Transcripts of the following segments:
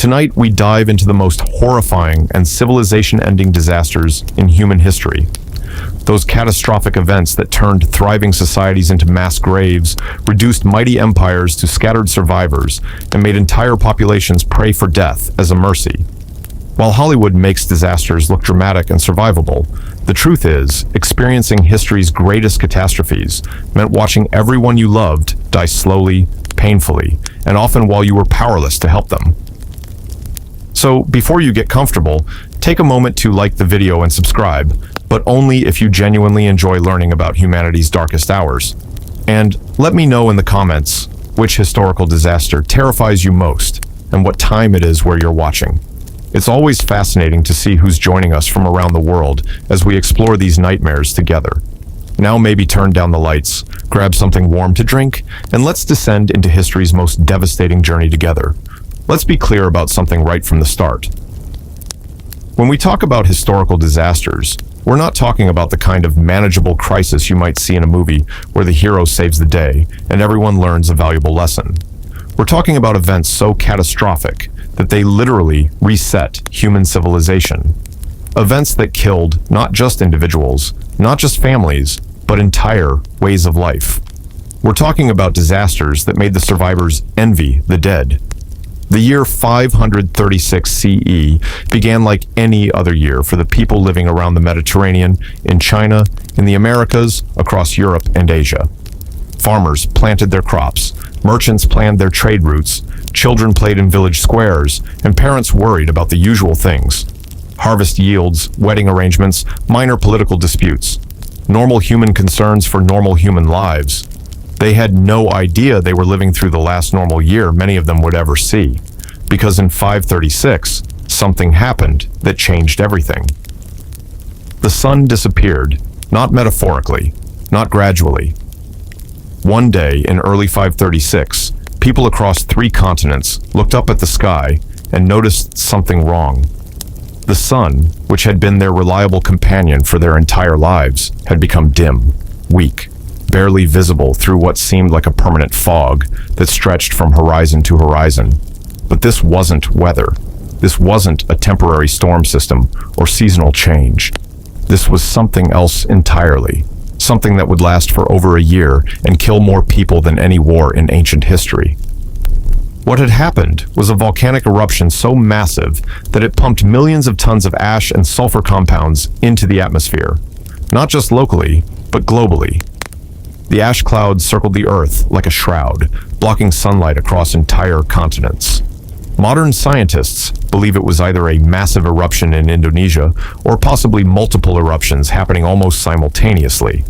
Tonight, we dive into the most horrifying and civilization-ending disasters in human history. Those catastrophic events that turned thriving societies into mass graves, reduced mighty empires to scattered survivors, and made entire populations pray for death as a mercy. While Hollywood makes disasters look dramatic and survivable, the truth is, experiencing history's greatest catastrophes meant watching everyone you loved die slowly, painfully, and often while you were powerless to help them. So, before you get comfortable, take a moment to like the video and subscribe, but only if you genuinely enjoy learning about humanity's darkest hours. And let me know in the comments which historical disaster terrifies you most and what time it is where you're watching. It's always fascinating to see who's joining us from around the world as we explore these nightmares together. Now maybe turn down the lights, grab something warm to drink, and let's descend into history's most devastating journey together. Let's be clear about something right from the start. When we talk about historical disasters, we're not talking about the kind of manageable crisis you might see in a movie where the hero saves the day and everyone learns a valuable lesson. We're talking about events so catastrophic that they literally reset human civilization. Events that killed not just individuals, not just families, but entire ways of life. We're talking about disasters that made the survivors envy the dead. The year 536 CE began like any other year for the people living around the Mediterranean, in China, in the Americas, across Europe and Asia. Farmers planted their crops, merchants planned their trade routes, children played in village squares, and parents worried about the usual things: harvest yields, wedding arrangements, minor political disputes, normal human concerns for normal human lives. They had no idea they were living through the last normal year many of them would ever see, because in 536, something happened that changed everything. The sun disappeared, not metaphorically, not gradually. One day in early 536, people across 3 continents looked up at the sky and noticed something wrong. The sun, which had been their reliable companion for their entire lives, had become dim, weak, barely visible through what seemed like a permanent fog that stretched from horizon to horizon. But this wasn't weather. This wasn't a temporary storm system or seasonal change. This was something else entirely. Something that would last for over a year and kill more people than any war in ancient history. What had happened was a volcanic eruption so massive that it pumped millions of tons of ash and sulfur compounds into the atmosphere, not just locally, but globally. The ash cloud circled the Earth like a shroud, blocking sunlight across entire continents. Modern scientists believe it was either a massive eruption in Indonesia or possibly multiple eruptions happening almost simultaneously.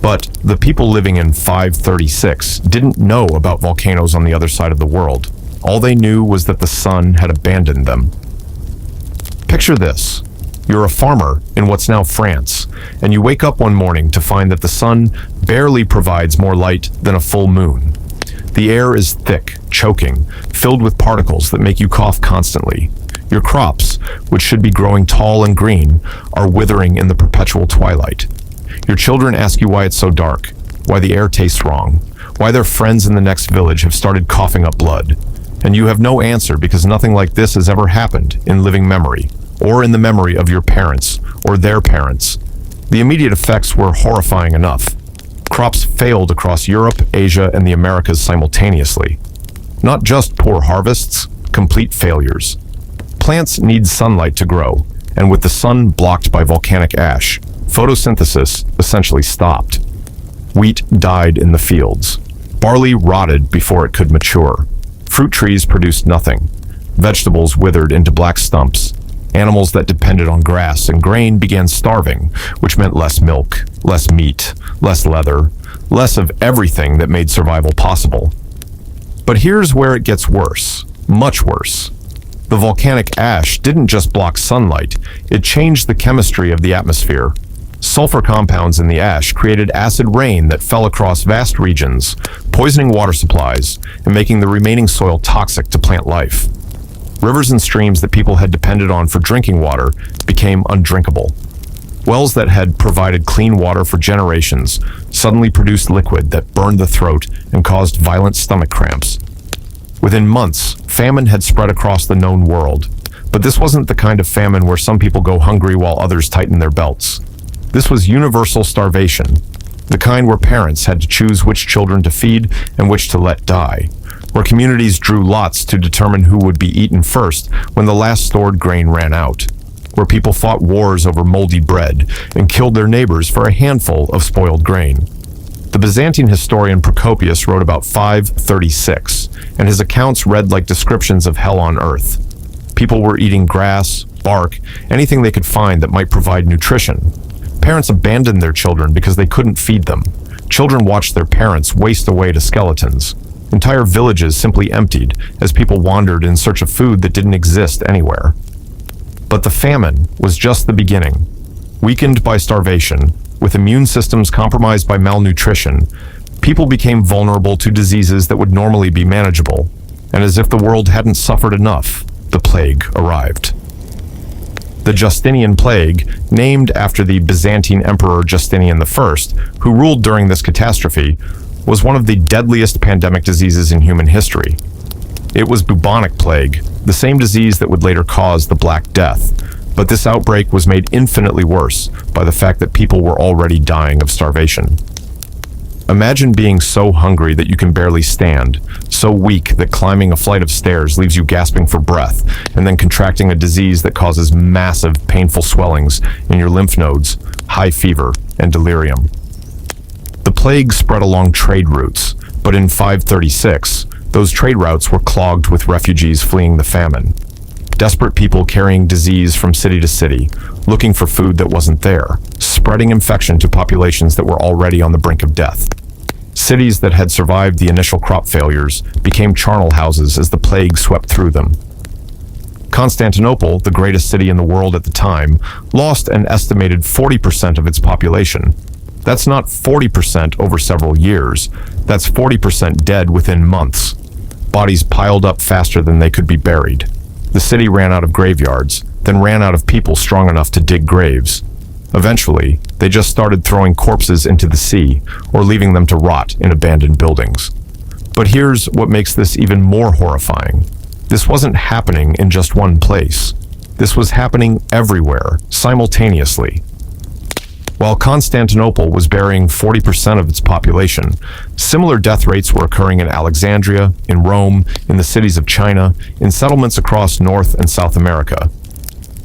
But the people living in 536 didn't know about volcanoes on the other side of the world. All they knew was that the sun had abandoned them. Picture this. You're a farmer in what's now France, and you wake up one morning to find that the sun barely provides more light than a full moon. The air is thick, choking, filled with particles that make you cough constantly. Your crops, which should be growing tall and green, are withering in the perpetual twilight. Your children ask you why it's so dark, why the air tastes wrong, why their friends in the next village have started coughing up blood. And you have no answer because nothing like this has ever happened in living memory, or in the memory of your parents, or their parents. The immediate effects were horrifying enough. Crops failed across Europe, Asia, and the Americas simultaneously. Not just poor harvests, complete failures. Plants need sunlight to grow, and with the sun blocked by volcanic ash, photosynthesis essentially stopped. Wheat died in the fields. Barley rotted before it could mature. Fruit trees produced nothing. Vegetables withered into black stumps. Animals that depended on grass and grain began starving, which meant less milk, less meat, less leather, less of everything that made survival possible. But here's where it gets worse, much worse. The volcanic ash didn't just block sunlight, it changed the chemistry of the atmosphere. Sulfur compounds in the ash created acid rain that fell across vast regions, poisoning water supplies and making the remaining soil toxic to plant life. Rivers and streams that people had depended on for drinking water became undrinkable. Wells that had provided clean water for generations suddenly produced liquid that burned the throat and caused violent stomach cramps. Within months, famine had spread across the known world. But this wasn't the kind of famine where some people go hungry while others tighten their belts. This was universal starvation, the kind where parents had to choose which children to feed and which to let die, where communities drew lots to determine who would be eaten first when the last stored grain ran out, where people fought wars over moldy bread and killed their neighbors for a handful of spoiled grain. The Byzantine historian Procopius wrote about 536, and his accounts read like descriptions of hell on earth. People were eating grass, bark, anything they could find that might provide nutrition. Parents abandoned their children because they couldn't feed them. Children watched their parents waste away to skeletons. Entire villages simply emptied as people wandered in search of food that didn't exist anywhere. But the famine was just the beginning. Weakened by starvation, with immune systems compromised by malnutrition, people became vulnerable to diseases that would normally be manageable. And as if the world hadn't suffered enough, the plague arrived. The Justinian plague, named after the Byzantine Emperor Justinian I, who ruled during this catastrophe, was one of the deadliest pandemic diseases in human history. It was bubonic plague, the same disease that would later cause the Black Death, but this outbreak was made infinitely worse by the fact that people were already dying of starvation. Imagine being so hungry that you can barely stand, so weak that climbing a flight of stairs leaves you gasping for breath, and then contracting a disease that causes massive, painful swellings in your lymph nodes, high fever, and delirium. The plague spread along trade routes, but in 536, those trade routes were clogged with refugees fleeing the famine. Desperate people carrying disease from city to city, looking for food that wasn't there, spreading infection to populations that were already on the brink of death. Cities that had survived the initial crop failures became charnel houses as the plague swept through them. Constantinople, the greatest city in the world at the time, lost an estimated 40% of its population. That's not 40% over several years. That's 40% dead within months. Bodies piled up faster than they could be buried. The city ran out of graveyards, then ran out of people strong enough to dig graves. Eventually, they just started throwing corpses into the sea or leaving them to rot in abandoned buildings. But here's what makes this even more horrifying. This wasn't happening in just one place. This was happening everywhere, simultaneously. While Constantinople was burying 40% of its population, similar death rates were occurring in Alexandria, in Rome, in the cities of China, in settlements across North and South America.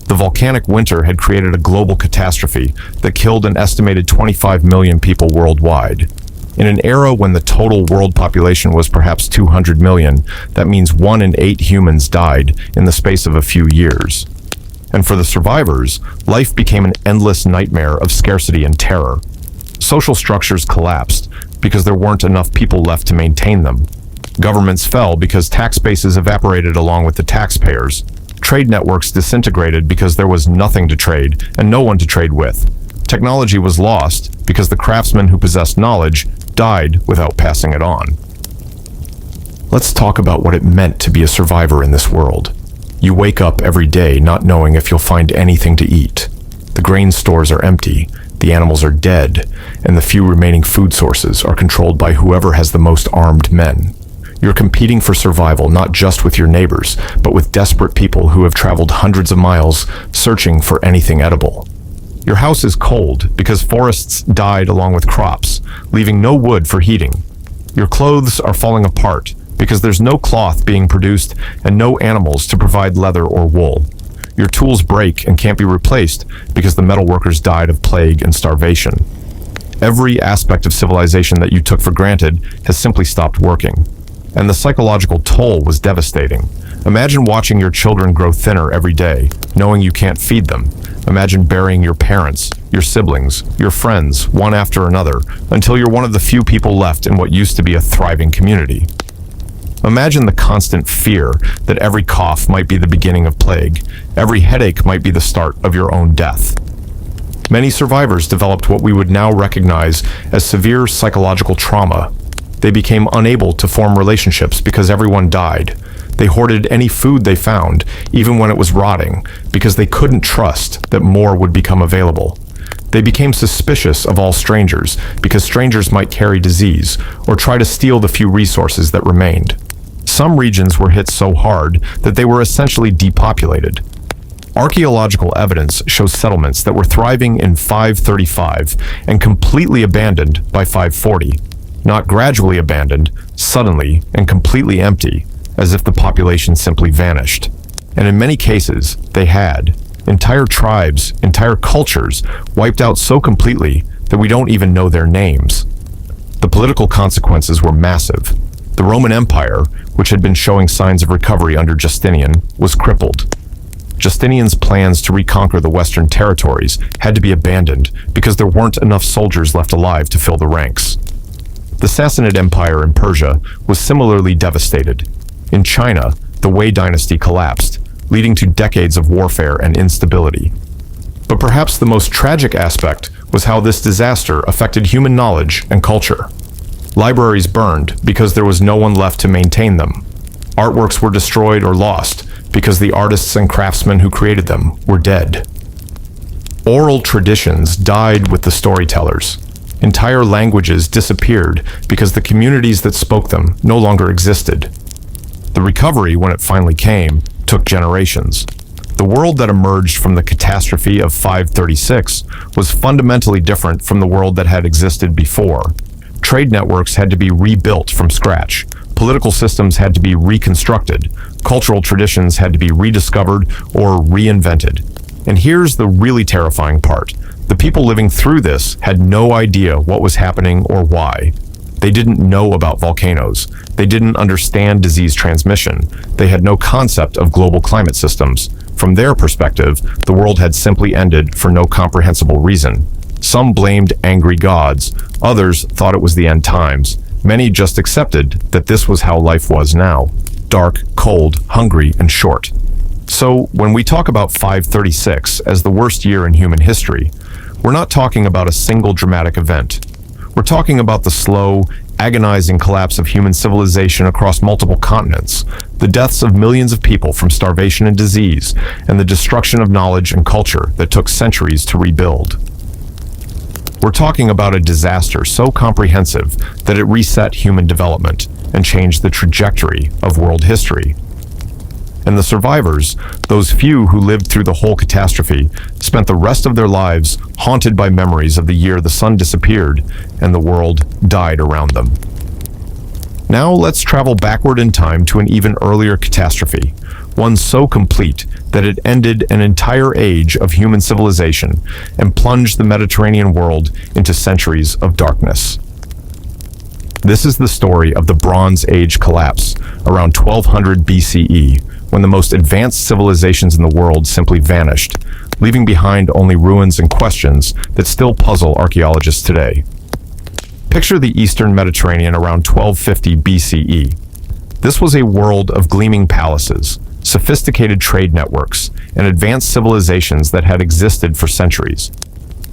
The volcanic winter had created a global catastrophe that killed an estimated 25 million people worldwide. In an era when the total world population was perhaps 200 million, that means 1 in 8 humans died in the space of a few years. And for the survivors, life became an endless nightmare of scarcity and terror. Social structures collapsed because there weren't enough people left to maintain them. Governments fell because tax bases evaporated along with the taxpayers. Trade networks disintegrated because there was nothing to trade and no one to trade with. Technology was lost because the craftsmen who possessed knowledge died without passing it on. Let's talk about what it meant to be a survivor in this world. You wake up every day not knowing if you'll find anything to eat. The grain stores are empty, the animals are dead, and the few remaining food sources are controlled by whoever has the most armed men. You're competing for survival not just with your neighbors, but with desperate people who have traveled hundreds of miles searching for anything edible. Your house is cold because forests died along with crops, leaving no wood for heating. Your clothes are falling apart because there's no cloth being produced and no animals to provide leather or wool. Your tools break and can't be replaced because the metal workers died of plague and starvation. Every aspect of civilization that you took for granted has simply stopped working. And the psychological toll was devastating. Imagine watching your children grow thinner every day, knowing you can't feed them. Imagine burying your parents, your siblings, your friends, one after another, until you're one of the few people left in what used to be a thriving community. Imagine the constant fear that every cough might be the beginning of plague, every headache might be the start of your own death. Many survivors developed what we would now recognize as severe psychological trauma. They became unable to form relationships because everyone died. They hoarded any food they found, even when it was rotting, because they couldn't trust that more would become available. They became suspicious of all strangers because strangers might carry disease or try to steal the few resources that remained. Some regions were hit so hard that they were essentially depopulated. Archaeological evidence shows settlements that were thriving in 535 and completely abandoned by 540. Not gradually abandoned, suddenly and completely empty, as if the population simply vanished. And in many cases, they had. Entire tribes, entire cultures, wiped out so completely that we don't even know their names. The political consequences were massive. The Roman Empire, which had been showing signs of recovery under Justinian, was crippled. Justinian's plans to reconquer the Western territories had to be abandoned because there weren't enough soldiers left alive to fill the ranks. The Sassanid Empire in Persia was similarly devastated. In China, the Wei dynasty collapsed, leading to decades of warfare and instability. But perhaps the most tragic aspect was how this disaster affected human knowledge and culture. Libraries burned because there was no one left to maintain them. Artworks were destroyed or lost because the artists and craftsmen who created them were dead. Oral traditions died with the storytellers. Entire languages disappeared because the communities that spoke them no longer existed. The recovery, when it finally came, took generations. The world that emerged from the catastrophe of 536 was fundamentally different from the world that had existed before. Trade networks had to be rebuilt from scratch. Political systems had to be reconstructed. Cultural traditions had to be rediscovered or reinvented. And here's the really terrifying part. The people living through this had no idea what was happening or why. They didn't know about volcanoes. They didn't understand disease transmission. They had no concept of global climate systems. From their perspective, the world had simply ended for no comprehensible reason. Some blamed angry gods. Others thought it was the end times. Many just accepted that this was how life was now. Dark, cold, hungry, and short. So, when we talk about 536 as the worst year in human history, we're not talking about a single dramatic event. We're talking about the slow, agonizing collapse of human civilization across multiple continents, the deaths of millions of people from starvation and disease, and the destruction of knowledge and culture that took centuries to rebuild. We're talking about a disaster so comprehensive that it reset human development and changed the trajectory of world history. And the survivors, those few who lived through the whole catastrophe, spent the rest of their lives haunted by memories of the year the sun disappeared and the world died around them. Now let's travel backward in time to an even earlier catastrophe, one so complete that it ended an entire age of human civilization and plunged the Mediterranean world into centuries of darkness. This is the story of the Bronze Age collapse around 1200 BCE, when the most advanced civilizations in the world simply vanished, leaving behind only ruins and questions that still puzzle archaeologists today. Picture the Eastern Mediterranean around 1250 BCE. This was a world of gleaming palaces, sophisticated trade networks, and advanced civilizations that had existed for centuries.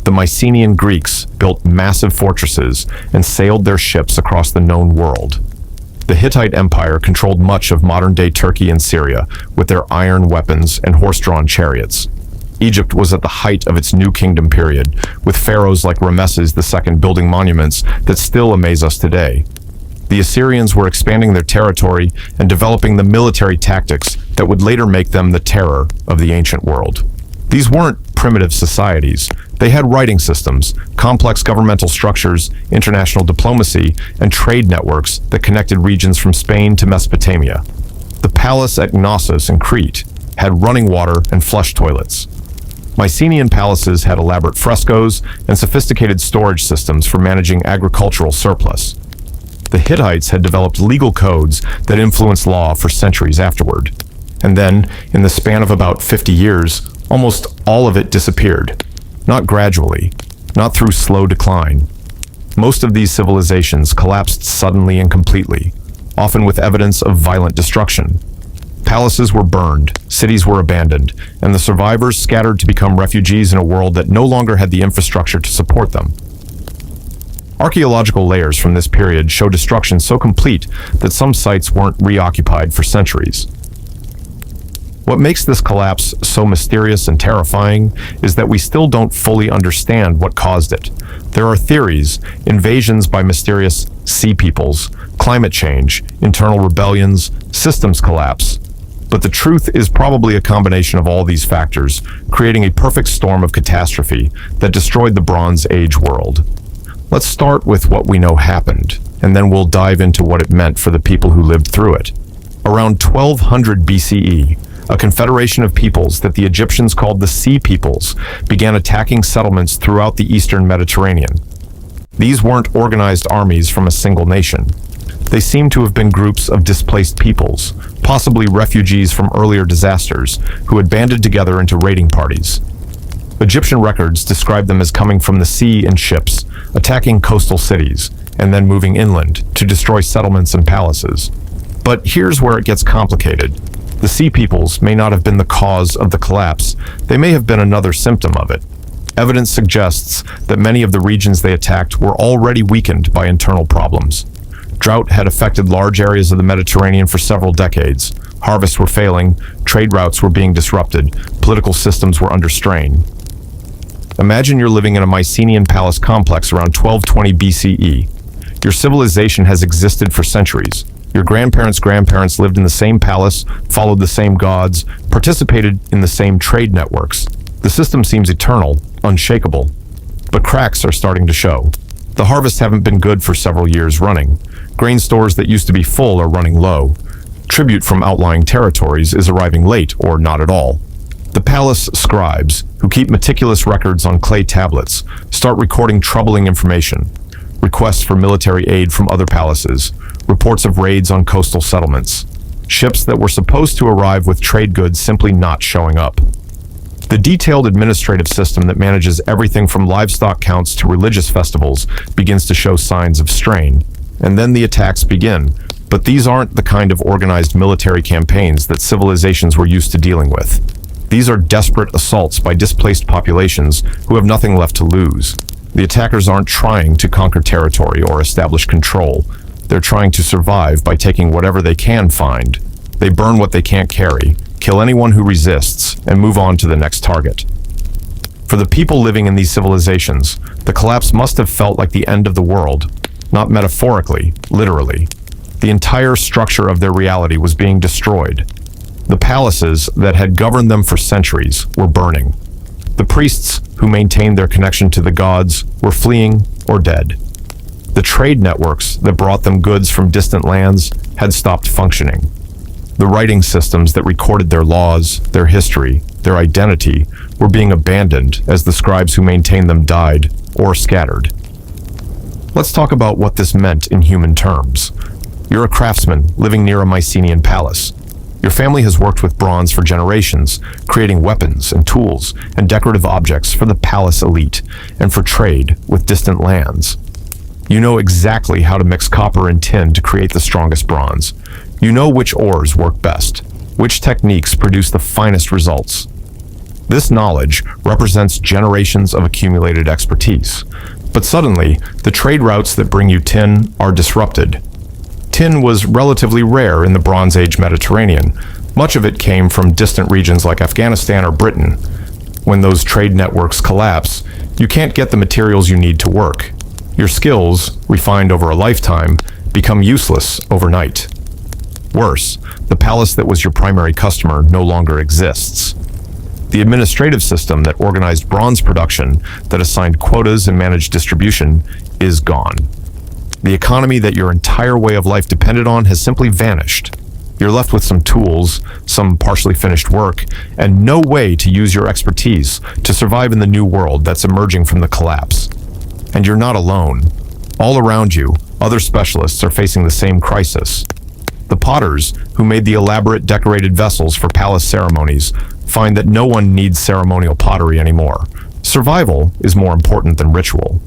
The Mycenaean Greeks built massive fortresses and sailed their ships across the known world. The Hittite Empire controlled much of modern-day Turkey and Syria with their iron weapons and horse-drawn chariots. Egypt was at the height of its New Kingdom period, with pharaohs like Ramesses II building monuments that still amaze us today. The Assyrians were expanding their territory and developing the military tactics that would later make them the terror of the ancient world. These weren't primitive societies. They had writing systems, complex governmental structures, international diplomacy, and trade networks that connected regions from Spain to Mesopotamia. The palace at Knossos in Crete had running water and flush toilets. Mycenaean palaces had elaborate frescoes and sophisticated storage systems for managing agricultural surplus. The Hittites had developed legal codes that influenced law for centuries afterward. And then, in the span of about 50 years, almost all of it disappeared. Not gradually, not through slow decline. Most of these civilizations collapsed suddenly and completely, often with evidence of violent destruction. Palaces were burned, cities were abandoned, and the survivors scattered to become refugees in a world that no longer had the infrastructure to support them. Archaeological layers from this period show destruction so complete that some sites weren't reoccupied for centuries. What makes this collapse so mysterious and terrifying is that we still don't fully understand what caused it. There are theories, invasions by mysterious sea peoples, climate change, internal rebellions, systems collapse. But the truth is probably a combination of all these factors, creating a perfect storm of catastrophe that destroyed the Bronze Age world. Let's start with what we know happened, and then we'll dive into what it meant for the people who lived through it. Around 1200 BCE, a confederation of peoples that the Egyptians called the Sea Peoples began attacking settlements throughout the eastern Mediterranean. These weren't organized armies from a single nation. They seem to have been groups of displaced peoples, possibly refugees from earlier disasters, who had banded together into raiding parties. Egyptian records describe them as coming from the sea in ships, attacking coastal cities, and then moving inland to destroy settlements and palaces. But here's where it gets complicated. The Sea Peoples may not have been the cause of the collapse. They may have been another symptom of it. Evidence suggests that many of the regions they attacked were already weakened by internal problems. Drought had affected large areas of the Mediterranean for several decades. Harvests were failing, trade routes were being disrupted, political systems were under strain. Imagine you're living in a Mycenaean palace complex around 1220 BCE. Your civilization has existed for centuries. Your grandparents' lived in the same palace, followed the same gods, participated in the same trade networks. The system seems eternal, unshakable. But cracks are starting to show. The harvests haven't been good for several years running. Grain stores that used to be full are running low. Tribute from outlying territories is arriving late or not at all. The palace scribes, who keep meticulous records on clay tablets, start recording troubling information. Requests for military aid from other palaces, reports of raids on coastal settlements, ships that were supposed to arrive with trade goods simply not showing up. The detailed administrative system that manages everything from livestock counts to religious festivals begins to show signs of strain. And then the attacks begin. But these aren't the kind of organized military campaigns that civilizations were used to dealing with. These are desperate assaults by displaced populations who have nothing left to lose. The attackers aren't trying to conquer territory or establish control. They're trying to survive by taking whatever they can find. They burn what they can't carry, kill anyone who resists, and move on to the next target. For the people living in these civilizations, the collapse must have felt like the end of the world, not metaphorically, literally. The entire structure of their reality was being destroyed. The palaces that had governed them for centuries were burning. The priests who maintained their connection to the gods were fleeing or dead. The trade networks that brought them goods from distant lands had stopped functioning. The writing systems that recorded their laws, their history, their identity were being abandoned as the scribes who maintained them died or scattered. Let's talk about what this meant in human terms. You're a craftsman living near a Mycenaean palace. Your family has worked with bronze for generations, creating weapons and tools and decorative objects for the palace elite and for trade with distant lands. You know exactly how to mix copper and tin to create the strongest bronze. You know which ores work best, which techniques produce the finest results. This knowledge represents generations of accumulated expertise. But suddenly, the trade routes that bring you tin are disrupted. Tin was relatively rare in the Bronze Age Mediterranean. Much of it came from distant regions like Afghanistan or Britain. When those trade networks collapse, you can't get the materials you need to work. Your skills, refined over a lifetime, become useless overnight. Worse, the palace that was your primary customer no longer exists. The administrative system that organized bronze production, that assigned quotas and managed distribution, is gone. The economy that your entire way of life depended on has simply vanished. You're left with some tools, some partially finished work, and no way to use your expertise to survive in the new world that's emerging from the collapse. And you're not alone. All around you, other specialists are facing the same crisis. The potters, who made the elaborate decorated vessels for palace ceremonies, find that no one needs ceremonial pottery anymore. Survival is more important than ritual.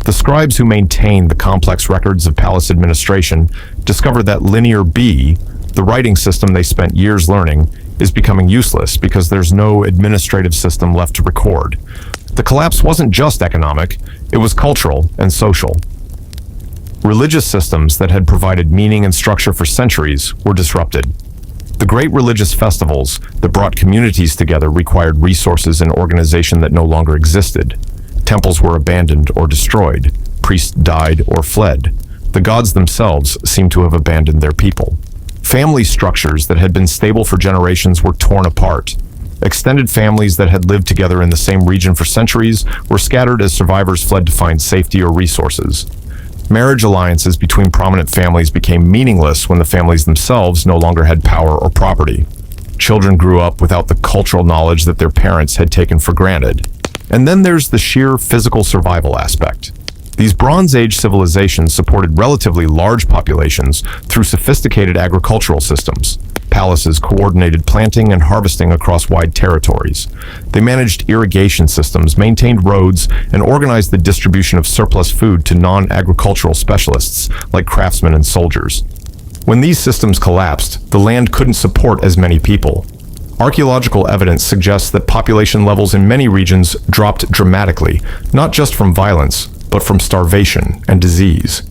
The scribes who maintained the complex records of palace administration discover that Linear B, the writing system they spent years learning, is becoming useless because there's no administrative system left to record. The collapse wasn't just economic, it was cultural and social. Religious systems that had provided meaning and structure for centuries were disrupted. The great religious festivals that brought communities together required resources and organization that no longer existed. Temples were abandoned or destroyed. Priests died or fled. The gods themselves seem to have abandoned their people. Family structures that had been stable for generations were torn apart. Extended families that had lived together in the same region for centuries were scattered as survivors fled to find safety or resources. Marriage alliances between prominent families became meaningless when the families themselves no longer had power or property. Children grew up without the cultural knowledge that their parents had taken for granted. And then there's the sheer physical survival aspect. These Bronze Age civilizations supported relatively large populations through sophisticated agricultural systems. Palaces coordinated planting and harvesting across wide territories. They managed irrigation systems, maintained roads, and organized the distribution of surplus food to non-agricultural specialists like craftsmen and soldiers. When these systems collapsed, the land couldn't support as many people. Archaeological evidence suggests that population levels in many regions dropped dramatically, not just from violence, but from starvation and disease.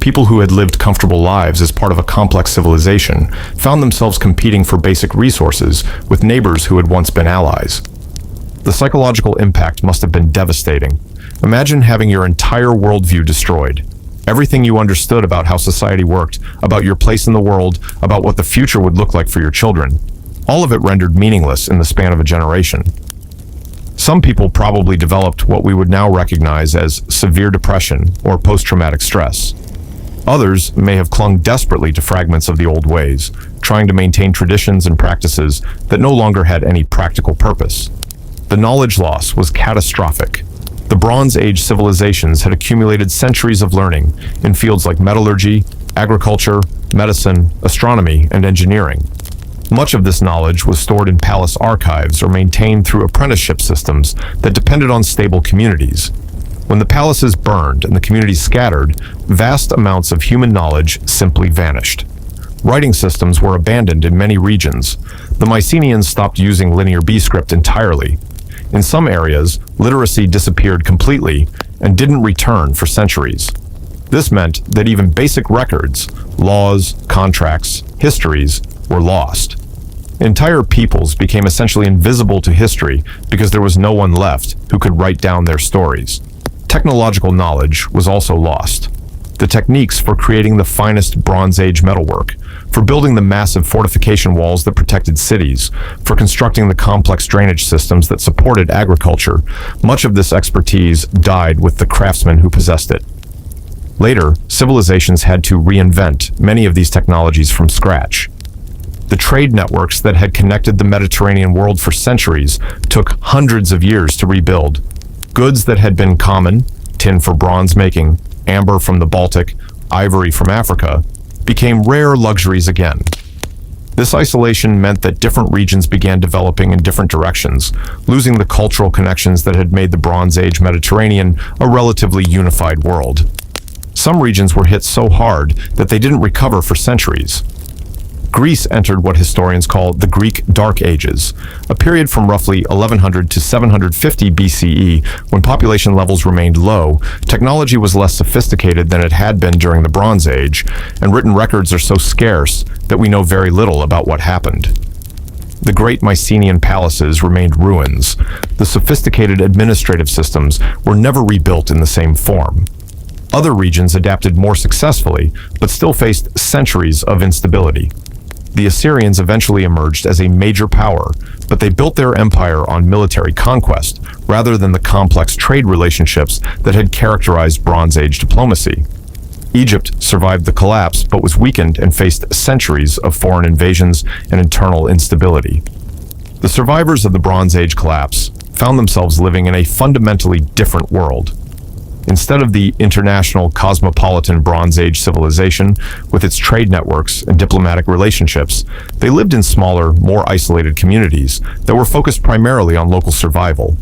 People who had lived comfortable lives as part of a complex civilization found themselves competing for basic resources with neighbors who had once been allies. The psychological impact must have been devastating. Imagine having your entire worldview destroyed. Everything you understood about how society worked, about your place in the world, about what the future would look like for your children. All of it rendered meaningless in the span of a generation. Some people probably developed what we would now recognize as severe depression or post-traumatic stress. Others may have clung desperately to fragments of the old ways, trying to maintain traditions and practices that no longer had any practical purpose. The knowledge loss was catastrophic. The Bronze Age civilizations had accumulated centuries of learning in fields like metallurgy, agriculture, medicine, astronomy, and engineering. Much of this knowledge was stored in palace archives or maintained through apprenticeship systems that depended on stable communities. When the palaces burned and the communities scattered, vast amounts of human knowledge simply vanished. Writing systems were abandoned in many regions. The Mycenaeans stopped using Linear B script entirely. In some areas, literacy disappeared completely and didn't return for centuries. This meant that even basic records, laws, contracts, histories, were lost. Entire peoples became essentially invisible to history because there was no one left who could write down their stories. Technological knowledge was also lost. The techniques for creating the finest Bronze Age metalwork, for building the massive fortification walls that protected cities, for constructing the complex drainage systems that supported agriculture, much of this expertise died with the craftsmen who possessed it. Later, civilizations had to reinvent many of these technologies from scratch. The trade networks that had connected the Mediterranean world for centuries took hundreds of years to rebuild. Goods that had been common, tin for bronze making, amber from the Baltic, ivory from Africa, became rare luxuries again. This isolation meant that different regions began developing in different directions, losing the cultural connections that had made the Bronze Age Mediterranean a relatively unified world. Some regions were hit so hard that they didn't recover for centuries. Greece entered what historians call the Greek Dark Ages, a period from roughly 1100 to 750 BCE when population levels remained low, technology was less sophisticated than it had been during the Bronze Age, and written records are so scarce that we know very little about what happened. The great Mycenaean palaces remained ruins. The sophisticated administrative systems were never rebuilt in the same form. Other regions adapted more successfully, but still faced centuries of instability. The Assyrians eventually emerged as a major power, but they built their empire on military conquest rather than the complex trade relationships that had characterized Bronze Age diplomacy. Egypt survived the collapse but was weakened and faced centuries of foreign invasions and internal instability. The survivors of the Bronze Age collapse found themselves living in a fundamentally different world. Instead of the international cosmopolitan Bronze Age civilization with its trade networks and diplomatic relationships, they lived in smaller, more isolated communities that were focused primarily on local survival.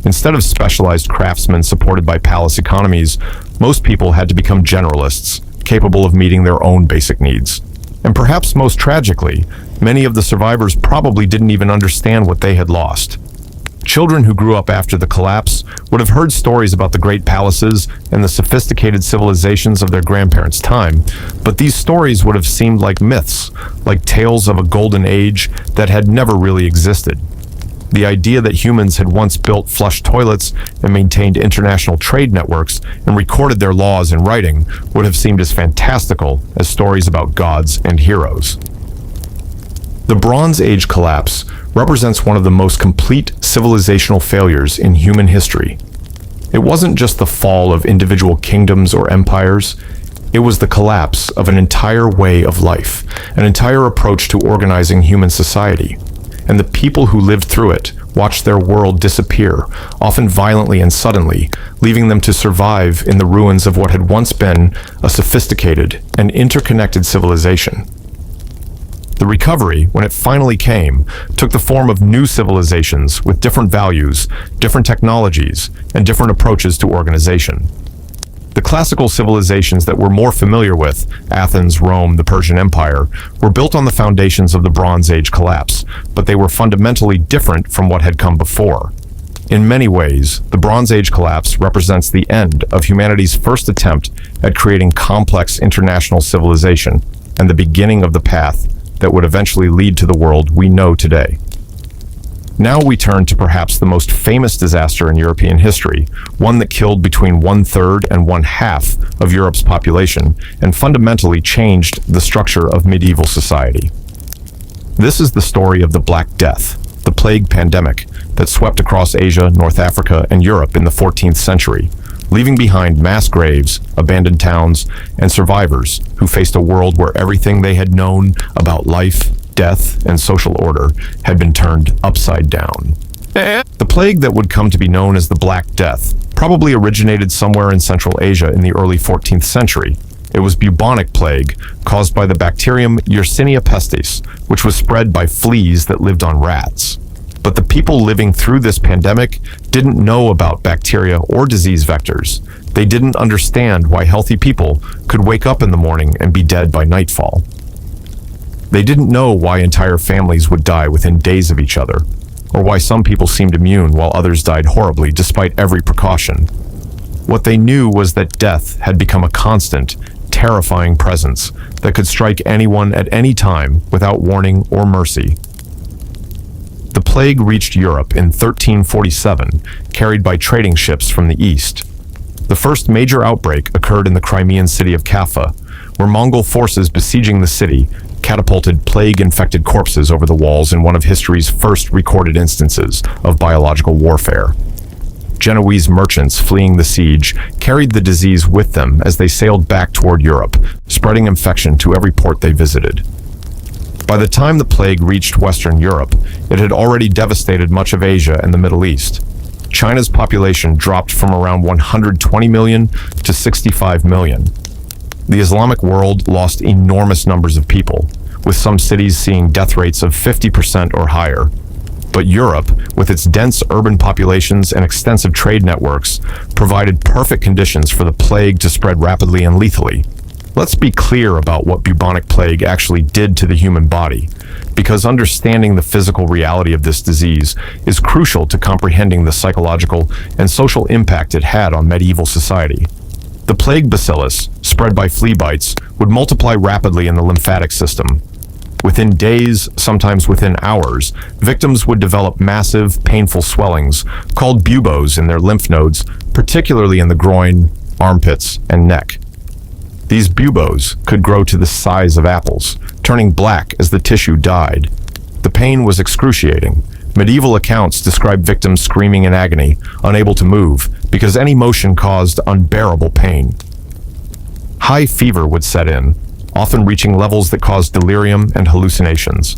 Instead of specialized craftsmen supported by palace economies, most people had to become generalists, capable of meeting their own basic needs. And perhaps most tragically, many of the survivors probably didn't even understand what they had lost. Children who grew up after the collapse would have heard stories about the great palaces and the sophisticated civilizations of their grandparents' time, but these stories would have seemed like myths, like tales of a golden age that had never really existed. The idea that humans had once built flush toilets and maintained international trade networks and recorded their laws in writing would have seemed as fantastical as stories about gods and heroes. The Bronze Age collapse represents one of the most complete civilizational failures in human history. It wasn't just the fall of individual kingdoms or empires, it was the collapse of an entire way of life, an entire approach to organizing human society. And the people who lived through it watched their world disappear, often violently and suddenly, leaving them to survive in the ruins of what had once been a sophisticated and interconnected civilization. The recovery, when it finally came, took the form of new civilizations with different values, different technologies, and different approaches to organization. The classical civilizations that we're more familiar with, Athens, Rome, the Persian Empire, were built on the foundations of the Bronze Age collapse, but they were fundamentally different from what had come before. In many ways, the Bronze Age collapse represents the end of humanity's first attempt at creating complex international civilization and the beginning of the path that would eventually lead to the world we know today. Now we turn to perhaps the most famous disaster in European history, one that killed between 1/3 and 1/2 of Europe's population and fundamentally changed the structure of medieval society. This is the story of the Black Death, the plague pandemic that swept across Asia, North Africa, and Europe in the 14th century, leaving behind mass graves, abandoned towns, and survivors who faced a world where everything they had known about life, death, and social order had been turned upside down. The plague that would come to be known as the Black Death probably originated somewhere in Central Asia in the early 14th century. It was bubonic plague caused by the bacterium Yersinia pestis, which was spread by fleas that lived on rats. But the people living through this pandemic didn't know about bacteria or disease vectors. They didn't understand why healthy people could wake up in the morning and be dead by nightfall. They didn't know why entire families would die within days of each other, or why some people seemed immune while others died horribly despite every precaution. What they knew was that death had become a constant, terrifying presence that could strike anyone at any time without warning or mercy. The plague reached Europe in 1347, carried by trading ships from the east. The first major outbreak occurred in the Crimean city of Kaffa, where Mongol forces besieging the city catapulted plague-infected corpses over the walls in one of history's first recorded instances of biological warfare. Genoese merchants fleeing the siege carried the disease with them as they sailed back toward Europe, spreading infection to every port they visited. By the time the plague reached Western Europe, it had already devastated much of Asia and the Middle East. China's population dropped from around 120 million to 65 million. The Islamic world lost enormous numbers of people, with some cities seeing death rates of 50% or higher. But Europe, with its dense urban populations and extensive trade networks, provided perfect conditions for the plague to spread rapidly and lethally. Let's be clear about what bubonic plague actually did to the human body, because understanding the physical reality of this disease is crucial to comprehending the psychological and social impact it had on medieval society. The plague bacillus, spread by flea bites, would multiply rapidly in the lymphatic system. Within days, sometimes within hours, victims would develop massive, painful swellings, called buboes, in their lymph nodes, particularly in the groin, armpits, and neck. These buboes could grow to the size of apples, turning black as the tissue died. The pain was excruciating. Medieval accounts describe victims screaming in agony, unable to move, because any motion caused unbearable pain. High fever would set in, often reaching levels that caused delirium and hallucinations.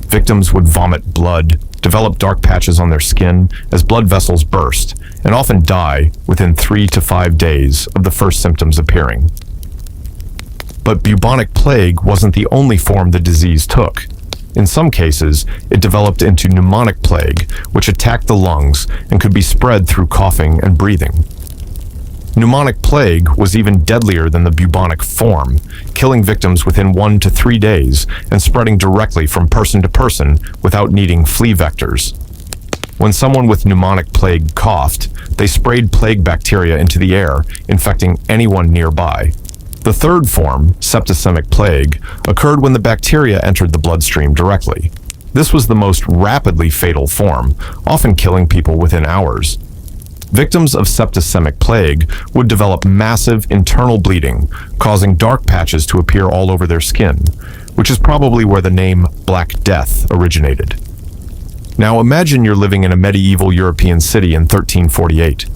Victims would vomit blood, develop dark patches on their skin as blood vessels burst, and often die within 3 to 5 days of the first symptoms appearing. But bubonic plague wasn't the only form the disease took. In some cases, it developed into pneumonic plague, which attacked the lungs and could be spread through coughing and breathing. Pneumonic plague was even deadlier than the bubonic form, killing victims within 1 to 3 days and spreading directly from person to person without needing flea vectors. When someone with pneumonic plague coughed, they sprayed plague bacteria into the air, infecting anyone nearby. The third form, septicemic plague, occurred when the bacteria entered the bloodstream directly. This was the most rapidly fatal form, often killing people within hours. Victims of septicemic plague would develop massive internal bleeding, causing dark patches to appear all over their skin, which is probably where the name Black Death originated. Now imagine you're living in a medieval European city in 1348.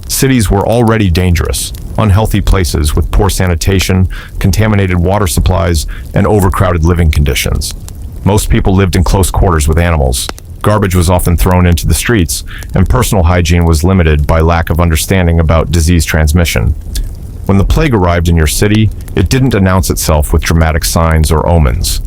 Cities were already dangerous, unhealthy places with poor sanitation, contaminated water supplies, and overcrowded living conditions. Most people lived in close quarters with animals. Garbage was often thrown into the streets, and personal hygiene was limited by lack of understanding about disease transmission. When the plague arrived in your city, it didn't announce itself with dramatic signs or omens.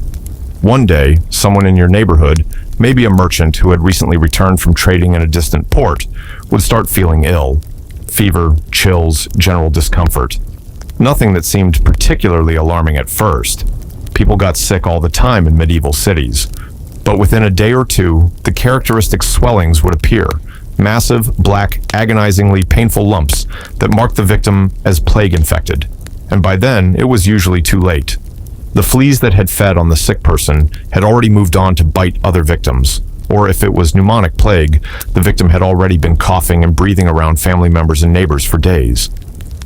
One day, someone in your neighborhood, maybe a merchant who had recently returned from trading in a distant port, would start feeling ill. Fever, chills, general discomfort. Nothing that seemed particularly alarming at first. People got sick all the time in medieval cities. But within a day or two, the characteristic swellings would appear. Massive, black, agonizingly painful lumps that marked the victim as plague infected. And by then, it was usually too late. The fleas that had fed on the sick person had already moved on to bite other victims. Or if it was pneumonic plague, the victim had already been coughing and breathing around family members and neighbors for days.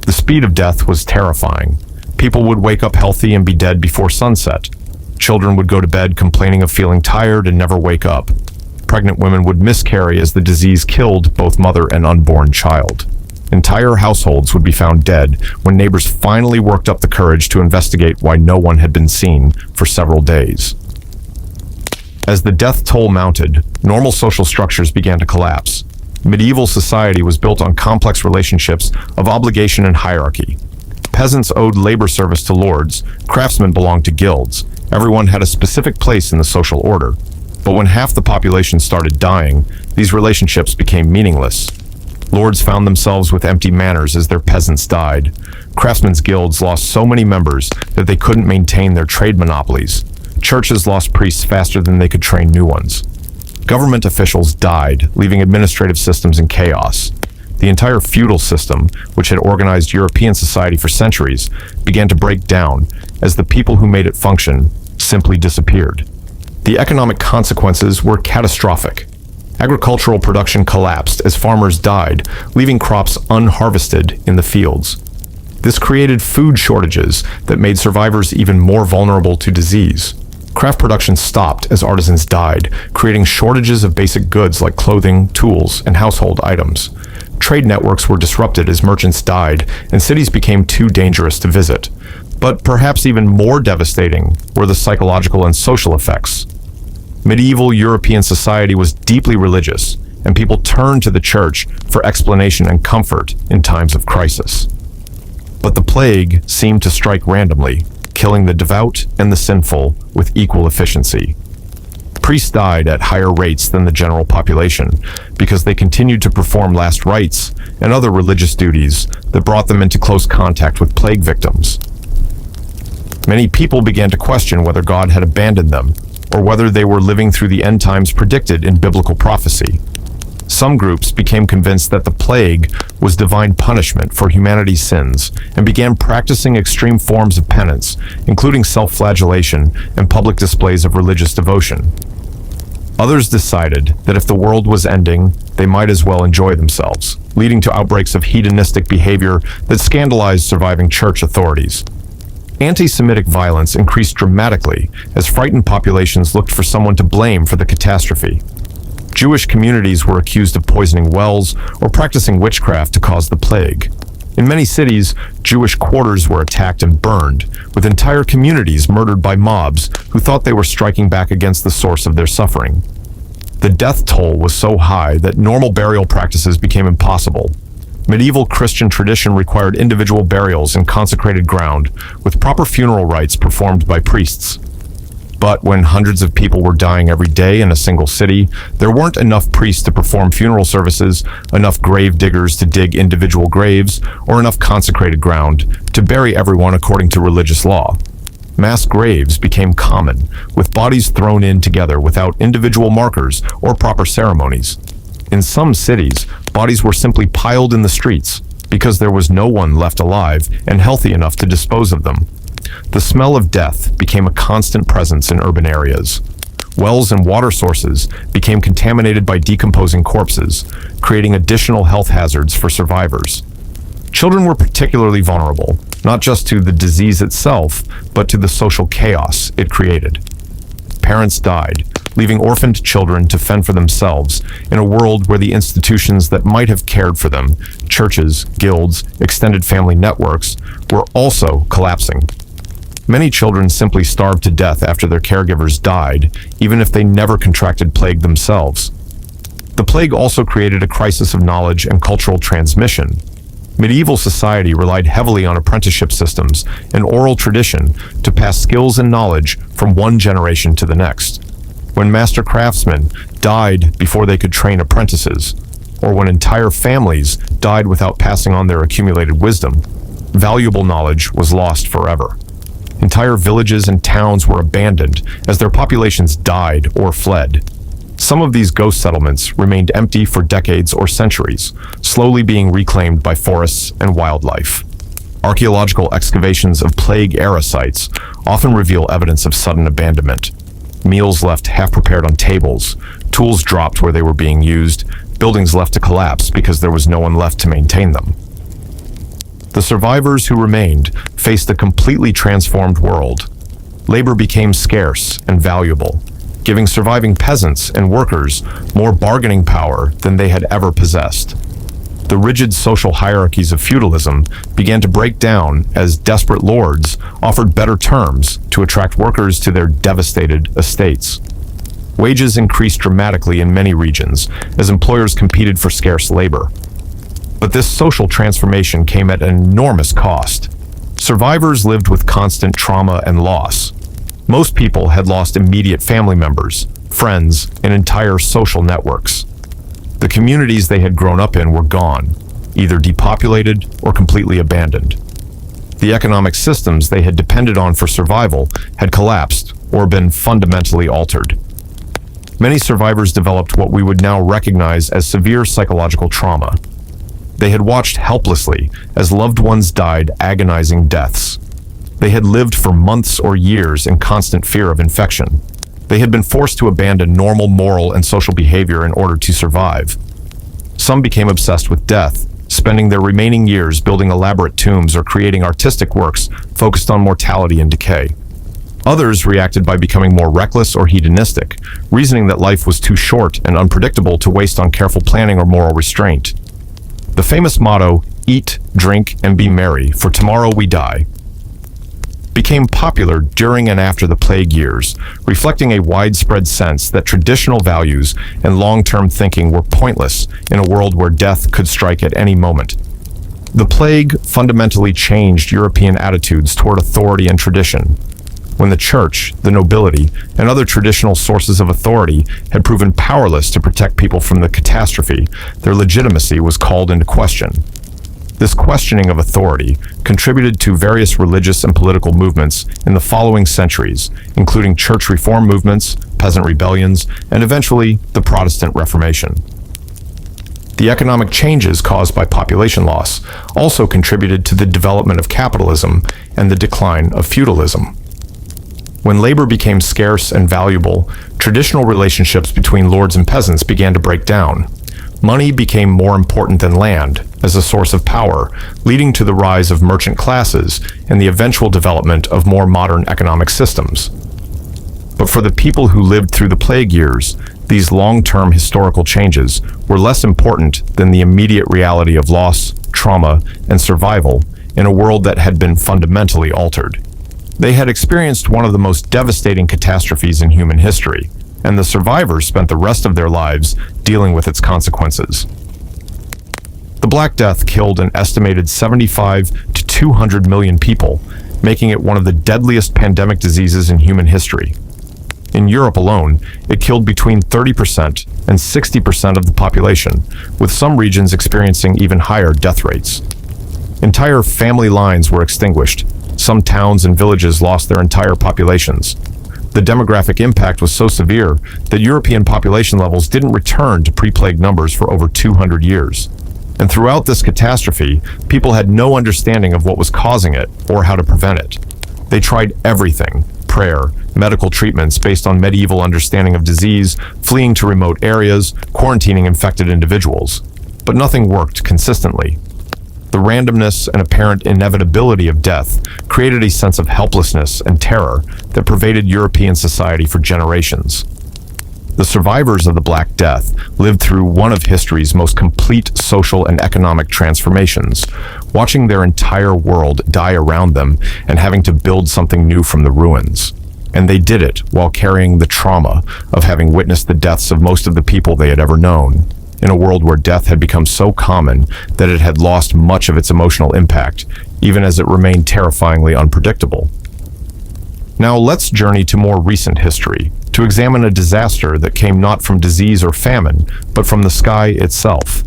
The speed of death was terrifying. People would wake up healthy and be dead before sunset. Children would go to bed complaining of feeling tired and never wake up. Pregnant women would miscarry as the disease killed both mother and unborn child. Entire households would be found dead when neighbors finally worked up the courage to investigate why no one had been seen for several days. As the death toll mounted, normal social structures began to collapse. Medieval society was built on complex relationships of obligation and hierarchy. Peasants owed labor service to lords, craftsmen belonged to guilds. Everyone had a specific place in the social order. But when half the population started dying, these relationships became meaningless. Lords found themselves with empty manors as their peasants died. Craftsmen's guilds lost so many members that they couldn't maintain their trade monopolies. Churches lost priests faster than they could train new ones. Government officials died, leaving administrative systems in chaos. The entire feudal system, which had organized European society for centuries, began to break down as the people who made it function simply disappeared. The economic consequences were catastrophic. Agricultural production collapsed as farmers died, leaving crops unharvested in the fields. This created food shortages that made survivors even more vulnerable to disease. Craft production stopped as artisans died, creating shortages of basic goods like clothing, tools, and household items. Trade networks were disrupted as merchants died, and cities became too dangerous to visit. But perhaps even more devastating were the psychological and social effects. Medieval European society was deeply religious, and people turned to the church for explanation and comfort in times of crisis. But the plague seemed to strike randomly, killing the devout and the sinful with equal efficiency. Priests died at higher rates than the general population because they continued to perform last rites and other religious duties that brought them into close contact with plague victims. Many people began to question whether God had abandoned them or whether they were living through the end times predicted in biblical prophecy. Some groups became convinced that the plague was divine punishment for humanity's sins and began practicing extreme forms of penance, including self-flagellation and public displays of religious devotion. Others decided that if the world was ending, they might as well enjoy themselves, leading to outbreaks of hedonistic behavior that scandalized surviving church authorities. Anti-Semitic violence increased dramatically as frightened populations looked for someone to blame for the catastrophe. Jewish communities were accused of poisoning wells or practicing witchcraft to cause the plague. In many cities, Jewish quarters were attacked and burned, with entire communities murdered by mobs who thought they were striking back against the source of their suffering. The death toll was so high that normal burial practices became impossible. Medieval Christian tradition required individual burials in consecrated ground, with proper funeral rites performed by priests. But when hundreds of people were dying every day in a single city, there weren't enough priests to perform funeral services, enough grave diggers to dig individual graves, or enough consecrated ground to bury everyone according to religious law. Mass graves became common, with bodies thrown in together without individual markers or proper ceremonies. In some cities, bodies were simply piled in the streets because there was no one left alive and healthy enough to dispose of them. The smell of death became a constant presence in urban areas. Wells and water sources became contaminated by decomposing corpses, creating additional health hazards for survivors. Children were particularly vulnerable, not just to the disease itself, but to the social chaos it created. Parents died, leaving orphaned children to fend for themselves in a world where the institutions that might have cared for them, churches, guilds, extended family networks, were also collapsing. Many children simply starved to death after their caregivers died, even if they never contracted plague themselves. The plague also created a crisis of knowledge and cultural transmission. Medieval society relied heavily on apprenticeship systems and oral tradition to pass skills and knowledge from one generation to the next. When master craftsmen died before they could train apprentices, or when entire families died without passing on their accumulated wisdom, valuable knowledge was lost forever. Entire villages and towns were abandoned as their populations died or fled. Some of these ghost settlements remained empty for decades or centuries, slowly being reclaimed by forests and wildlife. Archaeological excavations of plague-era sites often reveal evidence of sudden abandonment. Meals left half-prepared on tables, tools dropped where they were being used, buildings left to collapse because there was no one left to maintain them. The survivors who remained faced a completely transformed world. Labor became scarce and valuable, giving surviving peasants and workers more bargaining power than they had ever possessed. The rigid social hierarchies of feudalism began to break down as desperate lords offered better terms to attract workers to their devastated estates. Wages increased dramatically in many regions as employers competed for scarce labor. But this social transformation came at an enormous cost. Survivors lived with constant trauma and loss. Most people had lost immediate family members, friends, and entire social networks. The communities they had grown up in were gone, either depopulated or completely abandoned. The economic systems they had depended on for survival had collapsed or been fundamentally altered. Many survivors developed what we would now recognize as severe psychological trauma. They had watched helplessly as loved ones died agonizing deaths. They had lived for months or years in constant fear of infection. They had been forced to abandon normal moral and social behavior in order to survive. Some became obsessed with death, spending their remaining years building elaborate tombs or creating artistic works focused on mortality and decay. Others reacted by becoming more reckless or hedonistic, reasoning that life was too short and unpredictable to waste on careful planning or moral restraint. The famous motto, "Eat, drink, and be merry, for tomorrow we die," became popular during and after the plague years, reflecting a widespread sense that traditional values and long-term thinking were pointless in a world where death could strike at any moment. The plague fundamentally changed European attitudes toward authority and tradition. When the church, the nobility, and other traditional sources of authority had proven powerless to protect people from the catastrophe, their legitimacy was called into question. This questioning of authority contributed to various religious and political movements in the following centuries, including church reform movements, peasant rebellions, and eventually the Protestant Reformation. The economic changes caused by population loss also contributed to the development of capitalism and the decline of feudalism. When labor became scarce and valuable, traditional relationships between lords and peasants began to break down. Money became more important than land as a source of power, leading to the rise of merchant classes and the eventual development of more modern economic systems. But for the people who lived through the plague years, these long-term historical changes were less important than the immediate reality of loss, trauma, and survival in a world that had been fundamentally altered. They had experienced one of the most devastating catastrophes in human history, and the survivors spent the rest of their lives dealing with its consequences. The Black Death killed an estimated 75 to 200 million people, making it one of the deadliest pandemic diseases in human history. In Europe alone, it killed between 30% and 60% of the population, with some regions experiencing even higher death rates. Entire family lines were extinguished. Some towns and villages lost their entire populations. The demographic impact was so severe that European population levels didn't return to pre-plague numbers for over 200 years. And throughout this catastrophe, people had no understanding of what was causing it or how to prevent it. They tried everything: prayer, medical treatments based on medieval understanding of disease, fleeing to remote areas, quarantining infected individuals. But nothing worked consistently. The randomness and apparent inevitability of death created a sense of helplessness and terror that pervaded European society for generations. The survivors of the Black Death lived through one of history's most complete social and economic transformations, watching their entire world die around them and having to build something new from the ruins. And they did it while carrying the trauma of having witnessed the deaths of most of the people they had ever known, in a world where death had become so common that it had lost much of its emotional impact, even as it remained terrifyingly unpredictable. Now let's journey to more recent history, to examine a disaster that came not from disease or famine, but from the sky itself.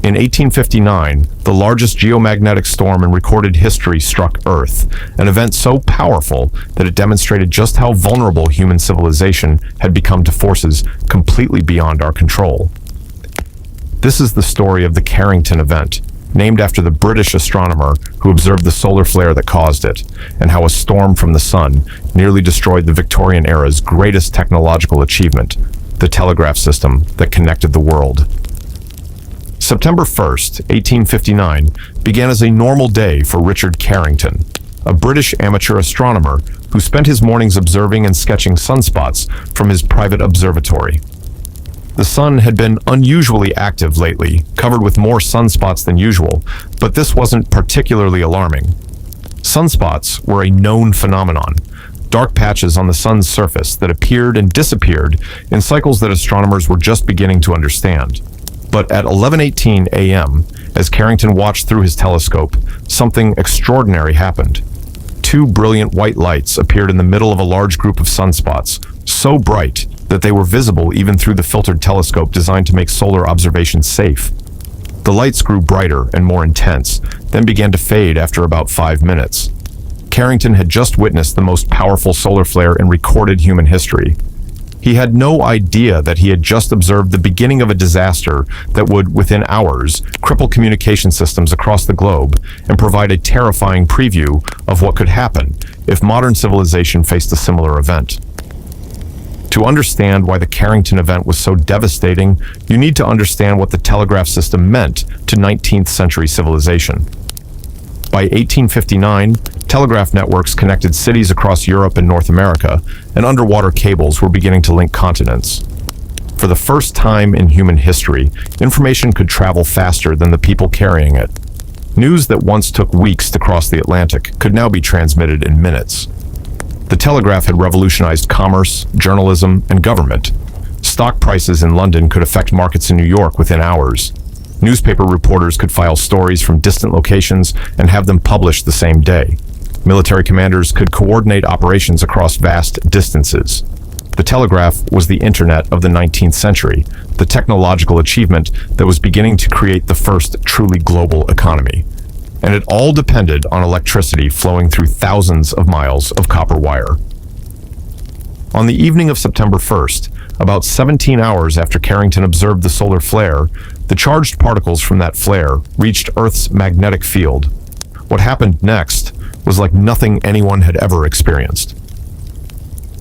In 1859, the largest geomagnetic storm in recorded history struck Earth, an event so powerful that it demonstrated just how vulnerable human civilization had become to forces completely beyond our control. This is the story of the Carrington event, named after the British astronomer who observed the solar flare that caused it, and how a storm from the sun nearly destroyed the Victorian era's greatest technological achievement, the telegraph system that connected the world. September 1st, 1859, began as a normal day for Richard Carrington, a British amateur astronomer who spent his mornings observing and sketching sunspots from his private observatory. The sun had been unusually active lately, covered with more sunspots than usual, but this wasn't particularly alarming. Sunspots were a known phenomenon, dark patches on the sun's surface that appeared and disappeared in cycles that astronomers were just beginning to understand. But at 11:18 a.m., as Carrington watched through his telescope, something extraordinary happened. Two brilliant white lights appeared in the middle of a large group of sunspots, so bright that they were visible even through the filtered telescope designed to make solar observation safe. The lights grew brighter and more intense, then began to fade after about 5 minutes. Carrington had just witnessed the most powerful solar flare in recorded human history. He had no idea that he had just observed the beginning of a disaster that would, within hours, cripple communication systems across the globe and provide a terrifying preview of what could happen if modern civilization faced a similar event. To understand why the Carrington event was so devastating, you need to understand what the telegraph system meant to 19th century civilization. By 1859, telegraph networks connected cities across Europe and North America, and underwater cables were beginning to link continents. For the first time in human history, information could travel faster than the people carrying it. News that once took weeks to cross the Atlantic could now be transmitted in minutes. The telegraph had revolutionized commerce, journalism, and government. Stock prices in London could affect markets in New York within hours. Newspaper reporters could file stories from distant locations and have them published the same day. Military commanders could coordinate operations across vast distances. The telegraph was the internet of the 19th century, the technological achievement that was beginning to create the first truly global economy. And it all depended on electricity flowing through thousands of miles of copper wire. On the evening of September 1st, about 17 hours after Carrington observed the solar flare, the charged particles from that flare reached Earth's magnetic field. What happened next was like nothing anyone had ever experienced.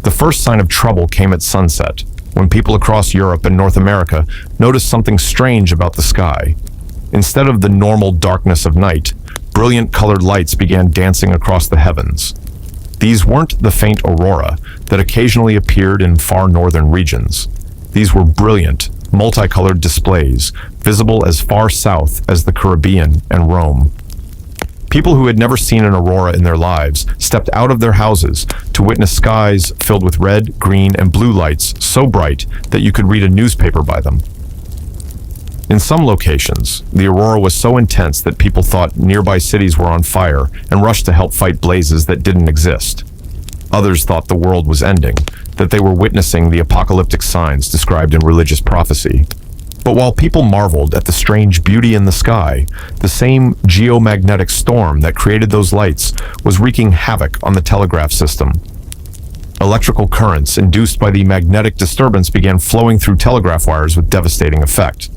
The first sign of trouble came at sunset, when people across Europe and North America noticed something strange about the sky. Instead of the normal darkness of night, brilliant colored lights began dancing across the heavens. These weren't the faint aurora that occasionally appeared in far northern regions. These were brilliant, multicolored displays, visible as far south as the Caribbean and Rome. People who had never seen an aurora in their lives stepped out of their houses to witness skies filled with red, green, and blue lights so bright that you could read a newspaper by them. In some locations, the aurora was so intense that people thought nearby cities were on fire and rushed to help fight blazes that didn't exist. Others thought the world was ending, that they were witnessing the apocalyptic signs described in religious prophecy. But while people marveled at the strange beauty in the sky, the same geomagnetic storm that created those lights was wreaking havoc on the telegraph system. Electrical currents induced by the magnetic disturbance began flowing through telegraph wires with devastating effect.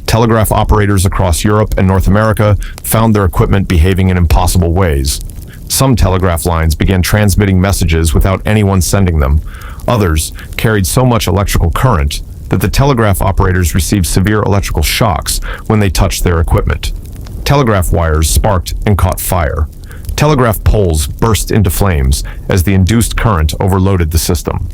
Telegraph operators across Europe and North America found their equipment behaving in impossible ways. Some telegraph lines began transmitting messages without anyone sending them. Others carried so much electrical current that the telegraph operators received severe electrical shocks when they touched their equipment. Telegraph wires sparked and caught fire. Telegraph poles burst into flames as the induced current overloaded the system.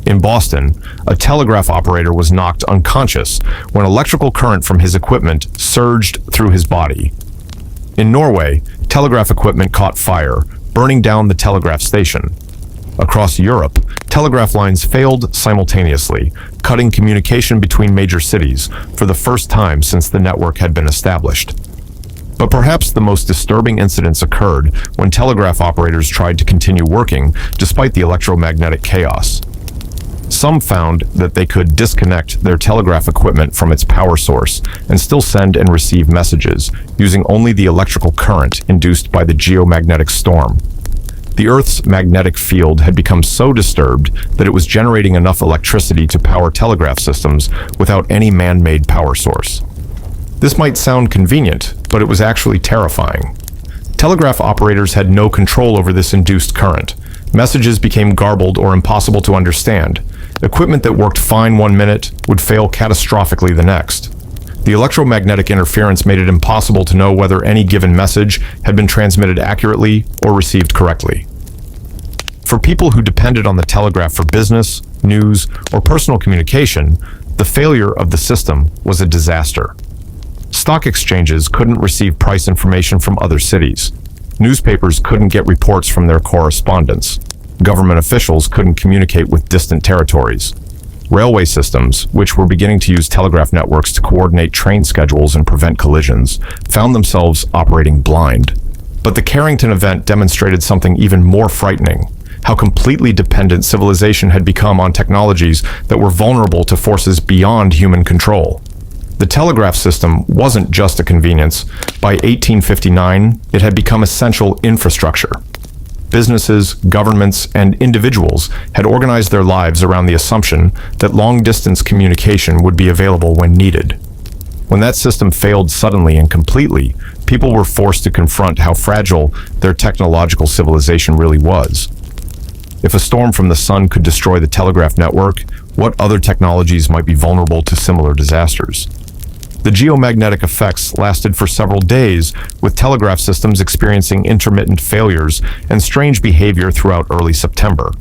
In Boston, a telegraph operator was knocked unconscious when electrical current from his equipment surged through his body. In Norway, telegraph equipment caught fire, burning down the telegraph station. Across Europe, telegraph lines failed simultaneously, cutting communication between major cities for the first time since the network had been established. But perhaps the most disturbing incidents occurred when telegraph operators tried to continue working despite the electromagnetic chaos. Some found that they could disconnect their telegraph equipment from its power source and still send and receive messages using only the electrical current induced by the geomagnetic storm. The Earth's magnetic field had become so disturbed that it was generating enough electricity to power telegraph systems without any man-made power source. This might sound convenient, but it was actually terrifying. Telegraph operators had no control over this induced current. Messages became garbled or impossible to understand. Equipment that worked fine one minute would fail catastrophically the next. The electromagnetic interference made it impossible to know whether any given message had been transmitted accurately or received correctly. For people who depended on the telegraph for business, news, or personal communication, the failure of the system was a disaster. Stock exchanges couldn't receive price information from other cities. Newspapers couldn't get reports from their correspondents. Government officials couldn't communicate with distant territories. Railway systems, which were beginning to use telegraph networks to coordinate train schedules and prevent collisions, found themselves operating blind. But the Carrington event demonstrated something even more frightening: how completely dependent civilization had become on technologies that were vulnerable to forces beyond human control. The telegraph system wasn't just a convenience. By 1859, it had become essential infrastructure. Businesses, governments, and individuals had organized their lives around the assumption that long-distance communication would be available when needed. When that system failed suddenly and completely, people were forced to confront how fragile their technological civilization really was. If a storm from the sun could destroy the telegraph network, what other technologies might be vulnerable to similar disasters? The geomagnetic effects lasted for several days, with telegraph systems experiencing intermittent failures and strange behavior throughout early September.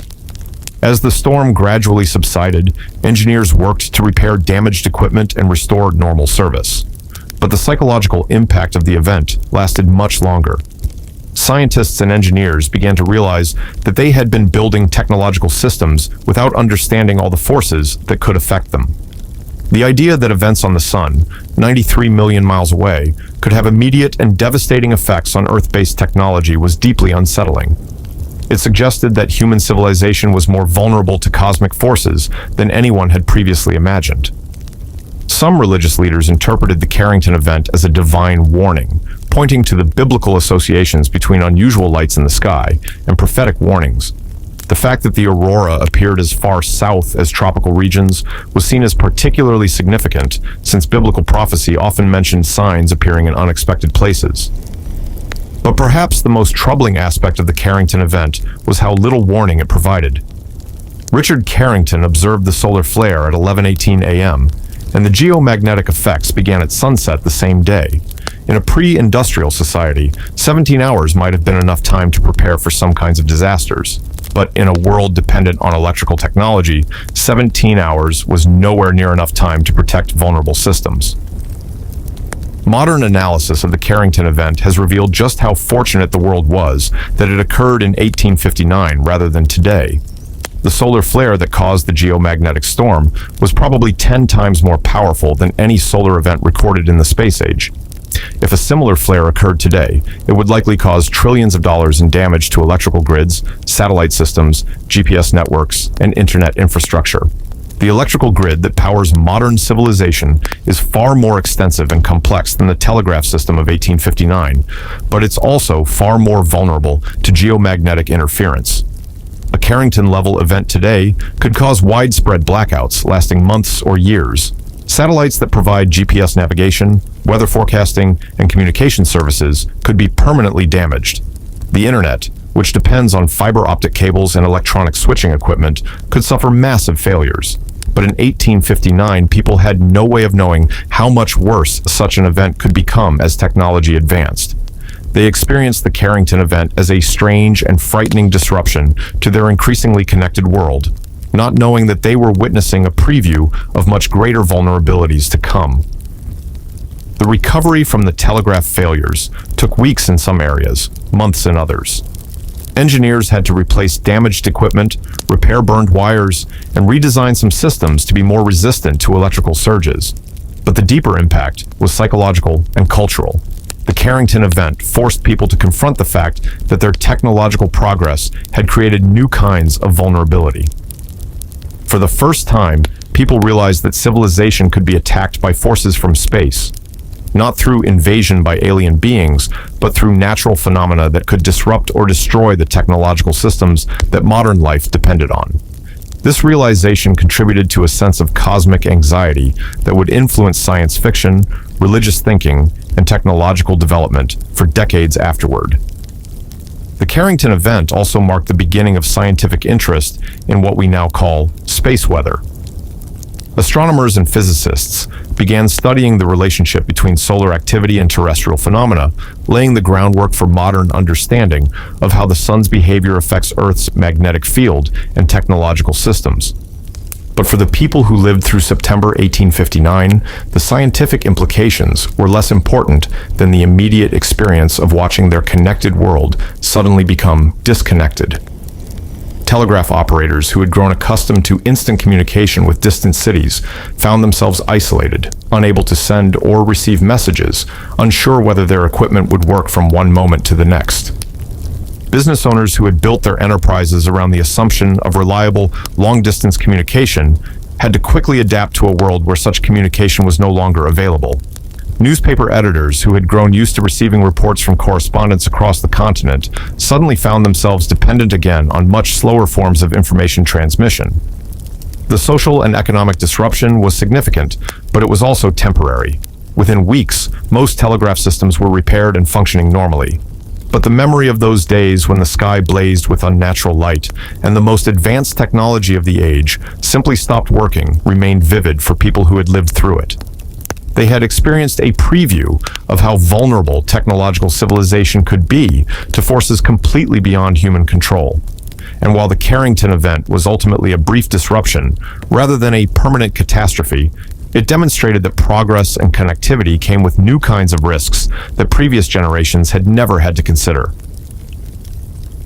As the storm gradually subsided, engineers worked to repair damaged equipment and restore normal service. But the psychological impact of the event lasted much longer. Scientists and engineers began to realize that they had been building technological systems without understanding all the forces that could affect them. The idea that events on the sun, 93 million miles away, could have immediate and devastating effects on Earth-based technology was deeply unsettling. It suggested that human civilization was more vulnerable to cosmic forces than anyone had previously imagined. Some religious leaders interpreted the Carrington event as a divine warning, pointing to the biblical associations between unusual lights in the sky and prophetic warnings. The fact that the aurora appeared as far south as tropical regions was seen as particularly significant, since biblical prophecy often mentioned signs appearing in unexpected places. But perhaps the most troubling aspect of the Carrington event was how little warning it provided. Richard Carrington observed the solar flare at 11:18 a.m., and the geomagnetic effects began at sunset the same day. In a pre-industrial society, 17 hours might have been enough time to prepare for some kinds of disasters. But in a world dependent on electrical technology, 17 hours was nowhere near enough time to protect vulnerable systems. Modern analysis of the Carrington event has revealed just how fortunate the world was that it occurred in 1859 rather than today. The solar flare that caused the geomagnetic storm was probably 10 times more powerful than any solar event recorded in the space age. If a similar flare occurred today, it would likely cause trillions of dollars in damage to electrical grids, satellite systems, GPS networks, and internet infrastructure. The electrical grid that powers modern civilization is far more extensive and complex than the telegraph system of 1859, but it's also far more vulnerable to geomagnetic interference. A Carrington-level event today could cause widespread blackouts lasting months or years. Satellites that provide GPS navigation, weather forecasting, and communication services could be permanently damaged. The internet, which depends on fiber optic cables and electronic switching equipment, could suffer massive failures. But in 1859, people had no way of knowing how much worse such an event could become as technology advanced. They experienced the Carrington event as a strange and frightening disruption to their increasingly connected world, not knowing that they were witnessing a preview of much greater vulnerabilities to come. The recovery from the telegraph failures took weeks in some areas, months in others. Engineers had to replace damaged equipment, repair burned wires, and redesign some systems to be more resistant to electrical surges. But the deeper impact was psychological and cultural. The Carrington event forced people to confront the fact that their technological progress had created new kinds of vulnerability. For the first time, people realized that civilization could be attacked by forces from space, not through invasion by alien beings, but through natural phenomena that could disrupt or destroy the technological systems that modern life depended on. This realization contributed to a sense of cosmic anxiety that would influence science fiction, religious thinking, and technological development for decades afterward. The Carrington event also marked the beginning of scientific interest in what we now call space weather. Astronomers and physicists began studying the relationship between solar activity and terrestrial phenomena, laying the groundwork for modern understanding of how the sun's behavior affects Earth's magnetic field and technological systems. But for the people who lived through September 1859, the scientific implications were less important than the immediate experience of watching their connected world suddenly become disconnected. Telegraph operators who had grown accustomed to instant communication with distant cities found themselves isolated, unable to send or receive messages, unsure whether their equipment would work from one moment to the next. Business owners who had built their enterprises around the assumption of reliable, long-distance communication had to quickly adapt to a world where such communication was no longer available. Newspaper editors who had grown used to receiving reports from correspondents across the continent suddenly found themselves dependent again on much slower forms of information transmission. The social and economic disruption was significant, but it was also temporary. Within weeks, most telegraph systems were repaired and functioning normally. But the memory of those days when the sky blazed with unnatural light and the most advanced technology of the age simply stopped working remained vivid for people who had lived through it. They had experienced a preview of how vulnerable technological civilization could be to forces completely beyond human control. And while the Carrington event was ultimately a brief disruption, rather than a permanent catastrophe, it demonstrated that progress and connectivity came with new kinds of risks that previous generations had never had to consider.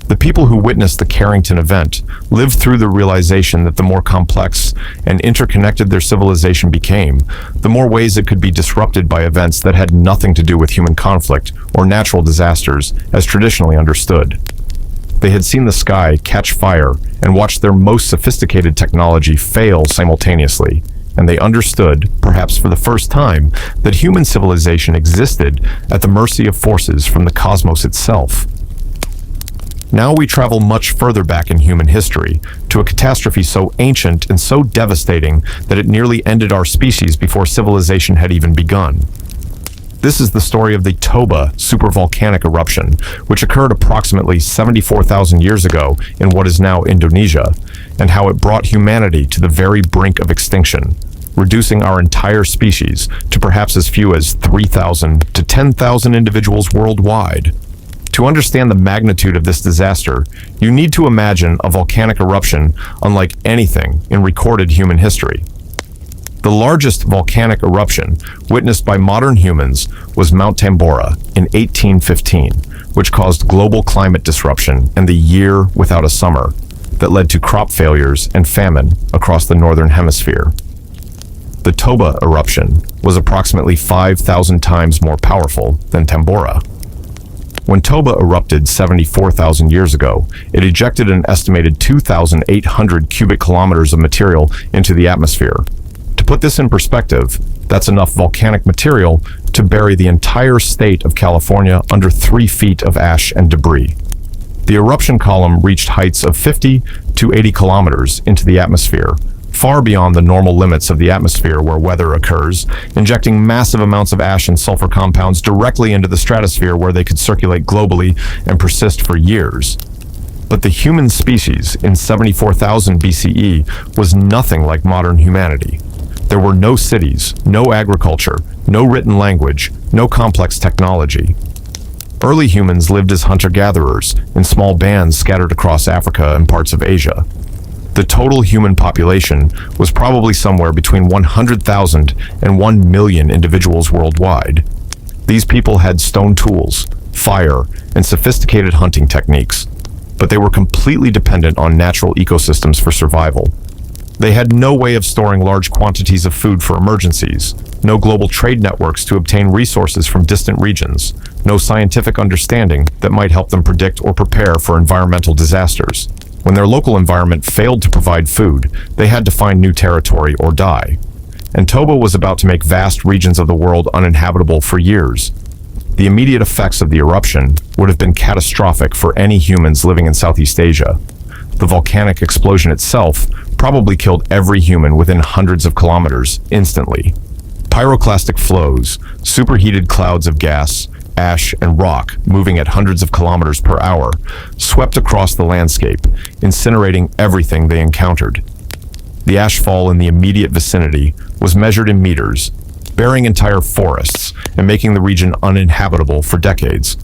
The people who witnessed the Carrington event lived through the realization that the more complex and interconnected their civilization became, the more ways it could be disrupted by events that had nothing to do with human conflict or natural disasters as traditionally understood. They had seen the sky catch fire and watched their most sophisticated technology fail simultaneously, and they understood, perhaps for the first time, that human civilization existed at the mercy of forces from the cosmos itself. Now we travel much further back in human history, to a catastrophe so ancient and so devastating that it nearly ended our species before civilization had even begun. This is the story of the Toba supervolcanic eruption, which occurred approximately 74,000 years ago in what is now Indonesia, and how it brought humanity to the very brink of extinction, reducing our entire species to perhaps as few as 3,000 to 10,000 individuals worldwide. To understand the magnitude of this disaster, you need to imagine a volcanic eruption unlike anything in recorded human history. The largest volcanic eruption witnessed by modern humans was Mount Tambora in 1815, which caused global climate disruption and the year without a summer that led to crop failures and famine across the northern hemisphere. The Toba eruption was approximately 5,000 times more powerful than Tambora. When Toba erupted 74,000 years ago, it ejected an estimated 2,800 cubic kilometers of material into the atmosphere. To put this in perspective, that's enough volcanic material to bury the entire state of California under 3 feet of ash and debris. The eruption column reached heights of 50 to 80 kilometers into the atmosphere, far beyond the normal limits of the atmosphere where weather occurs, injecting massive amounts of ash and sulfur compounds directly into the stratosphere where they could circulate globally and persist for years. But the human species in 74,000 BCE was nothing like modern humanity. There were no cities, no agriculture, no written language, no complex technology. Early humans lived as hunter-gatherers in small bands scattered across Africa and parts of Asia. The total human population was probably somewhere between 100,000 and 1 million individuals worldwide. These people had stone tools, fire, and sophisticated hunting techniques, but they were completely dependent on natural ecosystems for survival. They had no way of storing large quantities of food for emergencies, no global trade networks to obtain resources from distant regions, no scientific understanding that might help them predict or prepare for environmental disasters. When their local environment failed to provide food, they had to find new territory or die. And Toba was about to make vast regions of the world uninhabitable for years. The immediate effects of the eruption would have been catastrophic for any humans living in Southeast Asia. The volcanic explosion itself probably killed every human within hundreds of kilometers instantly. Pyroclastic flows, superheated clouds of gas, ash, and rock moving at hundreds of kilometers per hour swept across the landscape, incinerating everything they encountered. The ashfall in the immediate vicinity was measured in meters, burying entire forests and making the region uninhabitable for decades.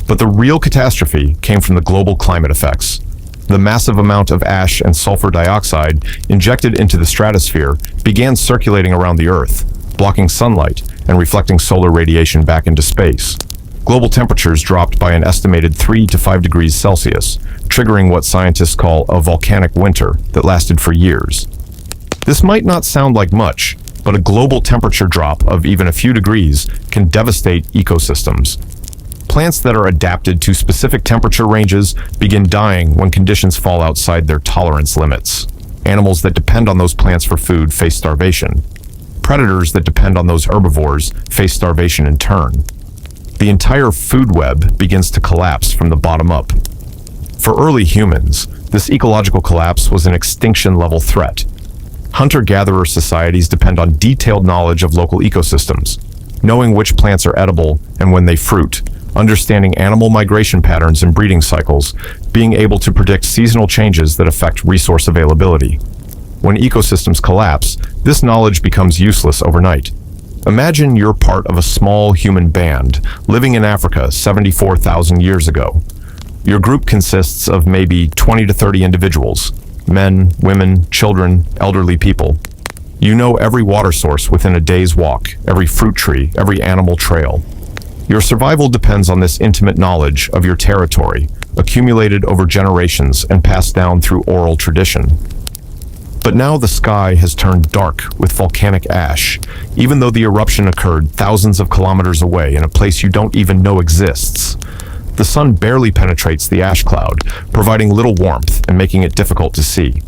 But the real catastrophe came from the global climate effects. The massive amount of ash and sulfur dioxide injected into the stratosphere began circulating around the Earth, blocking sunlight and reflecting solar radiation back into space. Global temperatures dropped by an estimated 3 to 5 degrees Celsius, triggering what scientists call a volcanic winter that lasted for years. This might not sound like much, but a global temperature drop of even a few degrees can devastate ecosystems. Plants that are adapted to specific temperature ranges begin dying when conditions fall outside their tolerance limits. Animals that depend on those plants for food face starvation. Predators that depend on those herbivores face starvation in turn. The entire food web begins to collapse from the bottom up. For early humans, this ecological collapse was an extinction-level threat. Hunter-gatherer societies depend on detailed knowledge of local ecosystems, knowing which plants are edible and when they fruit, understanding animal migration patterns and breeding cycles, being able to predict seasonal changes that affect resource availability. When ecosystems collapse, this knowledge becomes useless overnight. Imagine you're part of a small human band living in Africa 74,000 years ago. Your group consists of maybe 20 to 30 individuals, men, women, children, elderly people. You know every water source within a day's walk, every fruit tree, every animal trail. Your survival depends on this intimate knowledge of your territory, accumulated over generations and passed down through oral tradition. But now the sky has turned dark with volcanic ash, even though the eruption occurred thousands of kilometers away in a place you don't even know exists. The sun barely penetrates the ash cloud, providing little warmth and making it difficult to see.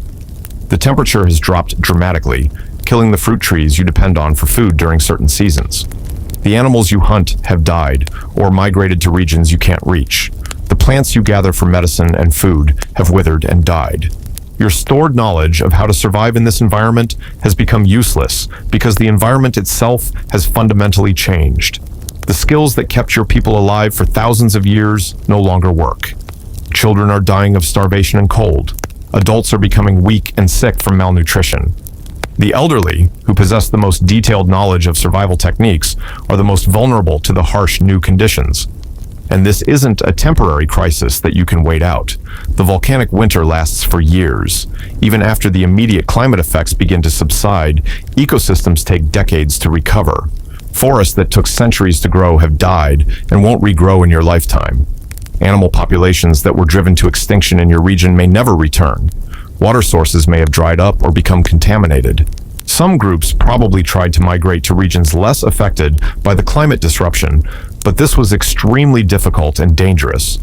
The temperature has dropped dramatically, killing the fruit trees you depend on for food during certain seasons. The animals you hunt have died or migrated to regions you can't reach. The plants you gather for medicine and food have withered and died. Your stored knowledge of how to survive in this environment has become useless because the environment itself has fundamentally changed. The skills that kept your people alive for thousands of years no longer work. Children are dying of starvation and cold. Adults are becoming weak and sick from malnutrition. The elderly, who possess the most detailed knowledge of survival techniques, are the most vulnerable to the harsh new conditions. And this isn't a temporary crisis that you can wait out. The volcanic winter lasts for years. Even after the immediate climate effects begin to subside, ecosystems take decades to recover. Forests that took centuries to grow have died and won't regrow in your lifetime. Animal populations that were driven to extinction in your region may never return. Water sources may have dried up or become contaminated. Some groups probably tried to migrate to regions less affected by the climate disruption, but this was extremely difficult and dangerous.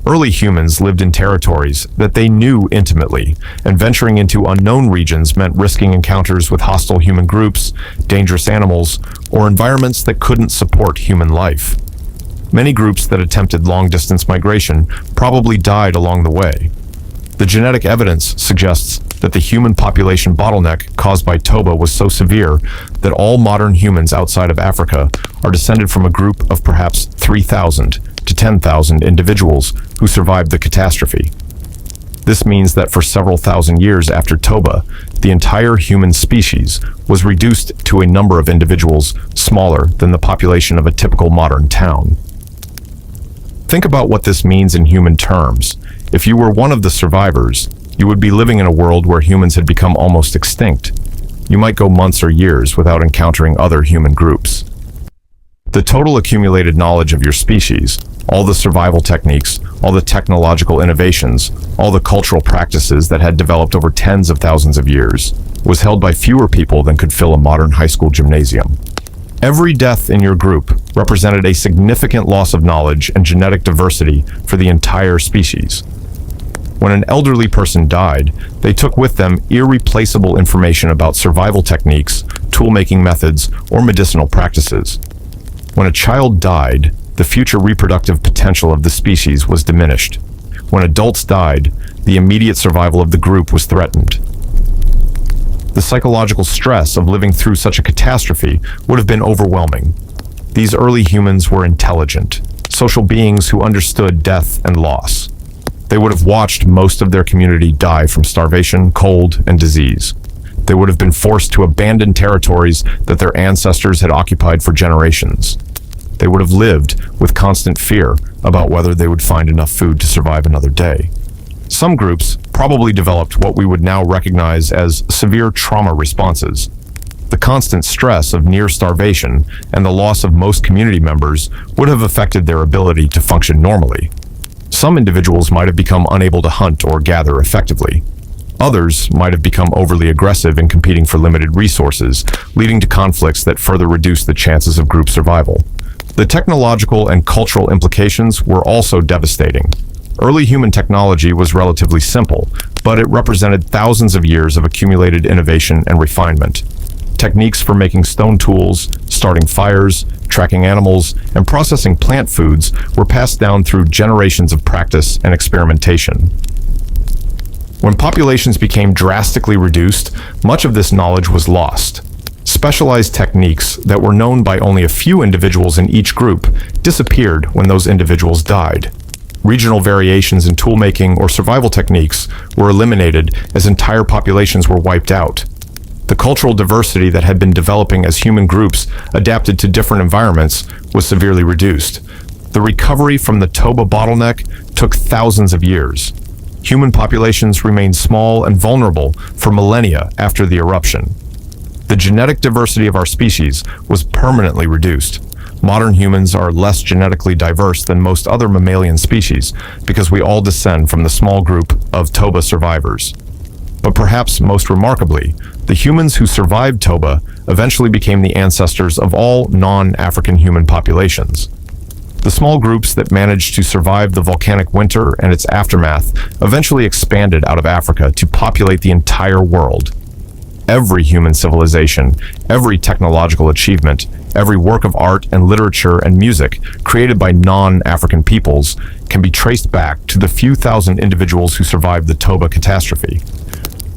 Early humans lived in territories that they knew intimately, and venturing into unknown regions meant risking encounters with hostile human groups, dangerous animals, or environments that couldn't support human life. Many groups that attempted long-distance migration probably died along the way. The genetic evidence suggests that the human population bottleneck caused by Toba was so severe that all modern humans outside of Africa are descended from a group of perhaps 3,000 to 10,000 individuals who survived the catastrophe. This means that for several thousand years after Toba, the entire human species was reduced to a number of individuals smaller than the population of a typical modern town. Think about what this means in human terms. If you were one of the survivors, you would be living in a world where humans had become almost extinct. You might go months or years without encountering other human groups. The total accumulated knowledge of your species, all the survival techniques, all the technological innovations, all the cultural practices that had developed over tens of thousands of years, was held by fewer people than could fill a modern high school gymnasium. Every death in your group represented a significant loss of knowledge and genetic diversity for the entire species. When an elderly person died, they took with them irreplaceable information about survival techniques, tool-making methods, or medicinal practices. When a child died, the future reproductive potential of the species was diminished. When adults died, the immediate survival of the group was threatened. The psychological stress of living through such a catastrophe would have been overwhelming. These early humans were intelligent, social beings who understood death and loss. They would have watched most of their community die from starvation, cold, and disease. They would have been forced to abandon territories that their ancestors had occupied for generations. They would have lived with constant fear about whether they would find enough food to survive another day. Some groups probably developed what we would now recognize as severe trauma responses. The constant stress of near starvation and the loss of most community members would have affected their ability to function normally. Some individuals might have become unable to hunt or gather effectively. Others might have become overly aggressive in competing for limited resources, leading to conflicts that further reduced the chances of group survival. The technological and cultural implications were also devastating. Early human technology was relatively simple, but it represented thousands of years of accumulated innovation and refinement. Techniques for making stone tools, starting fires, tracking animals, and processing plant foods were passed down through generations of practice and experimentation. When populations became drastically reduced, much of this knowledge was lost. Specialized techniques that were known by only a few individuals in each group disappeared when those individuals died. Regional variations in toolmaking or survival techniques were eliminated as entire populations were wiped out. The cultural diversity that had been developing as human groups adapted to different environments was severely reduced. The recovery from the Toba bottleneck took thousands of years. Human populations remained small and vulnerable for millennia after the eruption. The genetic diversity of our species was permanently reduced. Modern humans are less genetically diverse than most other mammalian species because we all descend from the small group of Toba survivors. But perhaps most remarkably, the humans who survived Toba eventually became the ancestors of all non-African human populations. The small groups that managed to survive the volcanic winter and its aftermath eventually expanded out of Africa to populate the entire world. Every human civilization, every technological achievement, every work of art and literature and music created by non-African peoples can be traced back to the few thousand individuals who survived the Toba catastrophe.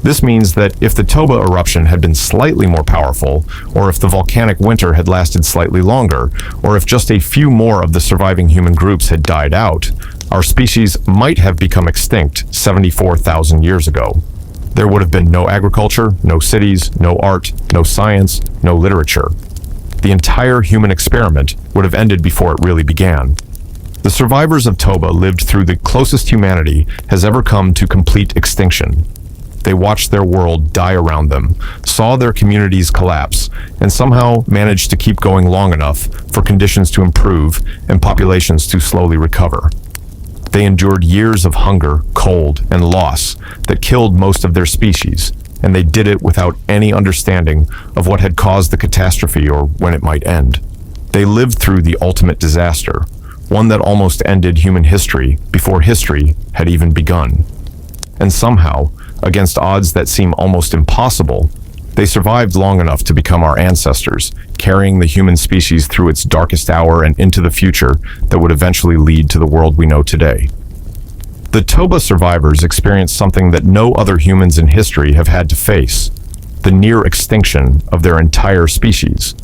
This means that if the Toba eruption had been slightly more powerful, or if the volcanic winter had lasted slightly longer, or if just a few more of the surviving human groups had died out, our species might have become extinct 74,000 years ago. There would have been no agriculture, no cities, no art, no science, no literature. The entire human experiment would have ended before it really began. The survivors of Toba lived through the closest humanity has ever come to complete extinction. They watched their world die around them, saw their communities collapse, and somehow managed to keep going long enough for conditions to improve and populations to slowly recover. They endured years of hunger, cold, and loss that killed most of their species, and they did it without any understanding of what had caused the catastrophe or when it might end. They lived through the ultimate disaster, one that almost ended human history before history had even begun. And somehow, against odds that seem almost impossible, they survived long enough to become our ancestors, carrying the human species through its darkest hour and into the future that would eventually lead to the world we know today. The Toba survivors experienced something that no other humans in history have had to face: the near extinction of their entire species.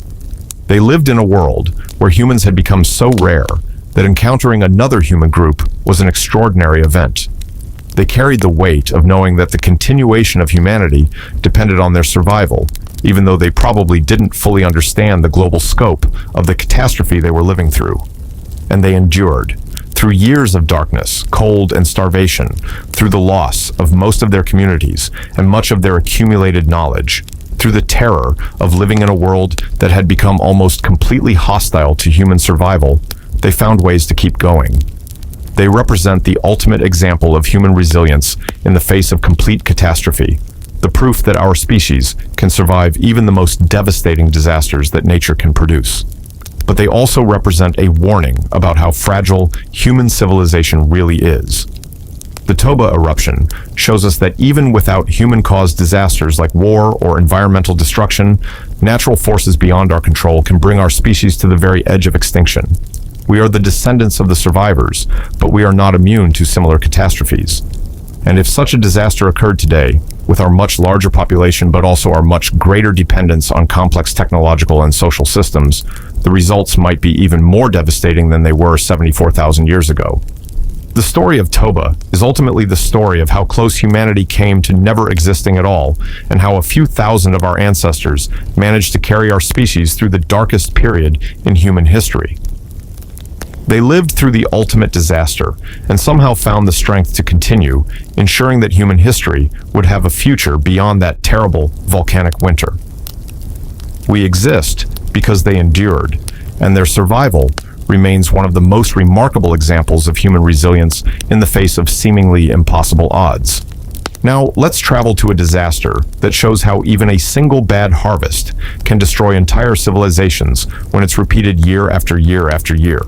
They lived in a world where humans had become so rare that encountering another human group was an extraordinary event. They carried the weight of knowing that the continuation of humanity depended on their survival, even though they probably didn't fully understand the global scope of the catastrophe they were living through. And they endured, through years of darkness, cold, and starvation, through the loss of most of their communities and much of their accumulated knowledge, through the terror of living in a world that had become almost completely hostile to human survival. They found ways to keep going. They represent the ultimate example of human resilience in the face of complete catastrophe, the proof that our species can survive even the most devastating disasters that nature can produce. But they also represent a warning about how fragile human civilization really is. The Toba eruption shows us that even without human-caused disasters like war or environmental destruction, natural forces beyond our control can bring our species to the very edge of extinction. We are the descendants of the survivors, but we are not immune to similar catastrophes. And if such a disaster occurred today, with our much larger population but also our much greater dependence on complex technological and social systems, the results might be even more devastating than they were 74,000 years ago. The story of Toba is ultimately the story of how close humanity came to never existing at all, and how a few thousand of our ancestors managed to carry our species through the darkest period in human history. They lived through the ultimate disaster and somehow found the strength to continue, ensuring that human history would have a future beyond that terrible volcanic winter. We exist because they endured, and their survival remains one of the most remarkable examples of human resilience in the face of seemingly impossible odds. Now, let's travel to a disaster that shows how even a single bad harvest can destroy entire civilizations when it's repeated year after year after year.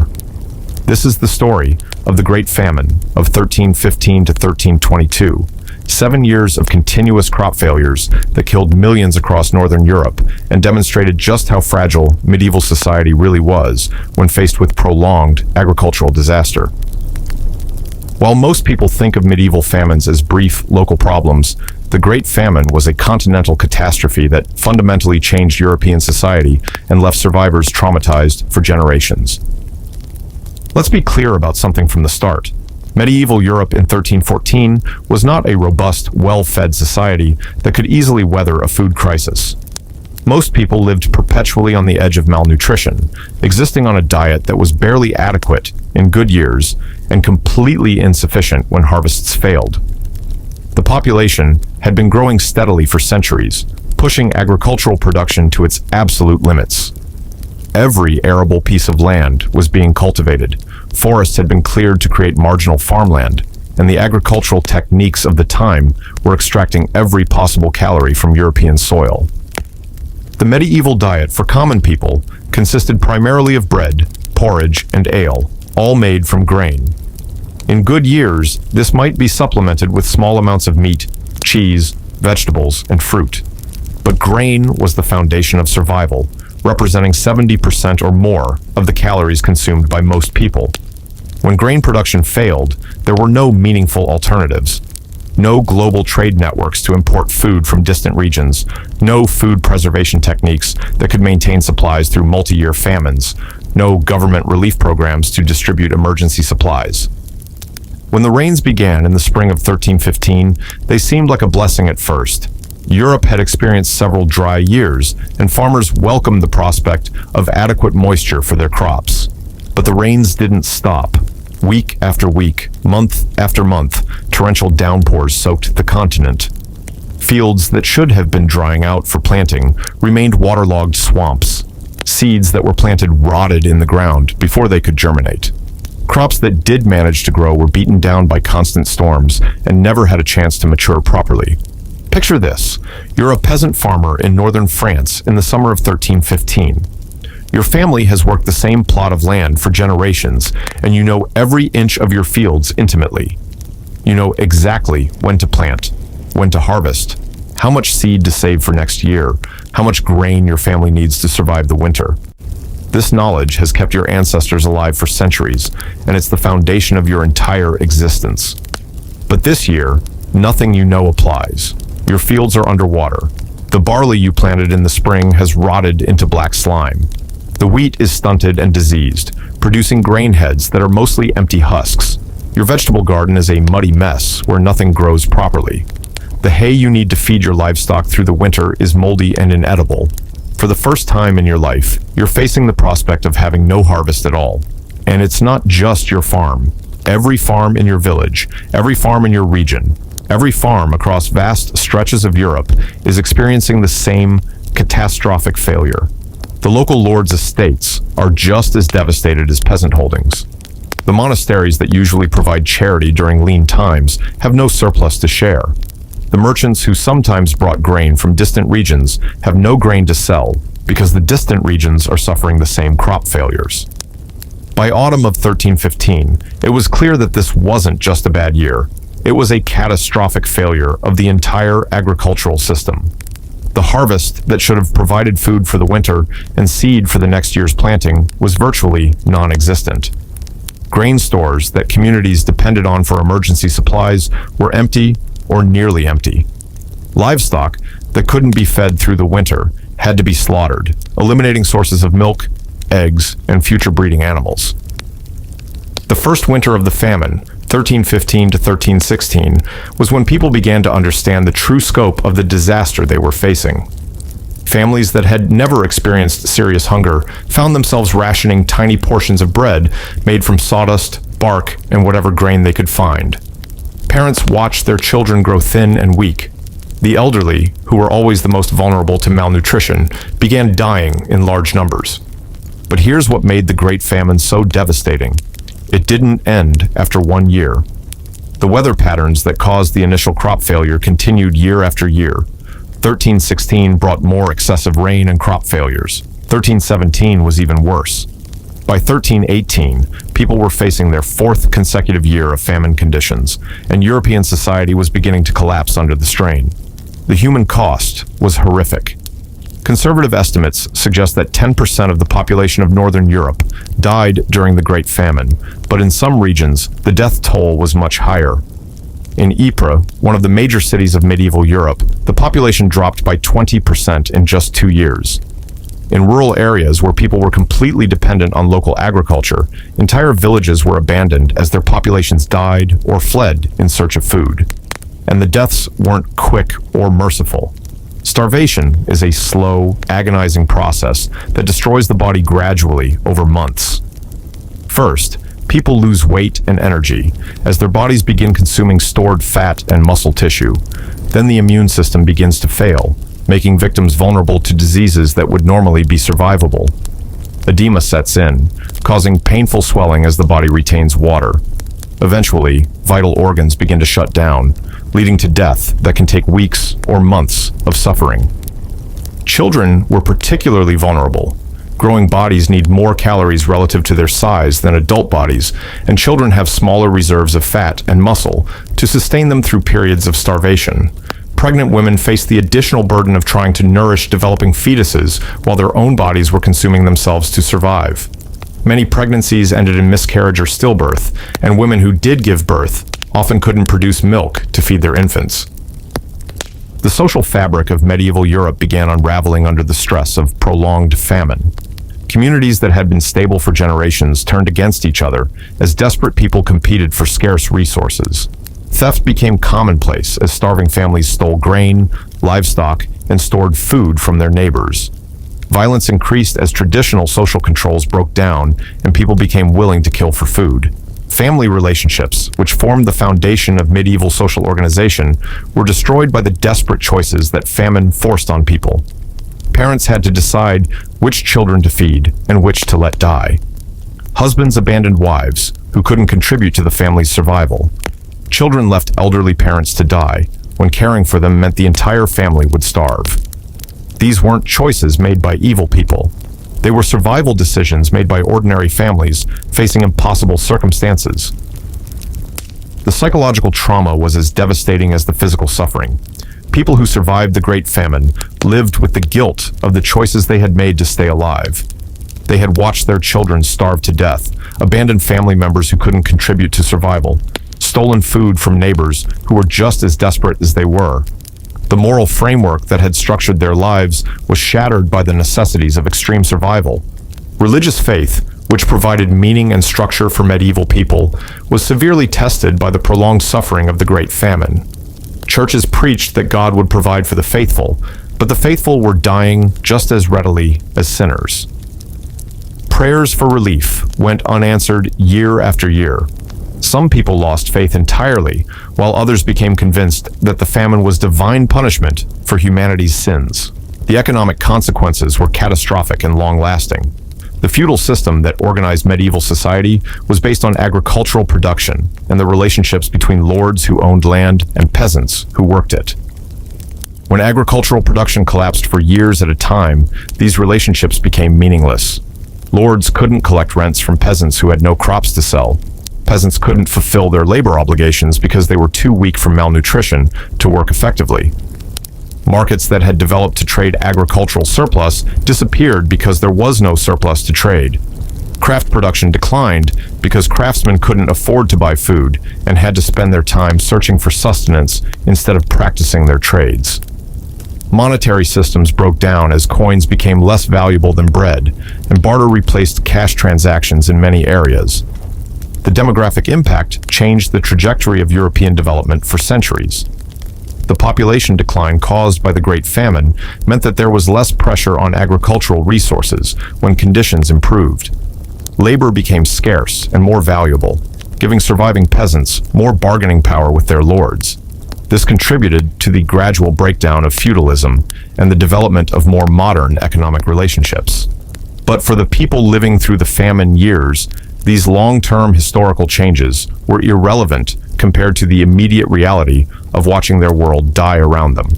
This is the story of the Great Famine of 1315 to 1322, 7 years of continuous crop failures that killed millions across Northern Europe and demonstrated just how fragile medieval society really was when faced with prolonged agricultural disaster. While most people think of medieval famines as brief local problems, the Great Famine was a continental catastrophe that fundamentally changed European society and left survivors traumatized for generations. Let's be clear about something from the start. Medieval Europe in 1314 was not a robust, well-fed society that could easily weather a food crisis. Most people lived perpetually on the edge of malnutrition, existing on a diet that was barely adequate in good years and completely insufficient when harvests failed. The population had been growing steadily for centuries, pushing agricultural production to its absolute limits. Every arable piece of land was being cultivated. Forests had been cleared to create marginal farmland, and the agricultural techniques of the time were extracting every possible calorie from European soil. The medieval diet for common people consisted primarily of bread, porridge, and ale, all made from grain. In good years, this might be supplemented with small amounts of meat, cheese, vegetables, and fruit. But grain was the foundation of survival, representing 70% or more of the calories consumed by most people. When grain production failed, there were no meaningful alternatives. No global trade networks to import food from distant regions, no food preservation techniques that could maintain supplies through multi-year famines, no government relief programs to distribute emergency supplies. When the rains began in the spring of 1315, they seemed like a blessing at first. Europe had experienced several dry years, and farmers welcomed the prospect of adequate moisture for their crops. But the rains didn't stop. Week after week, month after month, torrential downpours soaked the continent. Fields that should have been drying out for planting remained waterlogged swamps. Seeds that were planted rotted in the ground before they could germinate. Crops that did manage to grow were beaten down by constant storms and never had a chance to mature properly. Picture this. You're a peasant farmer in northern France in the summer of 1315. Your family has worked the same plot of land for generations, and you know every inch of your fields intimately. You know exactly when to plant, when to harvest, how much seed to save for next year, how much grain your family needs to survive the winter. This knowledge has kept your ancestors alive for centuries, and it's the foundation of your entire existence. But this year, nothing you know applies. Your fields are underwater. The barley you planted in the spring has rotted into black slime. The wheat is stunted and diseased, producing grain heads that are mostly empty husks. Your vegetable garden is a muddy mess where nothing grows properly. The hay you need to feed your livestock through the winter is moldy and inedible. For the first time in your life, you're facing the prospect of having no harvest at all. And it's not just your farm. Every farm in your village, every farm in your region, every farm across vast stretches of Europe is experiencing the same catastrophic failure. The local lords' estates are just as devastated as peasant holdings. The monasteries that usually provide charity during lean times have no surplus to share. The merchants who sometimes brought grain from distant regions have no grain to sell because the distant regions are suffering the same crop failures. By autumn of 1315, it was clear that this wasn't just a bad year. It was a catastrophic failure of the entire agricultural system. The harvest that should have provided food for the winter and seed for the next year's planting was virtually non-existent. Grain stores that communities depended on for emergency supplies were empty or nearly empty. Livestock that couldn't be fed through the winter had to be slaughtered, eliminating sources of milk, eggs, and future breeding animals. The first winter of the famine, 1315 to 1316, was when people began to understand the true scope of the disaster they were facing. Families that had never experienced serious hunger found themselves rationing tiny portions of bread made from sawdust, bark, and whatever grain they could find. Parents watched their children grow thin and weak. The elderly, who were always the most vulnerable to malnutrition, began dying in large numbers. But here's what made the Great Famine so devastating. It didn't end after 1 year. The weather patterns that caused the initial crop failure continued year after year. 1316 brought more excessive rain and crop failures. 1317 was even worse. By 1318, people were facing their fourth consecutive year of famine conditions, and European society was beginning to collapse under the strain. The human cost was horrific. Conservative estimates suggest that 10% of the population of Northern Europe died during the Great Famine, but in some regions, the death toll was much higher. In Ypres, one of the major cities of medieval Europe, the population dropped by 20% in just 2 years. In rural areas where people were completely dependent on local agriculture, entire villages were abandoned as their populations died or fled in search of food. And the deaths weren't quick or merciful. Starvation is a slow, agonizing process that destroys the body gradually over months. First, people lose weight and energy as their bodies begin consuming stored fat and muscle tissue. Then the immune system begins to fail, making victims vulnerable to diseases that would normally be survivable. Edema sets in, causing painful swelling as the body retains water. Eventually, vital organs begin to shut down, leading to death that can take weeks or months of suffering. Children were particularly vulnerable. Growing bodies need more calories relative to their size than adult bodies, and children have smaller reserves of fat and muscle to sustain them through periods of starvation. Pregnant women faced the additional burden of trying to nourish developing fetuses while their own bodies were consuming themselves to survive. Many pregnancies ended in miscarriage or stillbirth, and women who did give birth often couldn't produce milk to feed their infants. The social fabric of medieval Europe began unraveling under the stress of prolonged famine. Communities that had been stable for generations turned against each other as desperate people competed for scarce resources. Theft became commonplace as starving families stole grain, livestock, and stored food from their neighbors. Violence increased as traditional social controls broke down and people became willing to kill for food. Family relationships, which formed the foundation of medieval social organization, were destroyed by the desperate choices that famine forced on people. Parents had to decide which children to feed and which to let die. Husbands abandoned wives who couldn't contribute to the family's survival. Children left elderly parents to die when caring for them meant the entire family would starve. These weren't choices made by evil people. They were survival decisions made by ordinary families facing impossible circumstances. The psychological trauma was as devastating as the physical suffering. People who survived the Great Famine lived with the guilt of the choices they had made to stay alive. They had watched their children starve to death, abandoned family members who couldn't contribute to survival, stolen food from neighbors who were just as desperate as they were. The moral framework that had structured their lives was shattered by the necessities of extreme survival. Religious faith, which provided meaning and structure for medieval people, was severely tested by the prolonged suffering of the Great Famine. Churches preached that God would provide for the faithful, but the faithful were dying just as readily as sinners. Prayers for relief went unanswered year after year. Some people lost faith entirely, while others became convinced that the famine was divine punishment for humanity's sins. The economic consequences were catastrophic and long-lasting. The feudal system that organized medieval society was based on agricultural production and the relationships between lords who owned land and peasants who worked it. When agricultural production collapsed for years at a time, these relationships became meaningless. Lords couldn't collect rents from peasants who had no crops to sell. Peasants couldn't fulfill their labor obligations because they were too weak from malnutrition to work effectively. Markets that had developed to trade agricultural surplus disappeared because there was no surplus to trade. Craft production declined because craftsmen couldn't afford to buy food and had to spend their time searching for sustenance instead of practicing their trades. Monetary systems broke down as coins became less valuable than bread, and barter replaced cash transactions in many areas. The demographic impact changed the trajectory of European development for centuries. The population decline caused by the Great Famine meant that there was less pressure on agricultural resources when conditions improved. Labor became scarce and more valuable, giving surviving peasants more bargaining power with their lords. This contributed to the gradual breakdown of feudalism and the development of more modern economic relationships. But for the people living through the famine years, these long-term historical changes were irrelevant compared to the immediate reality of watching their world die around them.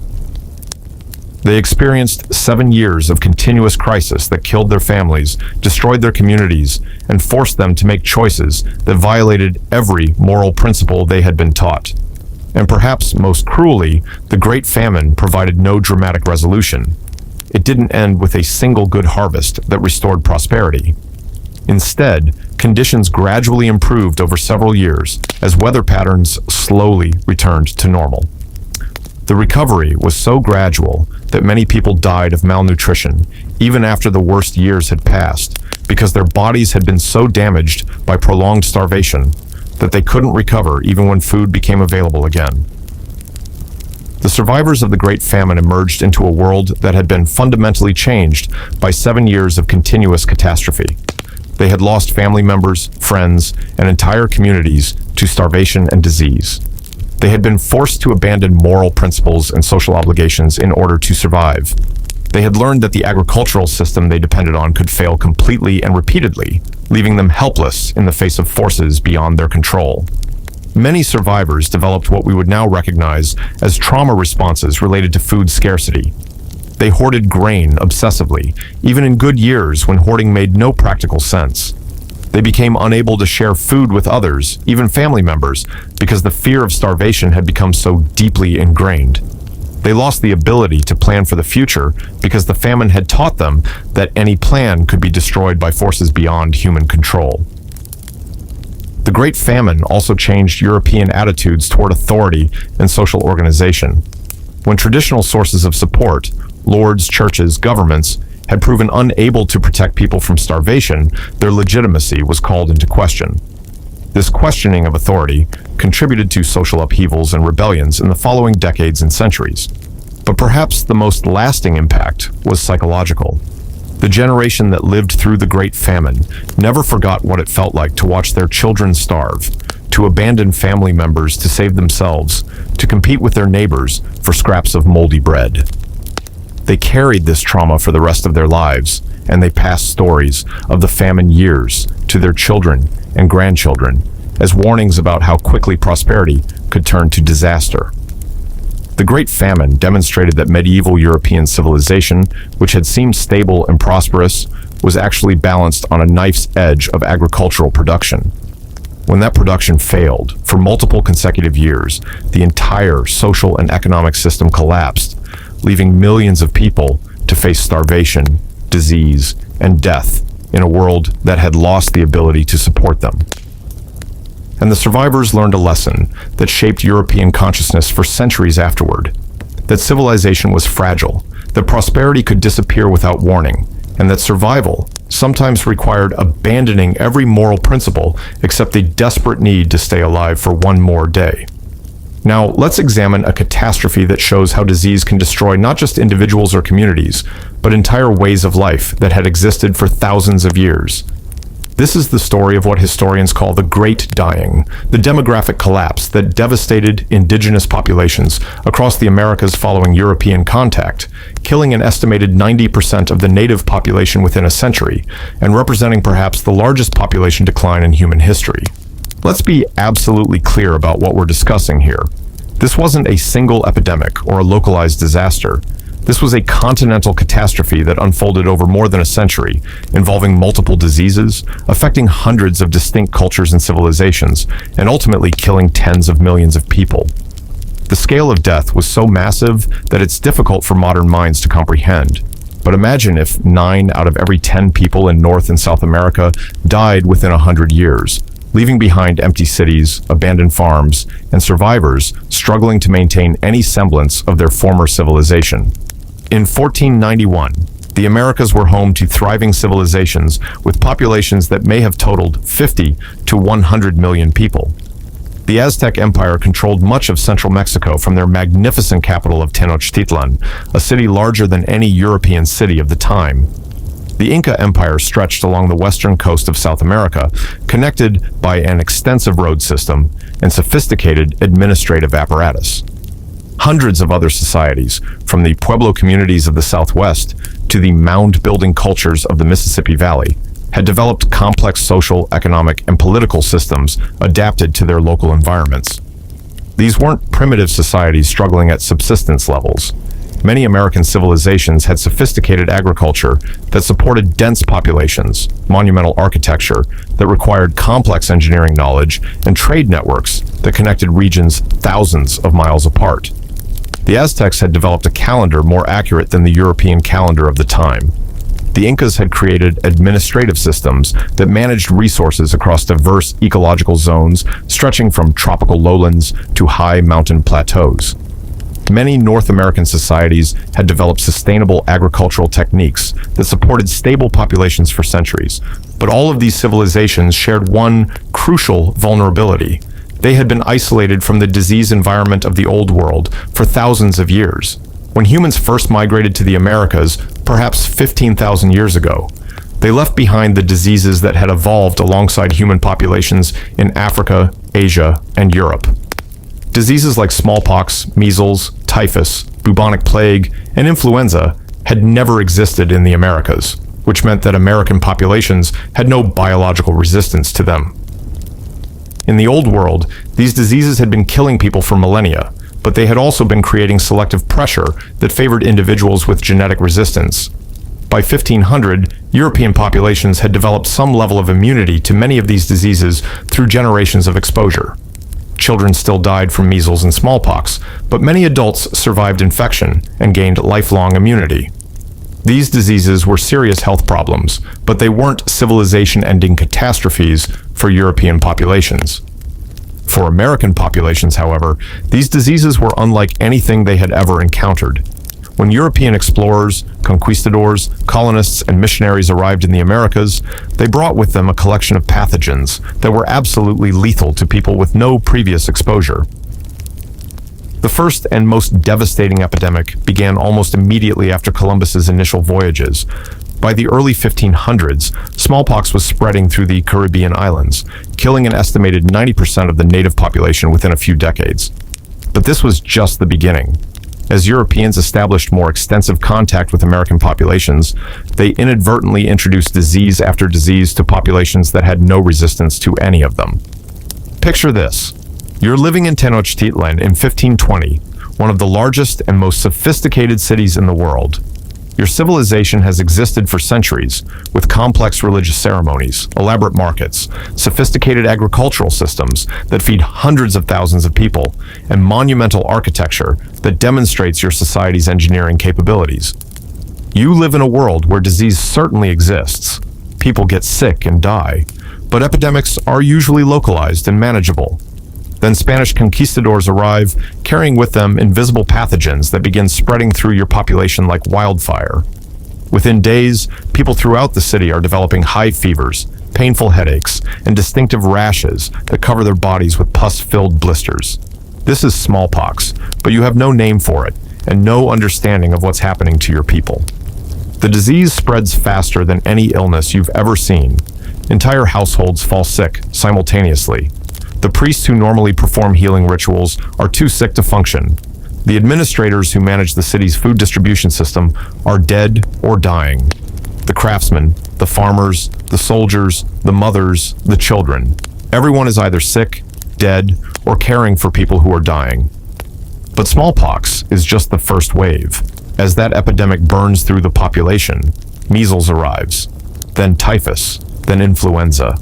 They experienced 7 years of continuous crisis that killed their families, destroyed their communities, and forced them to make choices that violated every moral principle they had been taught. And perhaps most cruelly, the Great Famine provided no dramatic resolution. It didn't end with a single good harvest that restored prosperity. Instead, conditions gradually improved over several years as weather patterns slowly returned to normal. The recovery was so gradual that many people died of malnutrition even after the worst years had passed, because their bodies had been so damaged by prolonged starvation that they couldn't recover even when food became available again. The survivors of the Great Famine emerged into a world that had been fundamentally changed by 7 years of continuous catastrophe. They had lost family members, friends, and entire communities to starvation and disease. They had been forced to abandon moral principles and social obligations in order to survive. They had learned that the agricultural system they depended on could fail completely and repeatedly, leaving them helpless in the face of forces beyond their control. Many survivors developed what we would now recognize as trauma responses related to food scarcity. They hoarded grain obsessively, even in good years when hoarding made no practical sense. They became unable to share food with others, even family members, because the fear of starvation had become so deeply ingrained. They lost the ability to plan for the future because the famine had taught them that any plan could be destroyed by forces beyond human control. The Great Famine also changed European attitudes toward authority and social organization. When traditional sources of support, lords, churches, governments, had proven unable to protect people from starvation, their legitimacy was called into question. This questioning of authority contributed to social upheavals and rebellions in the following decades and centuries. But perhaps the most lasting impact was psychological. The generation that lived through the Great Famine never forgot what it felt like to watch their children starve, to abandon family members to save themselves, to compete with their neighbors for scraps of moldy bread. They carried this trauma for the rest of their lives, and they passed stories of the famine years to their children and grandchildren as warnings about how quickly prosperity could turn to disaster. The Great Famine demonstrated that medieval European civilization, which had seemed stable and prosperous, was actually balanced on a knife's edge of agricultural production. When that production failed for multiple consecutive years, the entire social and economic system collapsed, leaving millions of people to face starvation, disease, and death in a world that had lost the ability to support them. and the survivors learned a lesson that shaped European consciousness for centuries afterward. That civilization was fragile, that prosperity could disappear without warning, and that survival sometimes required abandoning every moral principle except the desperate need to stay alive for one more day. Now, let's examine a catastrophe that shows how disease can destroy not just individuals or communities, but entire ways of life that had existed for thousands of years. This is the story of what historians call the Great Dying, the demographic collapse that devastated indigenous populations across the Americas following European contact, killing an estimated 90% of the native population within a century, and representing perhaps the largest population decline in human history. Let's be absolutely clear about what we're discussing here. This wasn't a single epidemic or a localized disaster. This was a continental catastrophe that unfolded over more than a century, involving multiple diseases, affecting hundreds of distinct cultures and civilizations, and ultimately killing tens of millions of people. The scale of death was so massive that it's difficult for modern minds to comprehend. But imagine if 9 out of every 10 people in North and South America died within 100 years, leaving behind empty cities, abandoned farms, and survivors struggling to maintain any semblance of their former civilization. In 1491, the Americas were home to thriving civilizations with populations that may have totaled 50 to 100 million people. The Aztec Empire controlled much of central Mexico from their magnificent capital of Tenochtitlan, a city larger than any European city of the time. The Inca Empire stretched along the western coast of South America, connected by an extensive road system and sophisticated administrative apparatus. Hundreds of other societies, from the Pueblo communities of the Southwest to the mound-building cultures of the Mississippi Valley, had developed complex social, economic, and political systems adapted to their local environments. These weren't primitive societies struggling at subsistence levels. Many American civilizations had sophisticated agriculture that supported dense populations, monumental architecture that required complex engineering knowledge, and trade networks that connected regions thousands of miles apart. The Aztecs had developed a calendar more accurate than the European calendar of the time. The Incas had created administrative systems that managed resources across diverse ecological zones, stretching from tropical lowlands to high mountain plateaus. Many North American societies had developed sustainable agricultural techniques that supported stable populations for centuries. But all of these civilizations shared one crucial vulnerability. They had been isolated from the disease environment of the Old World for thousands of years. When humans first migrated to the Americas, perhaps 15,000 years ago, they left behind the diseases that had evolved alongside human populations in Africa, Asia, and Europe. Diseases like smallpox, measles, typhus, bubonic plague, and influenza had never existed in the Americas, which meant that American populations had no biological resistance to them. In the Old World, these diseases had been killing people for millennia, but they had also been creating selective pressure that favored individuals with genetic resistance. By 1500, European populations had developed some level of immunity to many of these diseases through generations of exposure. Children still died from measles and smallpox, but many adults survived infection and gained lifelong immunity. These diseases were serious health problems, but they weren't civilization-ending catastrophes for European populations. For American populations, however, these diseases were unlike anything they had ever encountered. When European explorers, conquistadors, colonists, and missionaries arrived in the Americas, they brought with them a collection of pathogens that were absolutely lethal to people with no previous exposure. The first and most devastating epidemic began almost immediately after Columbus's initial voyages. By the early 1500s, smallpox was spreading through the Caribbean islands, killing an estimated 90% of the native population within a few decades. But this was just the beginning. As Europeans established more extensive contact with American populations, they inadvertently introduced disease after disease to populations that had no resistance to any of them. Picture this. You're living in Tenochtitlan in 1520, one of the largest and most sophisticated cities in the world. Your civilization has existed for centuries, with complex religious ceremonies, elaborate markets, sophisticated agricultural systems that feed hundreds of thousands of people, and monumental architecture that demonstrates your society's engineering capabilities. You live in a world where disease certainly exists. People get sick and die, But epidemics are usually localized and manageable. Then Spanish conquistadors arrive, carrying with them invisible pathogens that begin spreading through your population like wildfire. Within days, people throughout the city are developing high fevers, painful headaches, and distinctive rashes that cover their bodies with pus-filled blisters. This is smallpox, but you have no name for it and no understanding of what's happening to your people. The disease spreads faster than any illness you've ever seen. Entire households fall sick simultaneously. The priests who normally perform healing rituals are too sick to function. The administrators who manage the city's food distribution system are dead or dying. The craftsmen, the farmers, the soldiers, the mothers, the children. Everyone is either sick, dead, or caring for people who are dying. But smallpox is just the first wave. As that epidemic burns through the population, measles arrives, then typhus, then influenza.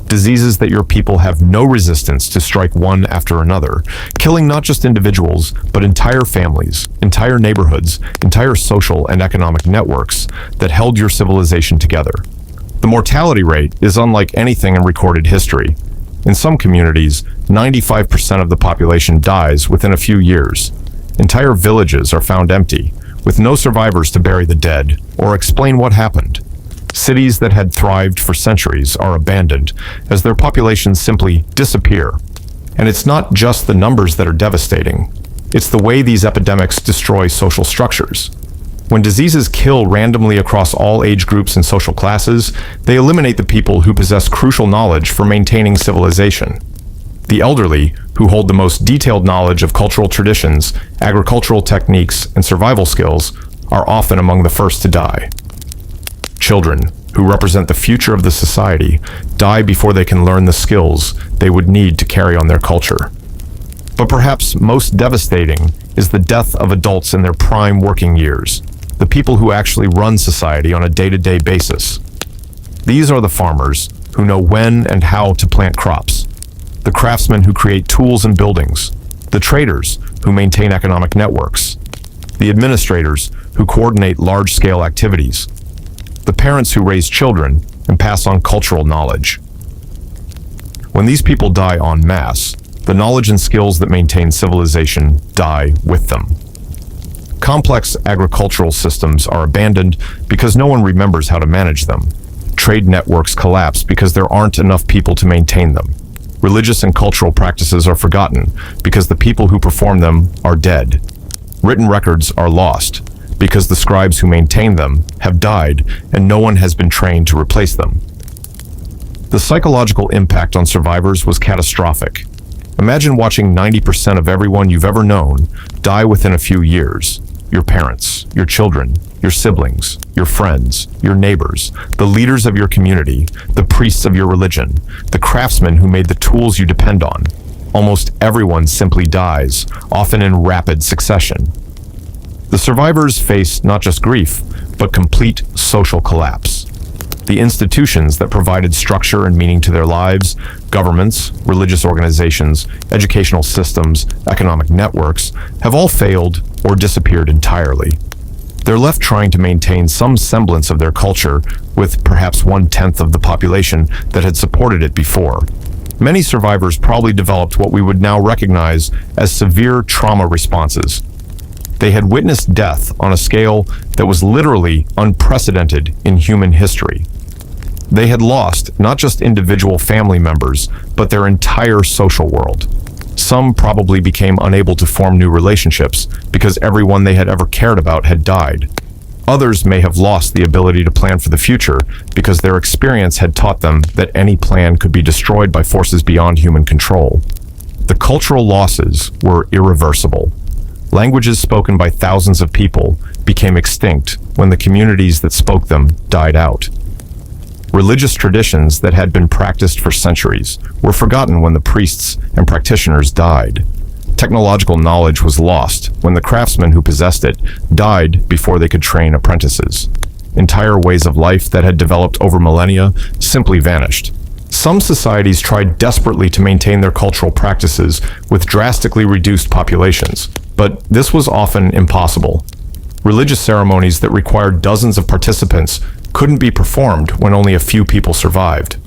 Diseases that your people have no resistance to strike one after another, killing not just individuals, but entire families, entire neighborhoods, entire social and economic networks that held your civilization together. The mortality rate is unlike anything in recorded history. In some communities, 95% of the population dies within a few years. Entire villages are found empty, with no survivors to bury the dead or explain what happened. Cities that had thrived for centuries are abandoned as their populations simply disappear. And it's not just the numbers that are devastating. It's the way these epidemics destroy social structures. When diseases kill randomly across all age groups and social classes, they eliminate the people who possess crucial knowledge for maintaining civilization. The elderly, who hold the most detailed knowledge of cultural traditions, agricultural techniques, and survival skills, are often among the first to die. Children, who represent the future of the society, die before they can learn the skills they would need to carry on their culture. But perhaps most devastating is the death of adults in their prime working years, the people who actually run society on a day-to-day basis. These are the farmers who know when and how to plant crops, the craftsmen who create tools and buildings, the traders who maintain economic networks, the administrators who coordinate large-scale activities, the parents who raise children and pass on cultural knowledge. When these people die en masse, the knowledge and skills that maintain civilization die with them. Complex agricultural systems are abandoned because no one remembers how to manage them. Trade networks collapse because there aren't enough people to maintain them. Religious and cultural practices are forgotten because the people who perform them are dead. Written records are lost because the scribes who maintain them have died and no one has been trained to replace them. The psychological impact on survivors was catastrophic. Imagine watching 90% of everyone you've ever known die within a few years. Your parents, your children, your siblings, your friends, your neighbors, the leaders of your community, the priests of your religion, the craftsmen who made the tools you depend on. Almost everyone simply dies, often in rapid succession. The survivors face not just grief, but complete social collapse. The institutions that provided structure and meaning to their lives, governments, religious organizations, educational systems, economic networks, have all failed or disappeared entirely. They're left trying to maintain some semblance of their culture with perhaps 1/10 of the population that had supported it before. Many survivors probably developed what we would now recognize as severe trauma responses. They had witnessed death on a scale that was literally unprecedented in human history. They had lost not just individual family members, but their entire social world. Some probably became unable to form new relationships because everyone they had ever cared about had died. Others may have lost the ability to plan for the future because their experience had taught them that any plan could be destroyed by forces beyond human control. The cultural losses were irreversible. Languages spoken by thousands of people became extinct when the communities that spoke them died out. Religious traditions that had been practiced for centuries were forgotten when the priests and practitioners died. Technological knowledge was lost when the craftsmen who possessed it died before they could train apprentices. Entire ways of life that had developed over millennia simply vanished. Some societies tried desperately to maintain their cultural practices with drastically reduced populations, but this was often impossible. Religious ceremonies that required dozens of participants couldn't be performed when only a few people survived.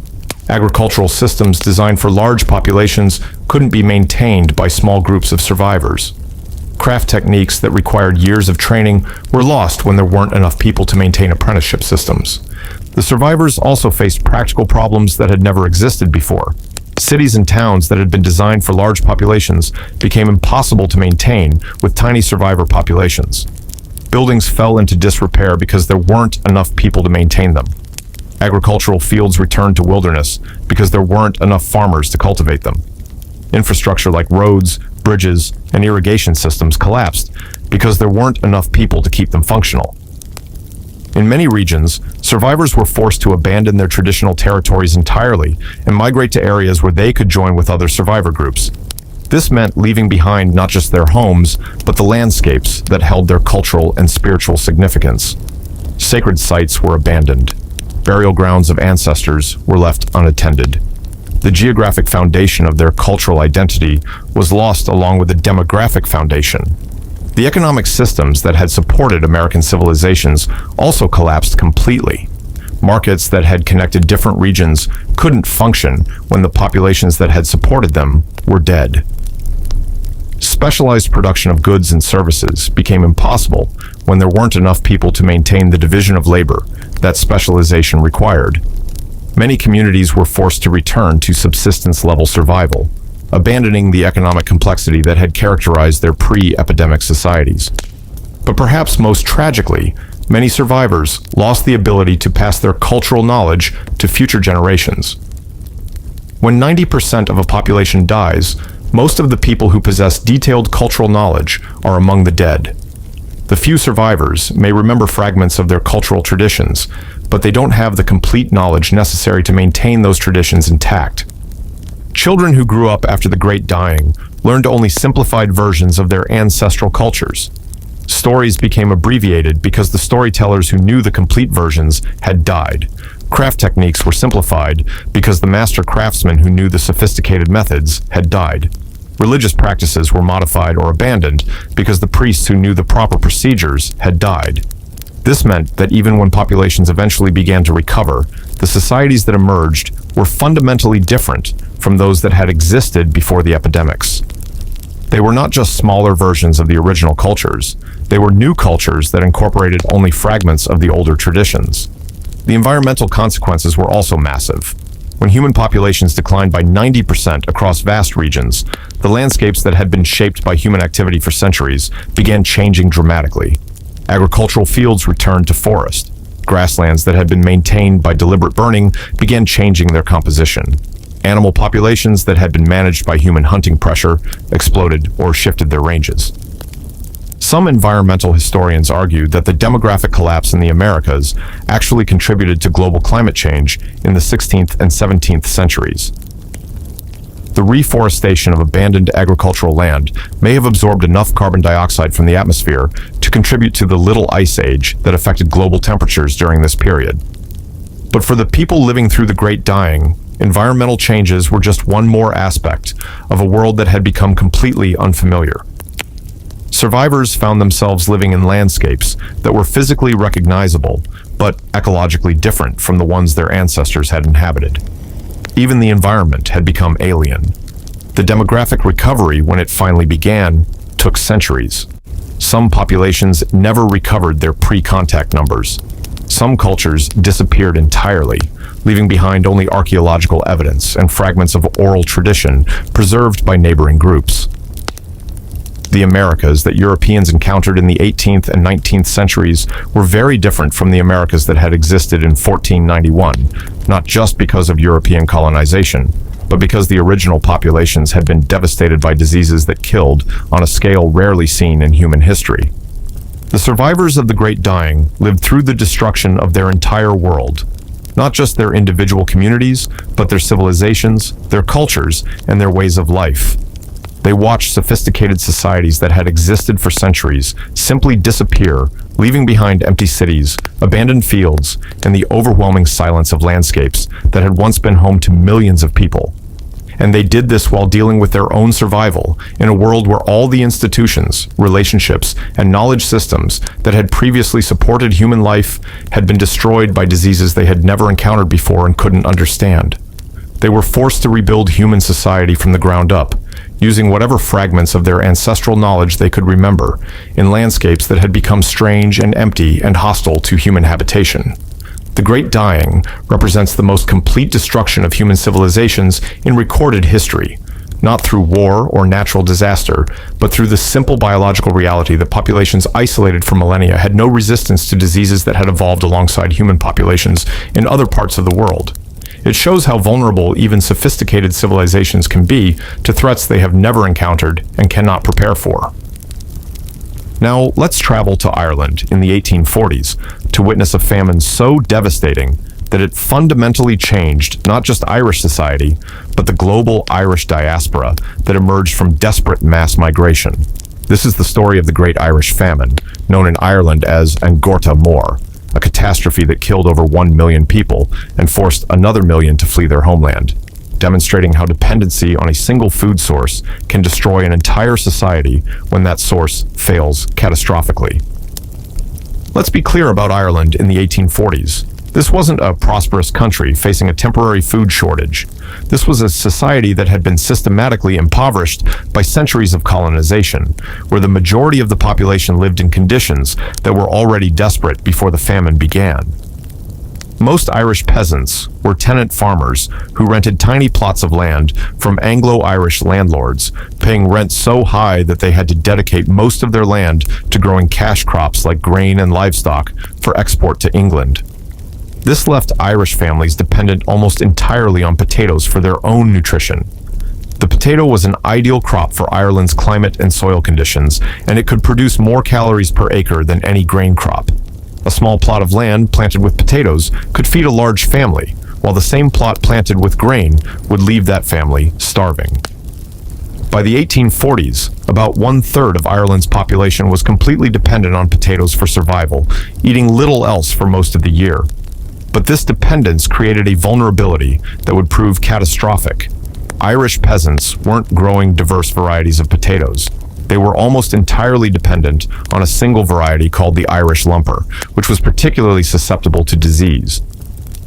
Agricultural systems designed for large populations couldn't be maintained by small groups of survivors. Craft techniques that required years of training were lost when there weren't enough people to maintain apprenticeship systems. The survivors also faced practical problems that had never existed before. Cities and towns that had been designed for large populations became impossible to maintain with tiny survivor populations. Buildings fell into disrepair because there weren't enough people to maintain them. Agricultural fields returned to wilderness because there weren't enough farmers to cultivate them. Infrastructure like roads, bridges, and irrigation systems collapsed because there weren't enough people to keep them functional. In many regions, survivors were forced to abandon their traditional territories entirely and migrate to areas where they could join with other survivor groups. This meant leaving behind not just their homes, but the landscapes that held their cultural and spiritual significance. Sacred sites were abandoned. Burial grounds of ancestors were left unattended. The geographic foundation of their cultural identity was lost along with the demographic foundation. The economic systems that had supported American civilizations also collapsed completely. Markets that had connected different regions couldn't function when the populations that had supported them were dead. Specialized production of goods and services became impossible when there weren't enough people to maintain the division of labor that specialization required. Many communities were forced to return to subsistence-level survival, abandoning the economic complexity that had characterized their pre-epidemic societies. But perhaps most tragically, many survivors lost the ability to pass their cultural knowledge to future generations. When 90% of a population dies, most of the people who possess detailed cultural knowledge are among the dead. The few survivors may remember fragments of their cultural traditions, but they don't have the complete knowledge necessary to maintain those traditions intact. Children who grew up after the Great Dying learned only simplified versions of their ancestral cultures. Stories became abbreviated because the storytellers who knew the complete versions had died. Craft techniques were simplified because the master craftsmen who knew the sophisticated methods had died. Religious practices were modified or abandoned because the priests who knew the proper procedures had died. This meant that even when populations eventually began to recover, the societies that emerged were fundamentally different from those that had existed before the epidemics. They were not just smaller versions of the original cultures, they were new cultures that incorporated only fragments of the older traditions. The environmental consequences were also massive. When human populations declined by 90% across vast regions, the landscapes that had been shaped by human activity for centuries began changing dramatically. Agricultural fields returned to forest. Grasslands that had been maintained by deliberate burning began changing their composition. Animal populations that had been managed by human hunting pressure exploded or shifted their ranges. Some environmental historians argue that the demographic collapse in the Americas actually contributed to global climate change in the 16th and 17th centuries. The reforestation of abandoned agricultural land may have absorbed enough carbon dioxide from the atmosphere to contribute to the Little Ice Age that affected global temperatures during this period. But for the people living through the Great Dying, environmental changes were just one more aspect of a world that had become completely unfamiliar. Survivors found themselves living in landscapes that were physically recognizable, but ecologically different from the ones their ancestors had inhabited. Even the environment had become alien. The demographic recovery, when it finally began, took centuries. Some populations never recovered their pre-contact numbers. Some cultures disappeared entirely, leaving behind only archaeological evidence and fragments of oral tradition preserved by neighboring groups. The Americas that Europeans encountered in the 18th and 19th centuries were very different from the Americas that had existed in 1491, not just because of European colonization, but because the original populations had been devastated by diseases that killed on a scale rarely seen in human history. The survivors of the Great Dying lived through the destruction of their entire world, not just their individual communities, but their civilizations, their cultures, and their ways of life. They watched sophisticated societies that had existed for centuries simply disappear, leaving behind empty cities, abandoned fields, and the overwhelming silence of landscapes that had once been home to millions of people. And they did this while dealing with their own survival in a world where all the institutions, relationships, and knowledge systems that had previously supported human life had been destroyed by diseases they had never encountered before and couldn't understand. They were forced to rebuild human society from the ground up, using whatever fragments of their ancestral knowledge they could remember, in landscapes that had become strange and empty and hostile to human habitation. The Great Dying represents the most complete destruction of human civilizations in recorded history, not through war or natural disaster, but through the simple biological reality that populations isolated for millennia had no resistance to diseases that had evolved alongside human populations in other parts of the world. It shows how vulnerable even sophisticated civilizations can be to threats they have never encountered and cannot prepare for. Now, let's travel to Ireland in the 1840s to witness a famine so devastating that it fundamentally changed not just Irish society, but the global Irish diaspora that emerged from desperate mass migration. This is the story of the Great Irish Famine, known in Ireland as An Gorta Mór, a catastrophe that killed over 1 million people and forced another million to flee their homeland, demonstrating how dependency on a single food source can destroy an entire society when that source fails catastrophically. Let's be clear about Ireland in the 1840s. This wasn't a prosperous country facing a temporary food shortage. This was a society that had been systematically impoverished by centuries of colonization, where the majority of the population lived in conditions that were already desperate before the famine began. Most Irish peasants were tenant farmers who rented tiny plots of land from Anglo-Irish landlords, paying rent so high that they had to dedicate most of their land to growing cash crops like grain and livestock for export to England. This left Irish families dependent almost entirely on potatoes for their own nutrition. The potato was an ideal crop for Ireland's climate and soil conditions, and it could produce more calories per acre than any grain crop. A small plot of land planted with potatoes could feed a large family, while the same plot planted with grain would leave that family starving. By the 1840s, about 1/3 of Ireland's population was completely dependent on potatoes for survival, eating little else for most of the year. But this dependence created a vulnerability that would prove catastrophic. Irish peasants weren't growing diverse varieties of potatoes. They were almost entirely dependent on a single variety called the Irish lumper, which was particularly susceptible to disease.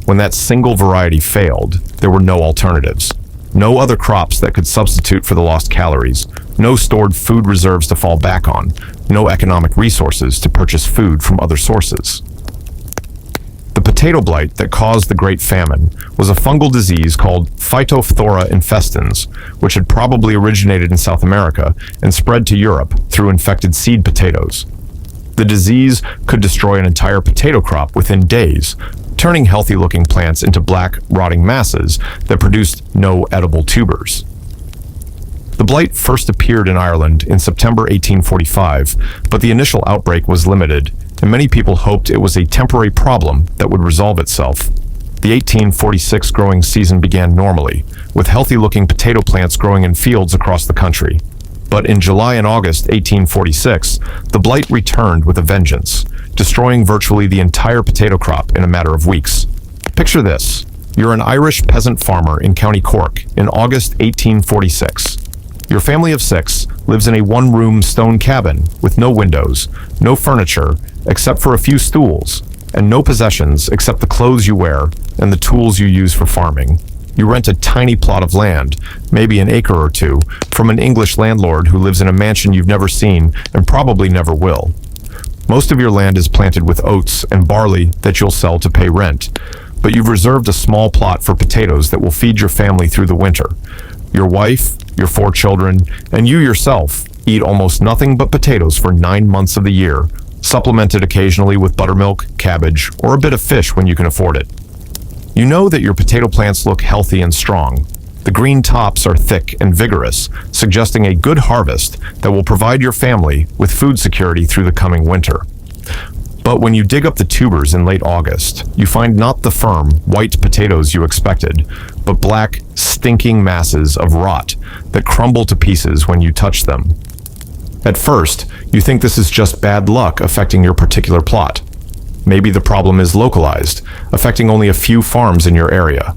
When that single variety failed, there were no alternatives. No other crops that could substitute for the lost calories, no stored food reserves to fall back on, no economic resources to purchase food from other sources. The potato blight that caused the Great Famine was a fungal disease called Phytophthora infestans, which had probably originated in South America and spread to Europe through infected seed potatoes. The disease could destroy an entire potato crop within days, turning healthy-looking plants into black, rotting masses that produced no edible tubers. The blight first appeared in Ireland in September 1845, but the initial outbreak was limited, and many people hoped it was a temporary problem that would resolve itself. The 1846 growing season began normally, with healthy-looking potato plants growing in fields across the country. But in July and August 1846, the blight returned with a vengeance, destroying virtually the entire potato crop in a matter of weeks. Picture this. You're an Irish peasant farmer in County Cork in August 1846. Your family of 6 lives in a one-room stone cabin with no windows, no furniture except for a few stools, and no possessions except the clothes you wear and the tools you use for farming. You rent a tiny plot of land, maybe an acre or two, from an English landlord who lives in a mansion you've never seen and probably never will. Most of your land is planted with oats and barley that you'll sell to pay rent, but you've reserved a small plot for potatoes that will feed your family through the winter. Your wife, your 4 children, and you yourself eat almost nothing but potatoes for 9 months of the year, supplemented occasionally with buttermilk, cabbage, or a bit of fish when you can afford it. You know that your potato plants look healthy and strong. The green tops are thick and vigorous, suggesting a good harvest that will provide your family with food security through the coming winter. But when you dig up the tubers in late August, you find not the firm, white potatoes you expected, but black, stinking masses of rot that crumble to pieces when you touch them. At first, you think this is just bad luck affecting your particular plot. Maybe the problem is localized, affecting only a few farms in your area.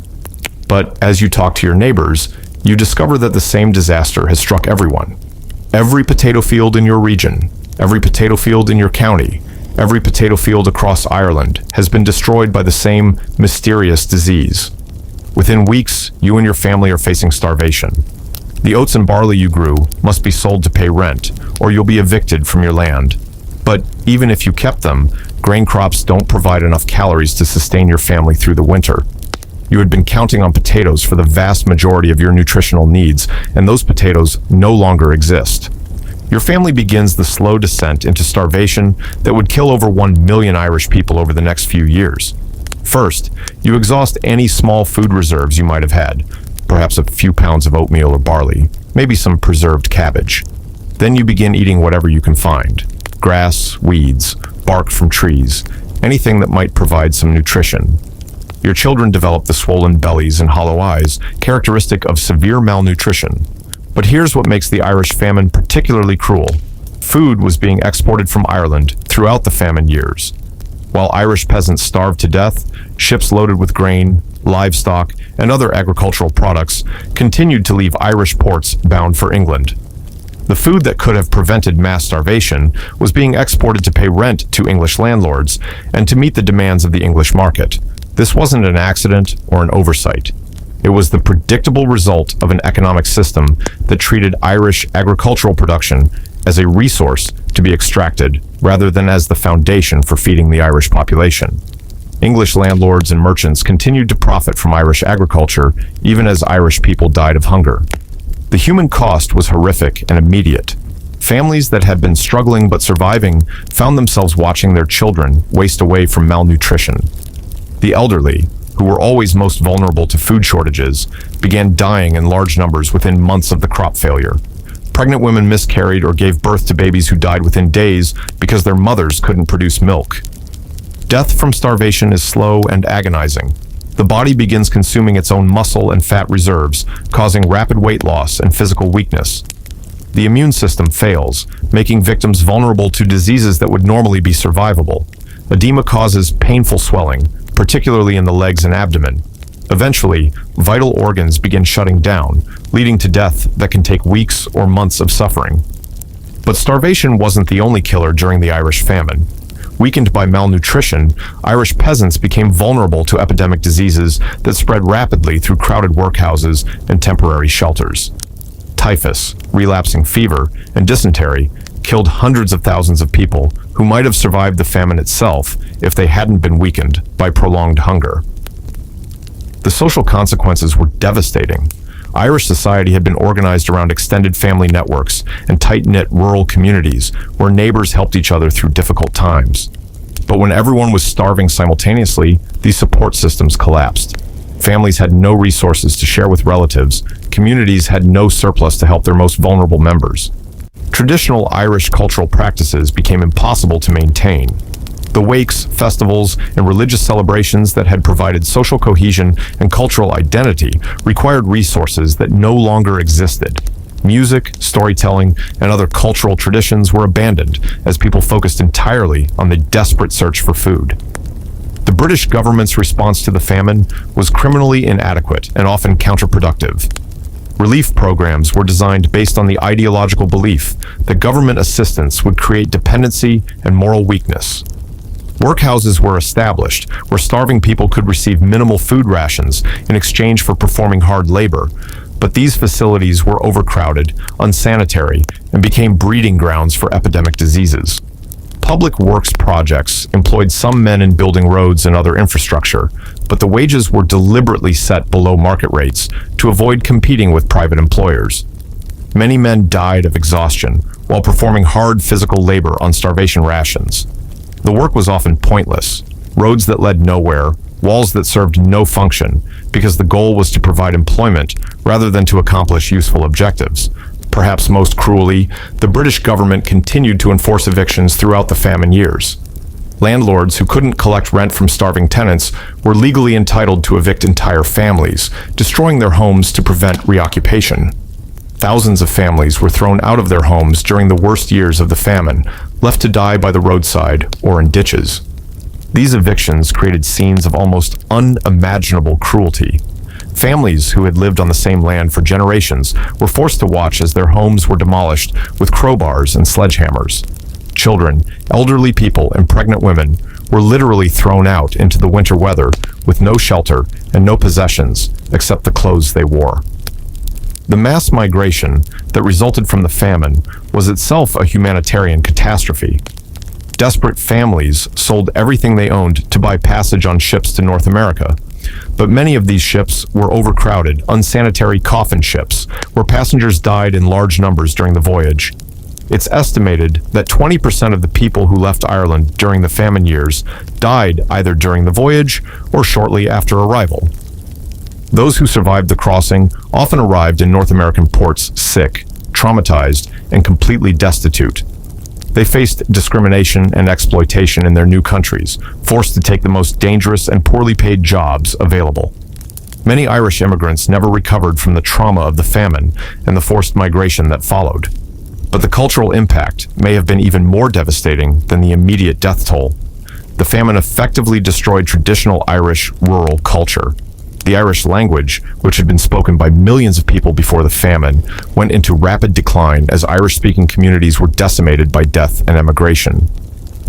But as you talk to your neighbors, you discover that the same disaster has struck everyone. Every potato field in your region, every potato field in your county, every potato field across Ireland has been destroyed by the same mysterious disease. Within weeks, you and your family are facing starvation. The oats and barley you grew must be sold to pay rent, or you'll be evicted from your land. But even if you kept them, grain crops don't provide enough calories to sustain your family through the winter. You had been counting on potatoes for the vast majority of your nutritional needs, and those potatoes no longer exist. Your family begins the slow descent into starvation that would kill over 1 million Irish people over the next few years. First, you exhaust any small food reserves you might have had, perhaps a few pounds of oatmeal or barley, maybe some preserved cabbage. Then you begin eating whatever you can find: grass, weeds, bark from trees, anything that might provide some nutrition. Your children develop the swollen bellies and hollow eyes, characteristic of severe malnutrition. But here's what makes the Irish famine particularly cruel. Food was being exported from Ireland throughout the famine years. While Irish peasants starved to death, ships loaded with grain, livestock, and other agricultural products continued to leave Irish ports bound for England. The food that could have prevented mass starvation was being exported to pay rent to English landlords and to meet the demands of the English market. This wasn't an accident or an oversight. It was the predictable result of an economic system that treated Irish agricultural production as a resource to be extracted rather than as the foundation for feeding the Irish population. English landlords and merchants continued to profit from Irish agriculture even as Irish people died of hunger. The human cost was horrific and immediate. Families that had been struggling but surviving found themselves watching their children waste away from malnutrition. The elderly, who were always most vulnerable to food shortages, began dying in large numbers within months of the crop failure. Pregnant women miscarried or gave birth to babies who died within days because their mothers couldn't produce milk. Death from starvation is slow and agonizing. The body begins consuming its own muscle and fat reserves, causing rapid weight loss and physical weakness. The immune system fails, making victims vulnerable to diseases that would normally be survivable. Edema causes painful swelling, particularly in the legs and abdomen. Eventually, vital organs begin shutting down, leading to death that can take weeks or months of suffering. But starvation wasn't the only killer during the Irish famine. Weakened by malnutrition, Irish peasants became vulnerable to epidemic diseases that spread rapidly through crowded workhouses and temporary shelters. Typhus, relapsing fever, and dysentery killed hundreds of thousands of people who might have survived the famine itself if they hadn't been weakened by prolonged hunger. The social consequences were devastating. Irish society had been organized around extended family networks and tight-knit rural communities where neighbors helped each other through difficult times. But when everyone was starving simultaneously, these support systems collapsed. Families had no resources to share with relatives. Communities had no surplus to help their most vulnerable members. Traditional Irish cultural practices became impossible to maintain. The wakes, festivals, and religious celebrations that had provided social cohesion and cultural identity required resources that no longer existed. Music, storytelling, and other cultural traditions were abandoned as people focused entirely on the desperate search for food. The British government's response to the famine was criminally inadequate and often counterproductive. Relief programs were designed based on the ideological belief that government assistance would create dependency and moral weakness. Workhouses were established where starving people could receive minimal food rations in exchange for performing hard labor, but these facilities were overcrowded, unsanitary, and became breeding grounds for epidemic diseases. Public works projects employed some men in building roads and other infrastructure, but the wages were deliberately set below market rates to avoid competing with private employers. Many men died of exhaustion while performing hard physical labor on starvation rations. The work was often pointless, roads that led nowhere, walls that served no function, because the goal was to provide employment rather than to accomplish useful objectives. Perhaps most cruelly, the British government continued to enforce evictions throughout the famine years. Landlords who couldn't collect rent from starving tenants were legally entitled to evict entire families, destroying their homes to prevent reoccupation. Thousands of families were thrown out of their homes during the worst years of the famine, left to die by the roadside or in ditches. These evictions created scenes of almost unimaginable cruelty. Families who had lived on the same land for generations were forced to watch as their homes were demolished with crowbars and sledgehammers. Children, elderly people, and pregnant women were literally thrown out into the winter weather with no shelter and no possessions except the clothes they wore. The mass migration that resulted from the famine was itself a humanitarian catastrophe. Desperate families sold everything they owned to buy passage on ships to North America. But many of these ships were overcrowded, unsanitary coffin ships, where passengers died in large numbers during the voyage. It's estimated that 20% of the people who left Ireland during the famine years died either during the voyage or shortly after arrival. Those who survived the crossing often arrived in North American ports sick, traumatized, and completely destitute. They faced discrimination and exploitation in their new countries, forced to take the most dangerous and poorly paid jobs available. Many Irish immigrants never recovered from the trauma of the famine and the forced migration that followed. But the cultural impact may have been even more devastating than the immediate death toll. The famine effectively destroyed traditional Irish rural culture. The Irish language, which had been spoken by millions of people before the famine, went into rapid decline as Irish-speaking communities were decimated by death and emigration.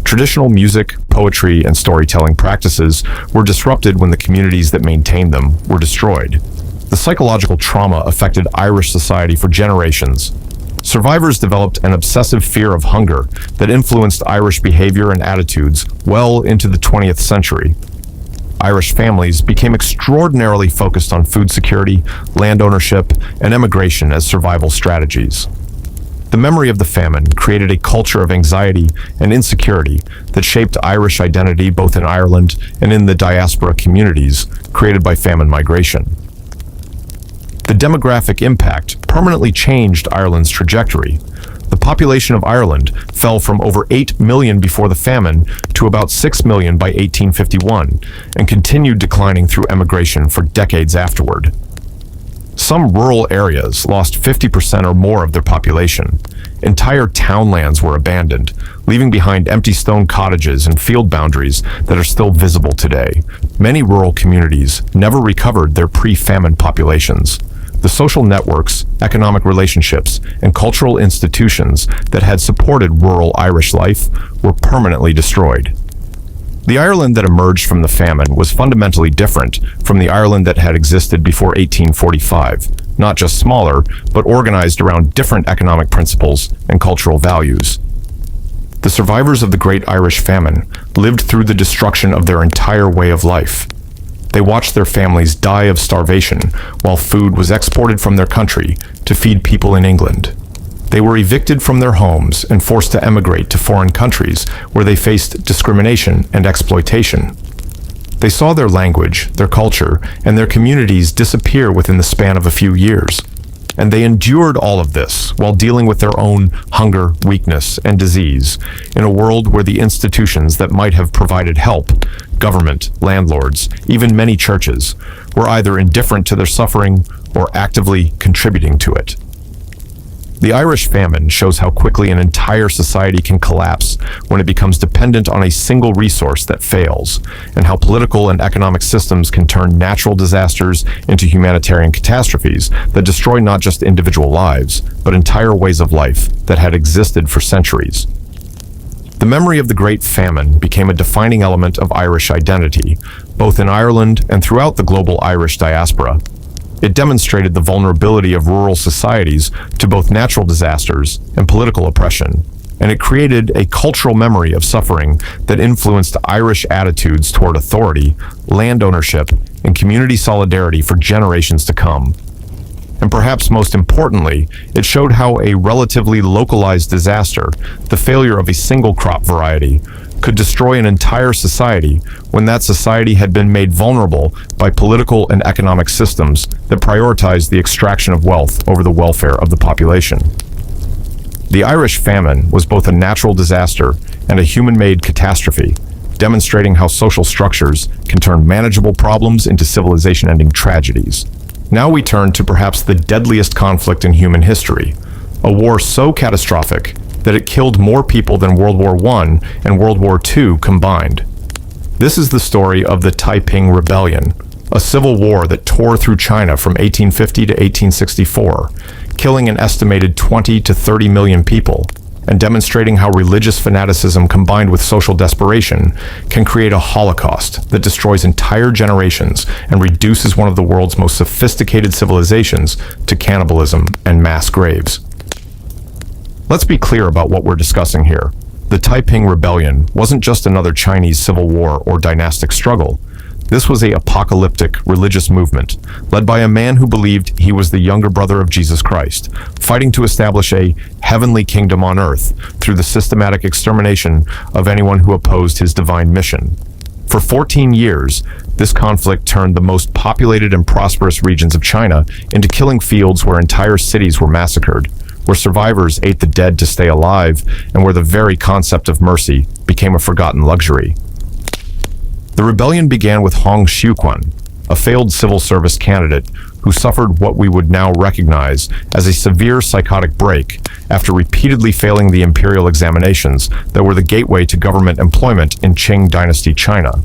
Traditional music, poetry, and storytelling practices were disrupted when the communities that maintained them were destroyed. The psychological trauma affected Irish society for generations. Survivors developed an obsessive fear of hunger that influenced Irish behavior and attitudes well into the 20th century. Irish families became extraordinarily focused on food security, land ownership, and emigration as survival strategies. The memory of the famine created a culture of anxiety and insecurity that shaped Irish identity both in Ireland and in the diaspora communities created by famine migration. The demographic impact permanently changed Ireland's trajectory. The population of Ireland fell from over 8 million before the famine to about 6 million by 1851 and continued declining through emigration for decades afterward. Some rural areas lost 50% or more of their population. Entire townlands were abandoned, leaving behind empty stone cottages and field boundaries that are still visible today. Many rural communities never recovered their pre-famine populations. The social networks, economic relationships, and cultural institutions that had supported rural Irish life were permanently destroyed. The Ireland that emerged from the famine was fundamentally different from the Ireland that had existed before 1845, not just smaller, but organized around different economic principles and cultural values. The survivors of the Great Irish Famine lived through the destruction of their entire way of life. They watched their families die of starvation while food was exported from their country to feed people in England. They were evicted from their homes and forced to emigrate to foreign countries where they faced discrimination and exploitation. They saw their language, their culture, and their communities disappear within the span of a few years. And they endured all of this while dealing with their own hunger, weakness, and disease in a world where the institutions that might have provided help, government, landlords, even many churches, were either indifferent to their suffering or actively contributing to it. The Irish famine shows how quickly an entire society can collapse when it becomes dependent on a single resource that fails, and how political and economic systems can turn natural disasters into humanitarian catastrophes that destroy not just individual lives, but entire ways of life that had existed for centuries. The memory of the Great Famine became a defining element of Irish identity, both in Ireland and throughout the global Irish diaspora. It demonstrated the vulnerability of rural societies to both natural disasters and political oppression, and it created a cultural memory of suffering that influenced Irish attitudes toward authority, land ownership, and community solidarity for generations to come. And perhaps most importantly, it showed how a relatively localized disaster, the failure of a single crop variety, could destroy an entire society when that society had been made vulnerable by political and economic systems that prioritized the extraction of wealth over the welfare of the population. The Irish famine was both a natural disaster and a human-made catastrophe, demonstrating how social structures can turn manageable problems into civilization-ending tragedies. Now we turn to perhaps the deadliest conflict in human history, a war so catastrophic that it killed more people than World War I and World War II combined. This is the story of the Taiping Rebellion, a civil war that tore through China from 1850 to 1864, killing an estimated 20 to 30 million people. and demonstrating how religious fanaticism combined with social desperation can create a holocaust that destroys entire generations and reduces one of the world's most sophisticated civilizations to cannibalism and mass graves. Let's be clear about what we're discussing here. The Taiping Rebellion wasn't just another Chinese civil war or dynastic struggle. This was an apocalyptic religious movement led by a man who believed he was the younger brother of Jesus Christ, fighting to establish a heavenly kingdom on earth through the systematic extermination of anyone who opposed his divine mission. For 14 years, this conflict turned the most populated and prosperous regions of China into killing fields where entire cities were massacred, where survivors ate the dead to stay alive, and where the very concept of mercy became a forgotten luxury. The rebellion began with Hong Xiuquan, a failed civil service candidate who suffered what we would now recognize as a severe psychotic break after repeatedly failing the imperial examinations that were the gateway to government employment in Qing dynasty China.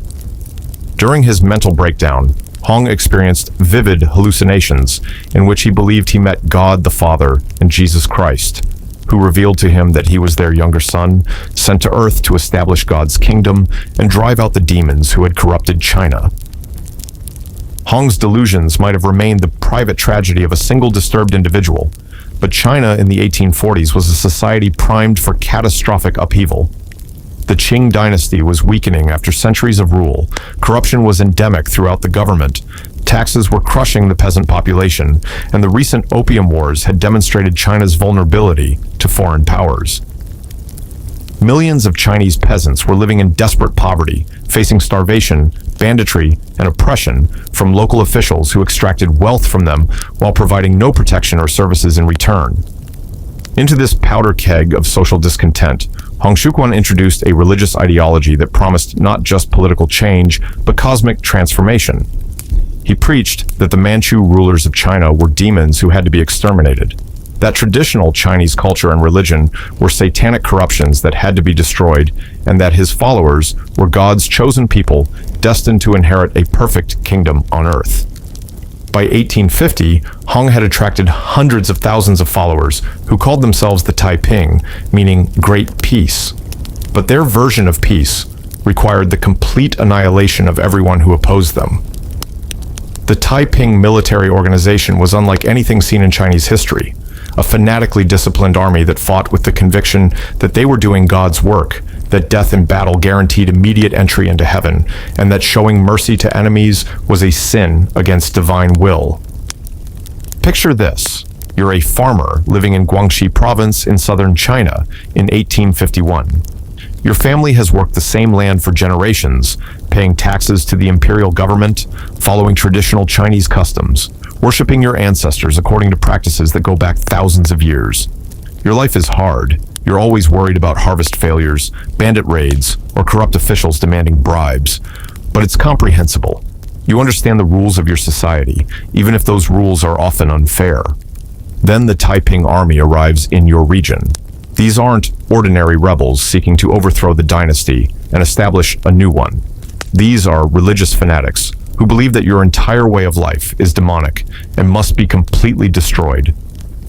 During his mental breakdown, Hong experienced vivid hallucinations in which he believed he met God the Father and Jesus Christ, who revealed to him that he was their younger son, sent to Earth to establish God's kingdom and drive out the demons who had corrupted China. Hong's delusions might have remained the private tragedy of a single disturbed individual, but China in the 1840s was a society primed for catastrophic upheaval. The Qing dynasty was weakening after centuries of rule, corruption was endemic throughout the government, taxes were crushing the peasant population, and the recent opium wars had demonstrated China's vulnerability to foreign powers. Millions of Chinese peasants were living in desperate poverty, facing starvation, banditry, and oppression from local officials who extracted wealth from them while providing no protection or services in return. Into this powder keg of social discontent, Hong Xiuquan introduced a religious ideology that promised not just political change, but cosmic transformation. He preached that the Manchu rulers of China were demons who had to be exterminated, that traditional Chinese culture and religion were satanic corruptions that had to be destroyed, and that his followers were God's chosen people destined to inherit a perfect kingdom on earth. By 1850, Hong had attracted hundreds of thousands of followers who called themselves the Taiping, meaning great peace. But their version of peace required the complete annihilation of everyone who opposed them. The Taiping military organization was unlike anything seen in Chinese history, a fanatically disciplined army that fought with the conviction that they were doing God's work, that death in battle guaranteed immediate entry into heaven, and that showing mercy to enemies was a sin against divine will. Picture this. You're a farmer living in Guangxi province in southern China in 1851. Your family has worked the same land for generations, paying taxes to the imperial government, following traditional Chinese customs, worshiping your ancestors according to practices that go back thousands of years. Your life is hard. You're always worried about harvest failures, bandit raids, or corrupt officials demanding bribes. But it's comprehensible. You understand the rules of your society, even if those rules are often unfair. Then the Taiping army arrives in your region. These aren't ordinary rebels seeking to overthrow the dynasty and establish a new one. These are religious fanatics who believe that your entire way of life is demonic and must be completely destroyed.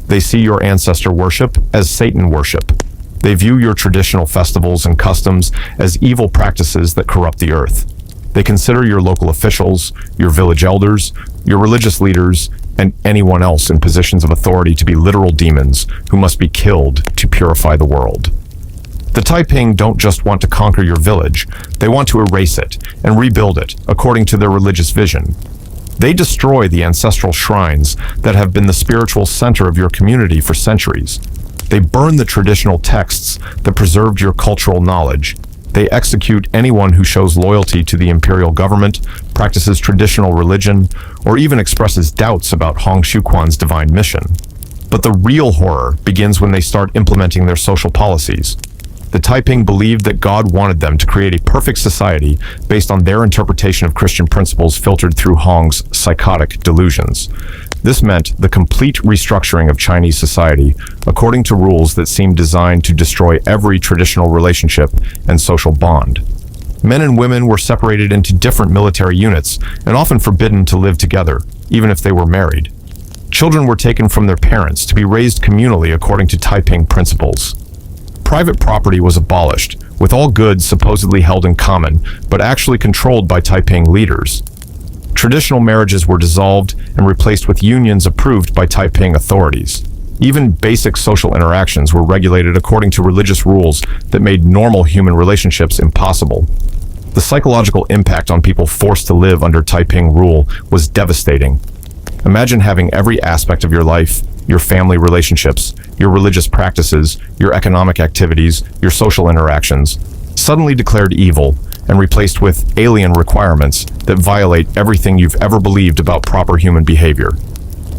They see your ancestor worship as Satan worship. They view your traditional festivals and customs as evil practices that corrupt the earth. They consider your local officials, your village elders, your religious leaders, and anyone else in positions of authority to be literal demons who must be killed to purify the world. The Taiping don't just want to conquer your village, they want to erase it and rebuild it according to their religious vision. They destroy the ancestral shrines that have been the spiritual center of your community for centuries. They burn the traditional texts that preserved your cultural knowledge. They execute anyone who shows loyalty to the imperial government, practices traditional religion, or even expresses doubts about Hong Xiuquan's divine mission. But the real horror begins when they start implementing their social policies. The Taiping believed that God wanted them to create a perfect society based on their interpretation of Christian principles filtered through Hong's psychotic delusions. This meant the complete restructuring of Chinese society according to rules that seemed designed to destroy every traditional relationship and social bond. Men and women were separated into different military units and often forbidden to live together, even if they were married. Children were taken from their parents to be raised communally according to Taiping principles. Private property was abolished, with all goods supposedly held in common, but actually controlled by Taiping leaders. Traditional marriages were dissolved and replaced with unions approved by Taiping authorities. Even basic social interactions were regulated according to religious rules that made normal human relationships impossible. The psychological impact on people forced to live under Taiping rule was devastating. Imagine having every aspect of your life, your family relationships, your religious practices, your economic activities, your social interactions, suddenly declared evil and replaced with alien requirements that violate everything you've ever believed about proper human behavior.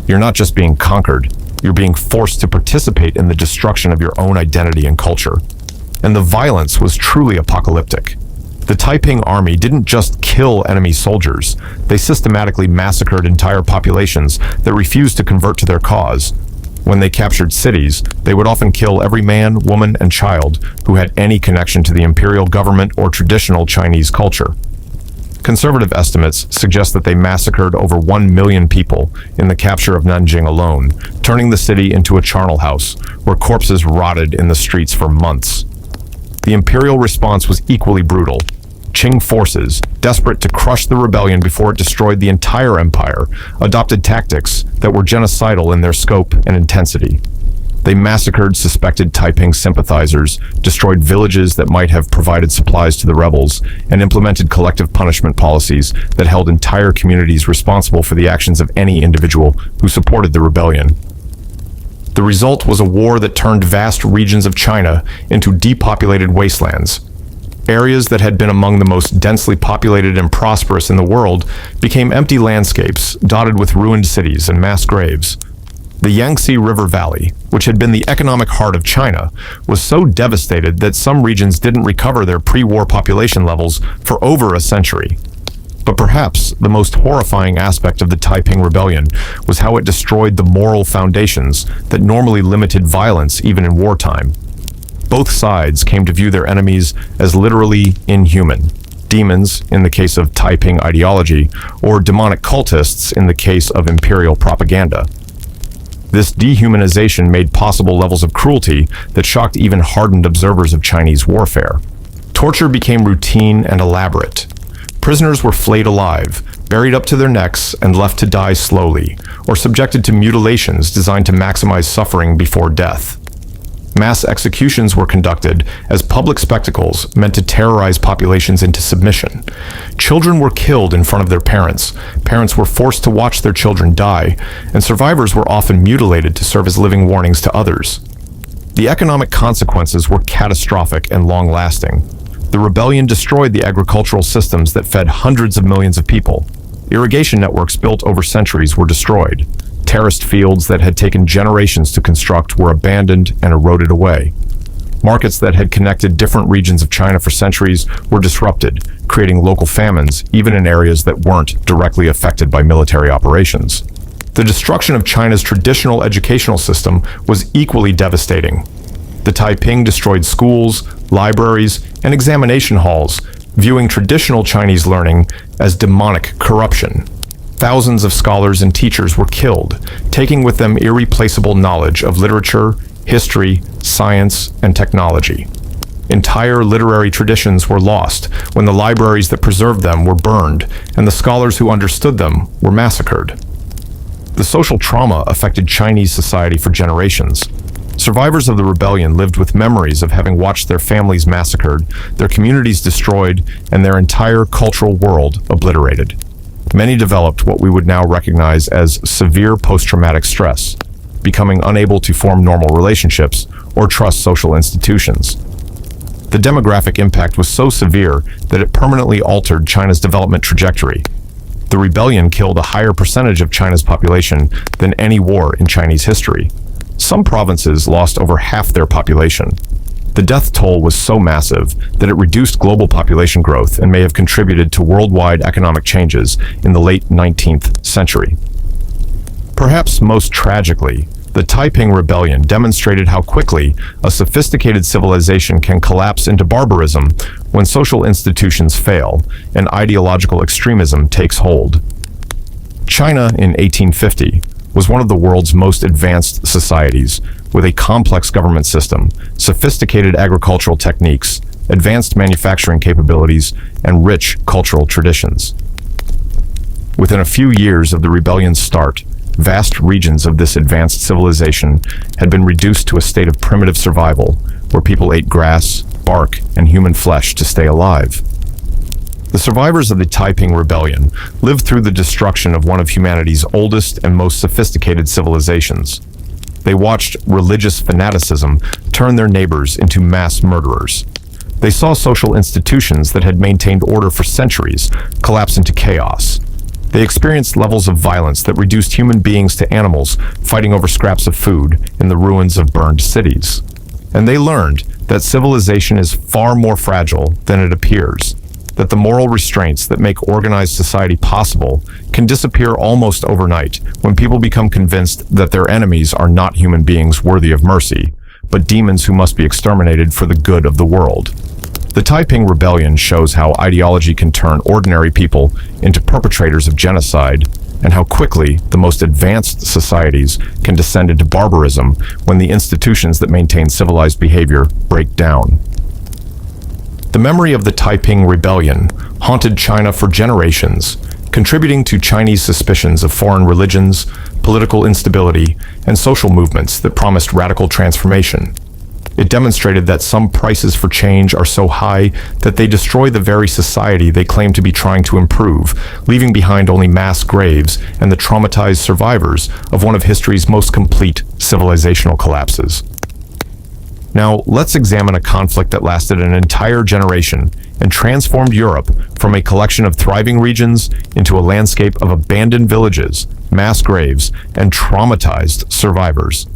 You're not just being conquered, you're being forced to participate in the destruction of your own identity and culture. And the violence was truly apocalyptic. The Taiping army didn't just kill enemy soldiers, they systematically massacred entire populations that refused to convert to their cause. When they captured cities, they would often kill every man, woman, and child who had any connection to the imperial government or traditional Chinese culture. Conservative estimates suggest that they massacred over 1 million people in the capture of Nanjing alone, turning the city into a charnel house, where corpses rotted in the streets for months. The imperial response was equally brutal. Qing forces, desperate to crush the rebellion before it destroyed the entire empire, adopted tactics that were genocidal in their scope and intensity. They massacred suspected Taiping sympathizers, destroyed villages that might have provided supplies to the rebels, and implemented collective punishment policies that held entire communities responsible for the actions of any individual who supported the rebellion. The result was a war that turned vast regions of China into depopulated wastelands. Areas that had been among the most densely populated and prosperous in the world became empty landscapes dotted with ruined cities and mass graves. The Yangtze River Valley, which had been the economic heart of China, was so devastated that some regions didn't recover their pre-war population levels for over a century. But perhaps the most horrifying aspect of the Taiping Rebellion was how it destroyed the moral foundations that normally limited violence even in wartime. Both sides came to view their enemies as literally inhuman. Demons, in the case of Taiping ideology, or demonic cultists in the case of imperial propaganda. This dehumanization made possible levels of cruelty that shocked even hardened observers of Chinese warfare. Torture became routine and elaborate. Prisoners were flayed alive, buried up to their necks, and left to die slowly, or subjected to mutilations designed to maximize suffering before death. Mass executions were conducted as public spectacles meant to terrorize populations into submission. Children were killed in front of their parents, parents were forced to watch their children die, and survivors were often mutilated to serve as living warnings to others. The economic consequences were catastrophic and long-lasting. The rebellion destroyed the agricultural systems that fed hundreds of millions of people. Irrigation networks built over centuries were destroyed. Terraced fields that had taken generations to construct were abandoned and eroded away. Markets that had connected different regions of China for centuries were disrupted, creating local famines, even in areas that weren't directly affected by military operations. The destruction of China's traditional educational system was equally devastating. The Taiping destroyed schools, libraries, and examination halls, viewing traditional Chinese learning as demonic corruption. Thousands of scholars and teachers were killed, taking with them irreplaceable knowledge of literature, history, science, and technology. Entire literary traditions were lost when the libraries that preserved them were burned, and the scholars who understood them were massacred. The social trauma affected Chinese society for generations. Survivors of the rebellion lived with memories of having watched their families massacred, their communities destroyed, and their entire cultural world obliterated. Many developed what we would now recognize as severe post-traumatic stress, becoming unable to form normal relationships or trust social institutions. The demographic impact was so severe that it permanently altered China's development trajectory. The rebellion killed a higher percentage of China's population than any war in Chinese history. Some provinces lost over half their population. The death toll was so massive that it reduced global population growth and may have contributed to worldwide economic changes in the late 19th century. Perhaps most tragically, the Taiping Rebellion demonstrated how quickly a sophisticated civilization can collapse into barbarism when social institutions fail and ideological extremism takes hold. China in 1850 was one of the world's most advanced societies, with a complex government system, sophisticated agricultural techniques, advanced manufacturing capabilities, and rich cultural traditions. Within a few years of the rebellion's start, vast regions of this advanced civilization had been reduced to a state of primitive survival, where people ate grass, bark, and human flesh to stay alive. The survivors of the Taiping Rebellion lived through the destruction of one of humanity's oldest and most sophisticated civilizations. They watched religious fanaticism turn their neighbors into mass murderers. They saw social institutions that had maintained order for centuries collapse into chaos. They experienced levels of violence that reduced human beings to animals fighting over scraps of food in the ruins of burned cities. And they learned that civilization is far more fragile than it appears, that the moral restraints that make organized society possible can disappear almost overnight when people become convinced that their enemies are not human beings worthy of mercy, but demons who must be exterminated for the good of the world. The Taiping Rebellion shows how ideology can turn ordinary people into perpetrators of genocide, and how quickly the most advanced societies can descend into barbarism when the institutions that maintain civilized behavior break down. The memory of the Taiping Rebellion haunted China for generations, contributing to Chinese suspicions of foreign religions, political instability, and social movements that promised radical transformation. It demonstrated that some prices for change are so high that they destroy the very society they claim to be trying to improve, leaving behind only mass graves and the traumatized survivors of one of history's most complete civilizational collapses. Now, let's examine a conflict that lasted an entire generation and transformed Europe from a collection of thriving regions into a landscape of abandoned villages, mass graves, and traumatized survivors.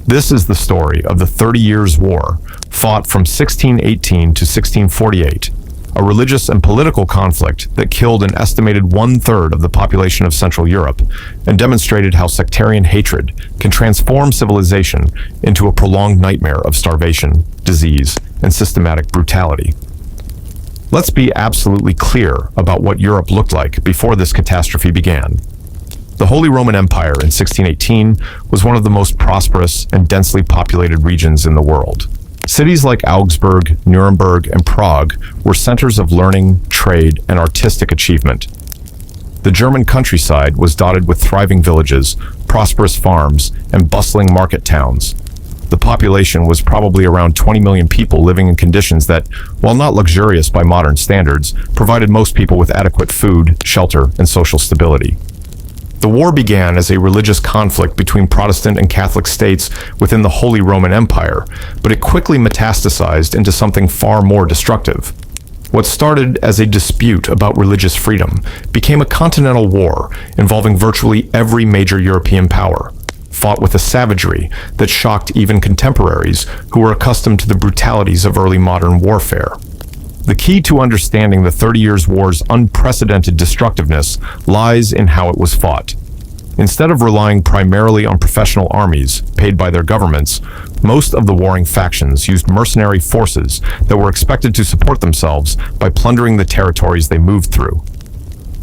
This is the story of the 30 Years' War, fought from 1618 to 1648, a religious and political conflict that killed an estimated one-third of the population of Central Europe and demonstrated how sectarian hatred can transform civilization into a prolonged nightmare of starvation, disease, and systematic brutality. Let's be absolutely clear about what Europe looked like before this catastrophe began. The Holy Roman Empire in 1618 was one of the most prosperous and densely populated regions in the world. Cities like Augsburg, Nuremberg, and Prague were centers of learning, trade, and artistic achievement. The German countryside was dotted with thriving villages, prosperous farms, and bustling market towns. The population was probably around 20 million people living in conditions that, while not luxurious by modern standards, provided most people with adequate food, shelter, and social stability. The war began as a religious conflict between Protestant and Catholic states within the Holy Roman Empire, but it quickly metastasized into something far more destructive. What started as a dispute about religious freedom became a continental war involving virtually every major European power, fought with a savagery that shocked even contemporaries who were accustomed to the brutalities of early modern warfare. The key to understanding the 30 Years' War's unprecedented destructiveness lies in how it was fought. Instead of relying primarily on professional armies paid by their governments, most of the warring factions used mercenary forces that were expected to support themselves by plundering the territories they moved through.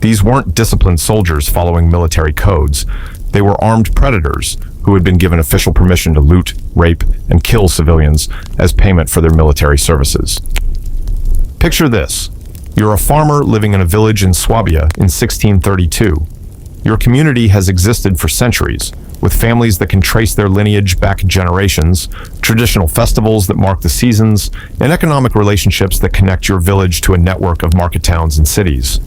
These weren't disciplined soldiers following military codes. They were armed predators who had been given official permission to loot, rape, and kill civilians as payment for their military services. Picture this. You're a farmer living in a village in Swabia in 1632. Your community has existed for centuries, with families that can trace their lineage back generations, traditional festivals that mark the seasons, and economic relationships that connect your village to a network of market towns and cities.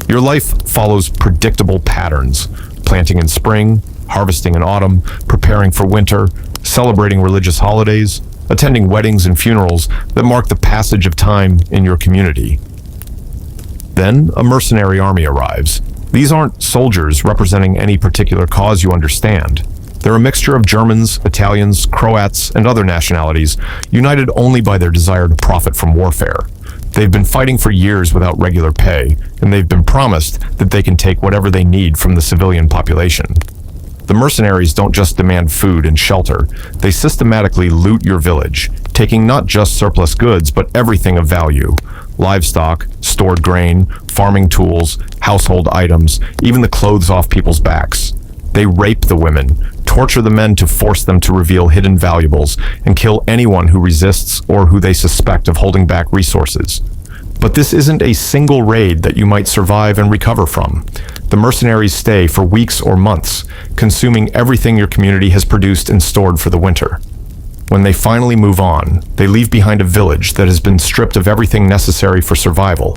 Your life follows predictable patterns: planting in spring, harvesting in autumn, preparing for winter, celebrating religious holidays, attending weddings and funerals that mark the passage of time in your community. Then a mercenary army arrives. These aren't soldiers representing any particular cause you understand. They're a mixture of Germans, Italians, Croats, and other nationalities, united only by their desire to profit from warfare. They've been fighting for years without regular pay, and they've been promised that they can take whatever they need from the civilian population. The mercenaries don't just demand food and shelter. They systematically loot your village, taking not just surplus goods, but everything of value: livestock, stored grain, farming tools, household items, even the clothes off people's backs. They rape the women, torture the men to force them to reveal hidden valuables, and kill anyone who resists or who they suspect of holding back resources. But this isn't a single raid that you might survive and recover from. The mercenaries stay for weeks or months, consuming everything your community has produced and stored for the winter. When they finally move on, they leave behind a village that has been stripped of everything necessary for survival.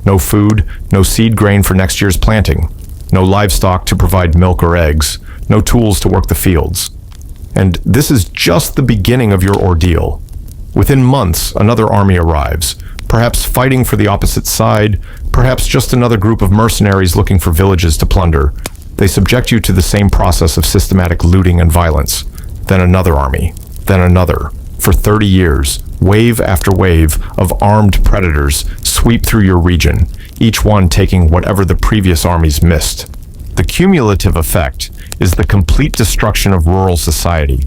No food, no seed grain for next year's planting, no livestock to provide milk or eggs, no tools to work the fields. And this is just the beginning of your ordeal. Within months, another army arrives, perhaps fighting for the opposite side, perhaps just another group of mercenaries looking for villages to plunder. They subject you to the same process of systematic looting and violence. Then another army, then another. For 30 years, wave after wave of armed predators sweep through your region, each one taking whatever the previous armies missed. The cumulative effect is the complete destruction of rural society.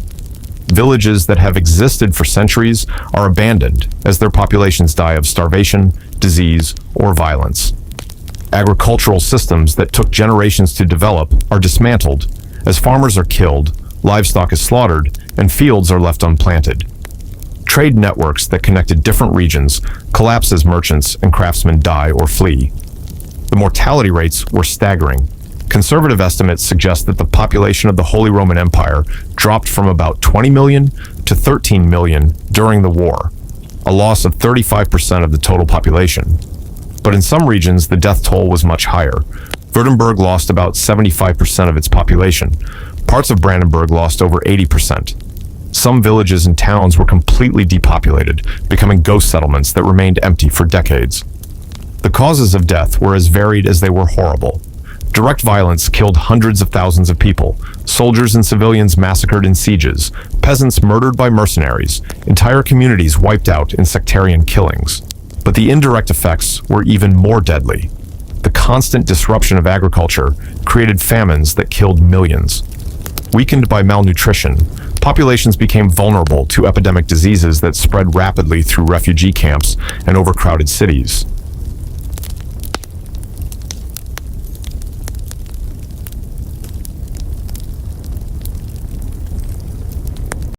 Villages that have existed for centuries are abandoned as their populations die of starvation, disease, or violence. Agricultural systems that took generations to develop are dismantled as farmers are killed, livestock is slaughtered, and fields are left unplanted. Trade networks that connected different regions collapse as merchants and craftsmen die or flee. The mortality rates were staggering. Conservative estimates suggest that the population of the Holy Roman Empire dropped from about 20 million to 13 million during the war, a loss of 35% of the total population. But in some regions, the death toll was much higher. Württemberg lost about 75% of its population. Parts of Brandenburg lost over 80%. Some villages and towns were completely depopulated, becoming ghost settlements that remained empty for decades. The causes of death were as varied as they were horrible. Direct violence killed hundreds of thousands of people, soldiers and civilians massacred in sieges, peasants murdered by mercenaries, entire communities wiped out in sectarian killings. But the indirect effects were even more deadly. The constant disruption of agriculture created famines that killed millions. Weakened by malnutrition, populations became vulnerable to epidemic diseases that spread rapidly through refugee camps and overcrowded cities.